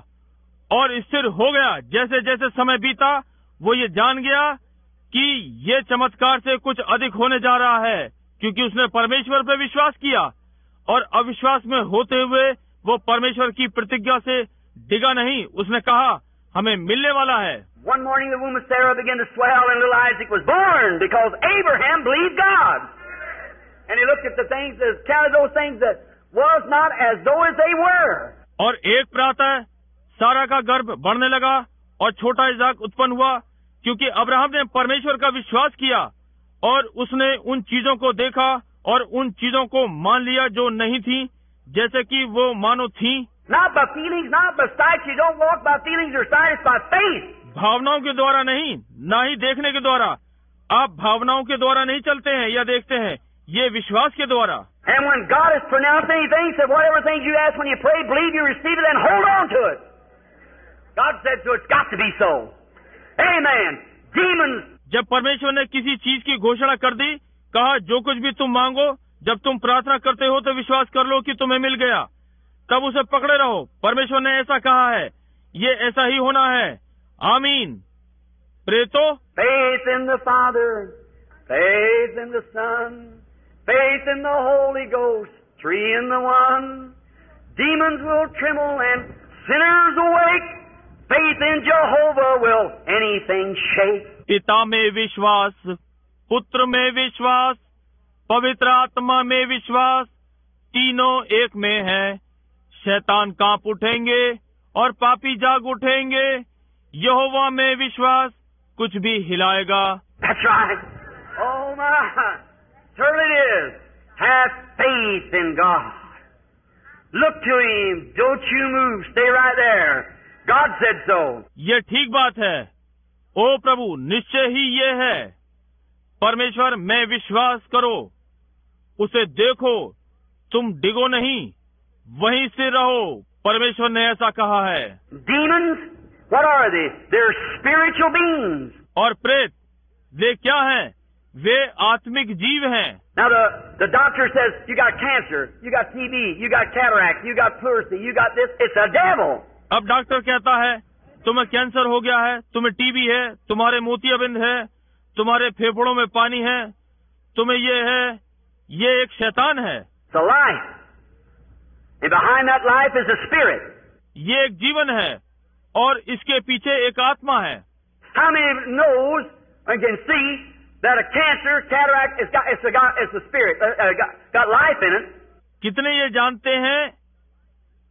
और स्थिर हो गया। जैसे जैसे समय बीता, वो ये जान गया कि ये चमत्कार से कुछ अधिक होने जा रहा है। क्योंकि उसने परमेश्वर पर विश्वास किया और अविश्वास में होते हुए वो परमेश्वर की प्रतिज्ञा से डिगा नहीं। उसने कहा हमें मिलने वाला है। One morning the womb of Sarah began to swell and little Isaac was born because Abraham believed God. And he looked at the things, counted those things that was not as though as they were. और एक प्रातः सारा का गर्भ बढ़ने लगा और छोटा इसाक उत्पन्न हुआ, क्योंकि अब्राहम ने परमेश्वर का विश्वास किया और उसने उन चीजों को देखा और उन चीजों को मान लिया जो नहीं थी जैसे कि वो मानो थी। Not by feelings, not by sight. You don't walk by feelings or sight. It's by faith. भावनाओं के द्वारा नहीं, ना ही देखने के द्वारा। आप भावनाओं के द्वारा नहीं चलते हैं या देखते हैं, ये विश्वास के द्वारा। And when God has pronounced anything, said whatever things you ask when you pray, believe you receive it and hold on to it. God said so. It's got to be so. Amen. Demons. जब परमेश्वर ने किसी चीज की घोषणा कर दी, कहा जो कुछ भी तुम मांगो, जब तुम प्रार्थना करते हो तो विश्वास कर लो कि तुम्हें मिल गया, तब उसे पकड़े रहो। परमेश्वर ने ऐसा कहा है, ये ऐसा ही होना है। आमीन। प्रेतो Faith in the Father, faith in the Son, faith in the Holy Ghost, three in the one. Demons will tremble and sinners awake. Faith in Jehovah will anything shake. पिता में विश्वास, पुत्र में विश्वास, पवित्र आत्मा में विश्वास, तीनों एक में है। शैतान कांप उठेंगे और पापी जाग उठेंगे। यहोवा में विश्वास कुछ भी हिलाएगा। That's right. Oh my. Certainly it is. Have faith in God. Look to Him. Don't you move. Stay right there. God said so. ये ठीक बात है। ओ प्रभु, निश्चय ही ये है। परमेश्वर में विश्वास करो, उसे देखो, तुम डिगो नहीं, वहीं से रहो। परमेश्वर ने ऐसा कहा है। Demons, what are they? They're spiritual beings. और प्रेत, वे क्या हैं? वे आत्मिक जीव हैं। Now the doctor says you got cancer, you got TB, you got cataract, you got pleurisy, you got this. It's a devil. अब डॉक्टर कहता है तुम्हें कैंसर हो गया है, तुम्हें टीबी है, तुम्हारे मोतियाबिंद है, तुम्हारे फेफड़ों में पानी है, तुम्हें ये है, ये एक शैतान है। It's a life. And behind that life is a spirit. ये एक जीवन है और इसके पीछे एक आत्मा है। How many knows and can see that a cancer, cataract, it's a spirit, got life in it? कितने ये जानते हैं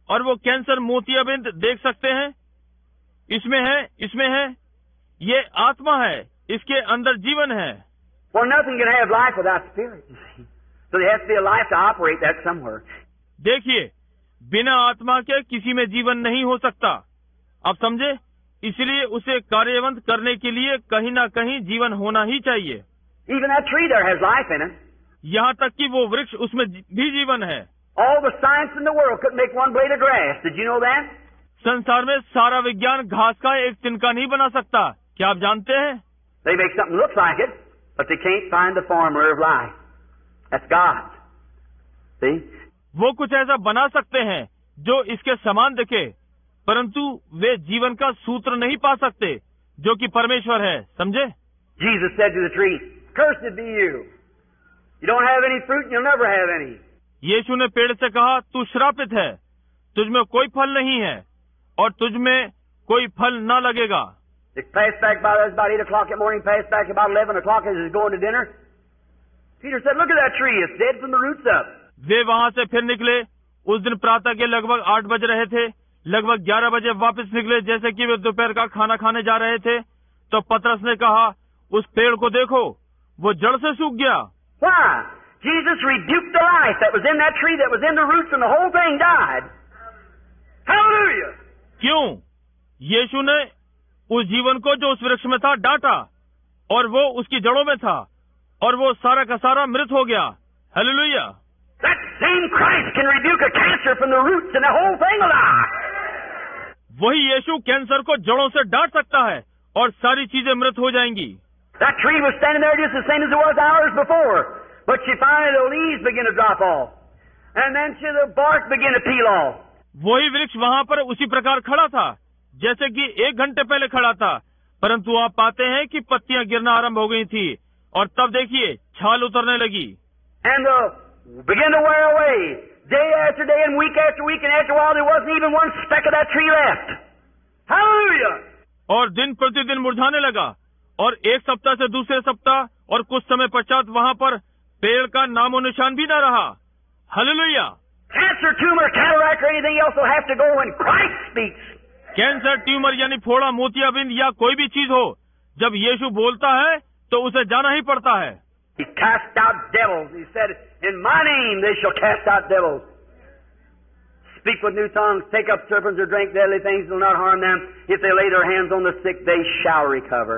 और वो कैंसर मोतियाबिंद देख सकते हैं? इसमें है, ये आत्मा है, इसके अंदर जीवन है। Well, nothing can have life without spirit, you see. So there has to be a life to operate that somewhere. देखिए, बिना आत्मा के किसी में जीवन नहीं हो सकता। आप समझे? इसलिए उसे कार्यवंत करने के लिए कहीं ना कहीं जीवन होना ही चाहिए। Even that tree there has life in it. यहाँ तक कि वो वृक्ष, उसमें भी जीवन है। All the science in the world couldn't make one blade of grass. Did you know that? संसार में सारा विज्ञान घास का एक तिनका नहीं बना सकता। क्या आप जानते हैं? They make something look like it, but they can't find the formula of life. That's God. See? वो कुछ ऐसा बना सकते हैं जो इसके समान दिखे, परंतु वे जीवन का सूत्र नहीं पा सकते, जो कि परमेश्वर है। समझे? Jesus said to the tree, "Cursed be you. You don't have any fruit and you'll never have any." यीशु ने पेड़ से कहा, तू श्रापित है, तुझमें कोई फल नहीं है और तुझमें कोई फल न लगेगा। They passed back by us about 8 o'clock in the morning, passed back about 11 o'clock as he was going to dinner. Peter said, "Look at that tree. It's dead from the roots up." वे वहां से फिर निकले। उस दिन प्रातः के लगभग 8 बज रहे थे। लगभग 11 बजे वापस निकले, जैसे कि वे दोपहर का खाना खाने जा रहे थे। तो पतरस ने कहा, उस पेड़ को देखो, वो जड़ से सूख गया। Why? Jesus rebuked the life that was in that tree, that was in the roots, and the whole thing died. Hallelujah! क्यों? यीशु ने उस जीवन को जो उस वृक्ष में था डांटा, और वो उसकी जड़ों में था, और वो सारा का सारा मृत हो गया। Hallelujah! That same Christ can rebuke a cancer from the roots, and the whole thing will die. वही यीशु कैंसर को जड़ों से डांट सकता है और सारी चीजें मृत हो जाएंगी। That tree was standing there just the same as it was hours before, but she finally the leaves began to drop off, and then the bark began to peel off. वही वृक्ष वहां पर उसी प्रकार खड़ा था जैसे कि 1 घंटे पहले खड़ा था, परंतु आप पाते हैं कि पत्तियां गिरना आरंभ हो गई थी और तब देखिए छाल उतरने लगी। and began to wear away. Day after day and week after week, and after a while there wasn't even one speck of that tree left. Hallelujah! और दिन प्रतिदिन मुरझाने लगा, और एक सप्ताह से दूसरे सप्ताह और कुछ समय पश्चात वहाँ पर पेड़ का नामो निशान भी न रहा। Hallelujah! Cancer, tumor, cataract, or anything else will have to go when Christ speaks. Cancer, tumour यानी फोड़ा, मोतियाबिंद या कोई भी चीज हो, जब यीशु बोलता है तो उसे जाना ही पड़ता है। He cast out devils. He said, "In my name they shall cast out devils. Speak with new tongues, take up serpents or drink deadly things, will not harm them. If they lay their hands on the sick, they shall recover."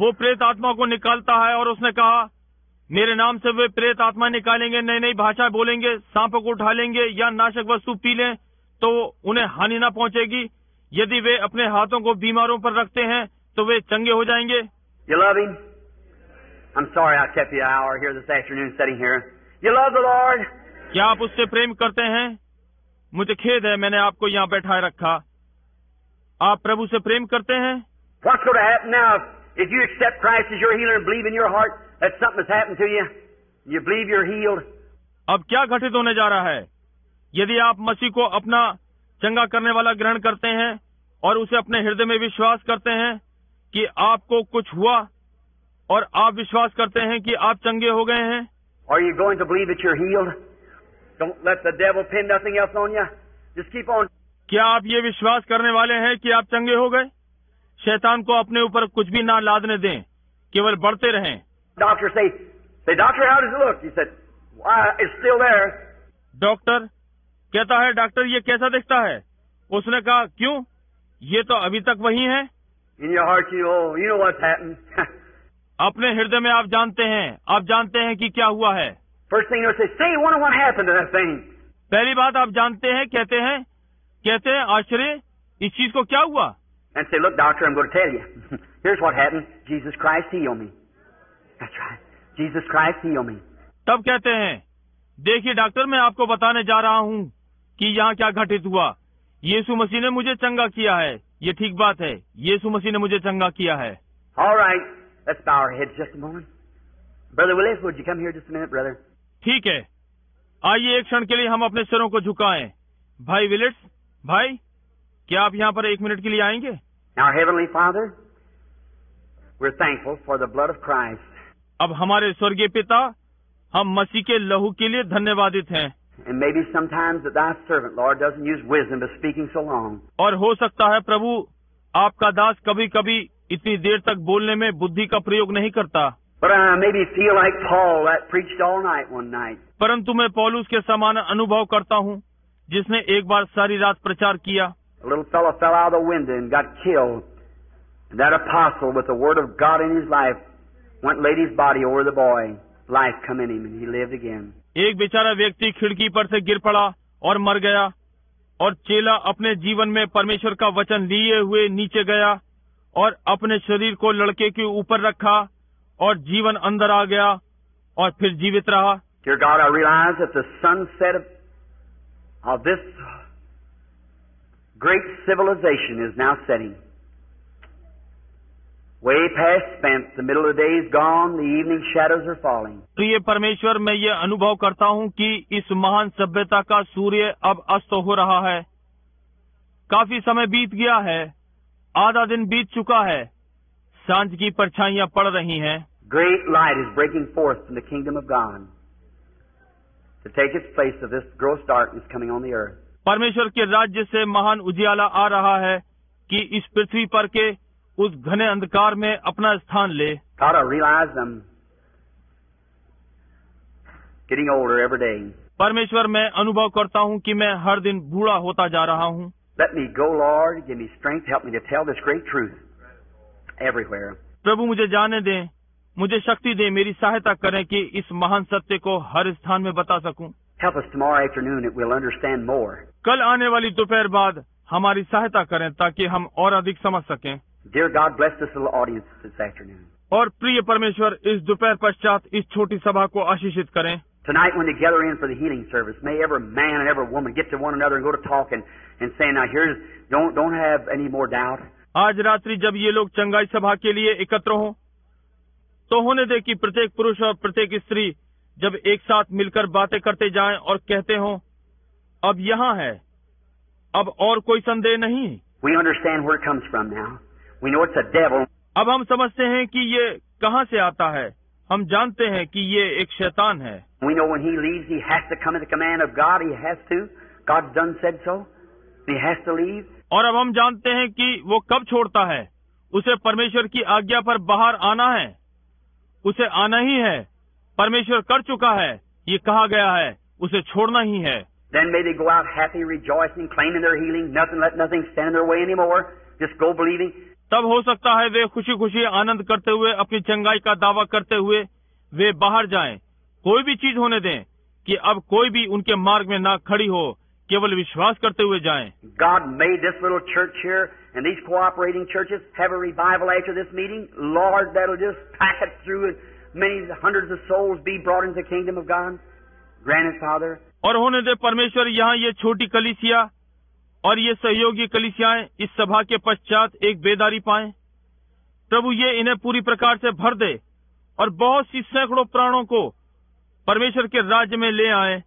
वो प्रेत आत्मा को निकालता है और उसने कहा, मेरे नाम से वे प्रेत आत्मा निकालेंगे, नई नई भाषा बोलेंगे, सांपों को उठा लेंगे या नाशक वस्तु पी लें तो उन्हें हानि न पहुंचेगी। यदि वे अपने हाथों को बीमारों पर रखते हैं तो वे चंगे हो जाएंगे। You love Him? I'm sorry I kept you an hour here this afternoon sitting here. You love the Lord? क्या आप उससे प्रेम करते हैं? मुझे खेद है मैंने आपको यहाँ बैठाए रखा। आप प्रभु से प्रेम करते हैं? What's going to happen now if you accept Christ as your healer and believe in your heart that something has happened to you? You believe you're healed? अब क्या घटित होने जा रहा है? यदि आप मसीह को अपना चंगा करने वाला ग्रहण करते हैं और उसे अपने हृदय में विश्वास करते हैं कि आपको कुछ हुआ और आप विश्वास करते हैं कि आप चंगे हो गए हैं, Are you going to believe that you're healed? Don't let the devil pin nothing else on you. Just keep on. क्या आप ये विश्वास करने वाले हैं कि आप चंगे हो गए? शैतान को अपने ऊपर कुछ भी ना लादने दें, केवल बढ़ते रहें। Doctor say, "Doctor, how does it look?" He said, "Why, it's still there." Doctor कहता है, डॉक्टर ये कैसा दिखता है? उसने कहा, क्यों? ये तो अभी तक वही है। In your heart, you know what's happened. अपने हृदय में आप जानते हैं कि क्या हुआ है। First thing you'll say, wonder what happened to that thing. पहली बात आप जानते हैं, कहते हैं आश्चर्य, इस चीज को क्या हुआ? And say, "Look, doctor, I'm going to tell you. Here's what happened. Jesus Christ healed me." That's right. Jesus Christ healed me. तब कहते हैं, देखिए डॉक्टर, मैं आपको बताने जा रहा हूँ कि यहाँ क्या घटित हुआ। यीशु मसीह ने मुझे चंगा किया है। ये ठीक बात है, यीशु मसीह ने मुझे चंगा किया है। All right. Let's bow our heads just a moment. Brother Willis, would you come here just a minute, brother? ठीक है, आइए एक क्षण के लिए हम अपने सिरों को झुकाएं। भाई विलिट्स, भाई क्या आप यहाँ पर एक मिनट के लिए आएंगे? Our Heavenly Father, we're thankful for the blood of Christ. अब हमारे स्वर्गीय पिता, हम मसीह के लहू के लिए धन्यवादित हैं। And maybe sometimes that thy servant, Lord, doesn't use wisdom by speaking so long. और हो सकता है प्रभु आपका दास कभी कभी इतनी देर तक बोलने में बुद्धि का प्रयोग नहीं करता। But I maybe feel like Paul that preached all night one night. परंतु मैं पौलुस के समान अनुभव करता हूँ, जिसने एक बार सारी रात प्रचार किया। A little fellow fell out of the window and got killed. And that apostle, with the word of God in his life, went and laid his body over the boy. Life come in him and he lived again. एक बेचारा व्यक्ति खिड़की पर से गिर पड़ा और मर गया, और चेला अपने जीवन में परमेश्वर का वचन लिए हुए नीचे गया और अपने शरीर को लड़के के ऊपर रखा और जीवन अंदर आ गया और फिर जीवित रहा। Dear God, I realize that the sunset of this great civilization is now setting. Way past spent, the middle of the day is gone, the evening shadows are falling. प्रिय परमेश्वर, मैं ये अनुभव करता हूँ कि इस महान सभ्यता का सूर्य अब अस्त हो रहा है। काफी समय बीत गया है, आधा दिन बीत चुका है, सांझ की परछाइयाँ पड़ रही हैं। Great light is breaking forth from the kingdom of God to take its place of this gross darkness coming on the earth. परमेश्वर के राज्य से महान उजियाला आ रहा है कि इस पृथ्वी पर के उस घने अंधकार में अपना स्थान ले। God, I realize I'm getting older every day. परमेश्वर, मैं अनुभव करता हूँ कि मैं हर दिन बूढ़ा होता जा रहा हूँ। Let me go, Lord. Give me strength. Help me to tell this great truth everywhere. प्रभु मुझे जाने दें, मुझे शक्ति दें, मेरी सहायता करें कि इस महान सत्य को हर स्थान में बता सकूं। Help us tomorrow afternoon that we'll understand more. कल आने वाली दोपहर बाद हमारी सहायता करें ताकि हम और अधिक समझ सकें। Dear God, bless this little audience this afternoon. और प्रिय परमेश्वर, इस दोपहर पश्चात इस छोटी सभा को आशीषित करें। Tonight when they gather in for the healing service, may every man and every woman get to one another and go to talk and say, now here's, don't have any more doubt. आज रात्रि जब ये लोग चंगाई सभा के लिए एकत्र हों, तो होने दे कि प्रत्येक पुरुष और प्रत्येक स्त्री जब एक साथ मिलकर बातें करते जाएं और कहते हों, अब यहाँ है, अब और कोई संदेह नहीं। We understand where it comes from now. We know it's a devil. अब हम समझते हैं कि ये कहाँ से आता है। हम जानते हैं कि ये एक शैतान है। We know when he leaves, he has to come at the command of God. He has to. God done said so. He has to leave. और अब हम जानते हैं कि वो कब छोड़ता है। उसे परमेश्वर की आज्ञा पर बाहर आना है। उसे आना ही है। परमेश्वर कर चुका है। ये कहा गया है, उसे छोड़ना ही है। Then may they go out happy, rejoicing, claiming their healing. Let nothing stand in their way anymore. Just go believing. तब हो सकता है वे खुशी खुशी आनंद करते हुए, अपनी चंगाई का दावा करते हुए वे बाहर जाएं। कोई भी चीज होने दें कि अब कोई भी उनके मार्ग में ना खड़ी हो, केवल विश्वास करते हुए जाएं। God made this little church here and these cooperating churches have a revival after this meeting. Lord, that'll just pack it through and many hundreds of souls be brought into the kingdom of God. Grant it, Father. और होने दे परमेश्वर, यहाँ ये छोटी कलीसिया और ये सहयोगी कलीसियाएं इस सभा के पश्चात एक बेदारी पाएं। प्रभु ये इन्हें पूरी प्रकार से भर दे और बहुत सी सैकड़ों प्राणों को परमेश्वर के राज्य में ले आए।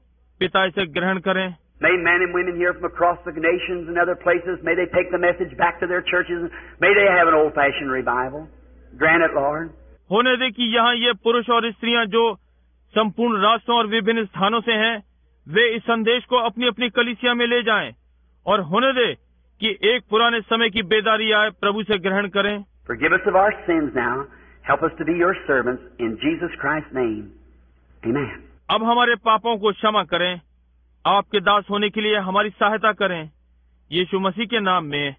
पिता इसे ग्रहण करें। May men and women here from across the nations and other places, may they take the message back to their churches and may they have an old-fashioned revival. Grant it, Lord. होने दे कि यहाँ ये पुरुष और स्त्रियां जो संपूर्ण राष्ट्रों और विभिन्न स्थानों से हैं, वे इस संदेश को अपनी अपनी कलीसिया में ले जाएं और होने दे कि एक पुराने समय की बेदारी आए। प्रभु से ग्रहण करें। Forgive us of our sins now. Help us to be your servants in Jesus Christ's name. Amen. अब हमारे पापों को क्षमा करें। आपके दास होने के लिए हमारी सहायता करें। यीशु मसीह के नाम में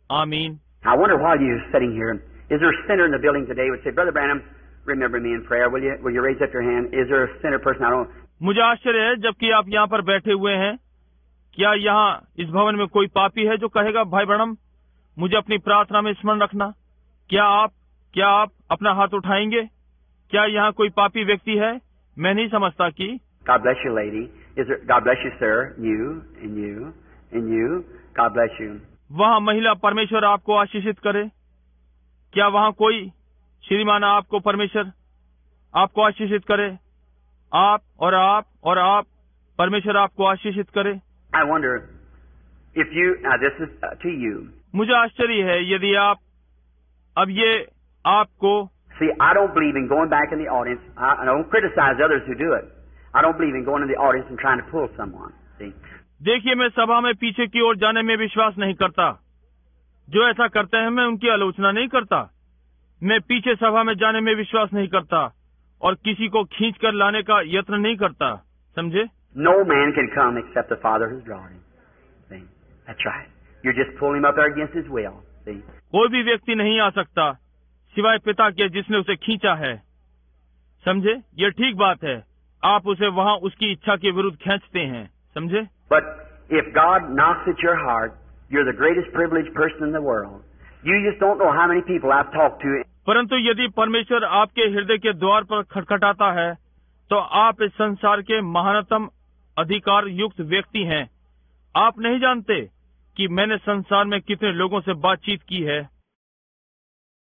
आमीन। I wonder while you're sitting here, is there a sinner in the building today who would say, Brother Branham, remember me in prayer? Will you raise up your hand? Is there a sinner person? I don't. मुझे आश्चर्य है, जबकि आप यहाँ पर बैठे हुए हैं, क्या यहाँ इस भवन में कोई पापी है जो कहेगा, भाई ब्रैनम, मुझे अपनी प्रार्थना में स्मरण रखना? क्या आप अपना हाथ उठाएंगे? क्या यहाँ कोई पापी व्यक्ति है? मैं नहीं समझता कि। God bless you, lady. God bless you, sir. You and you and you. God bless you. वहाँ महिला, परमेश्वर आपको आशीषित करे। क्या वहाँ कोई श्रीमान, आपको परमेश्वर आपको आशीषित करे। आप और आप, परमेश्वर आपको आशीषित करे। I wonder if you, now this is to you. मुझे आश्चर्य है यदि आप, अब ये आपको। See, I don't believe in going back in the audience. I don't criticize others who do it. I don't believe in going in the audience and trying to pull someone. See? देखिए, मैं सभा में पीछे की ओर जाने में विश्वास नहीं करता। जो ऐसा करते हैं मैं उनकी आलोचना नहीं करता। मैं पीछे सभा में जाने में विश्वास नहीं करता और किसी को खींच कर लाने का यत्न नहीं करता। समझे? No man can come except the Father who's drawn him. See? That's right. You're just pulling him up there against his will. See? कोई भी व्यक्ति नहीं आ सकता सिवाय पिता के जिसने उसे खींचा है। समझे? ये ठीक बात है। आप उसे वहाँ उसकी इच्छा के विरुद्ध खींचते हैं। समझे? But if God knocks at your heart, you're the greatest privileged person in the world. You just don't know how many people I've talked to. परंतु यदि परमेश्वर आपके हृदय के द्वार पर खटखटाता है, तो आप इस संसार के महानतम अधिकार युक्त व्यक्ति हैं। आप नहीं जानते कि मैंने संसार में कितने लोगों से बातचीत की है।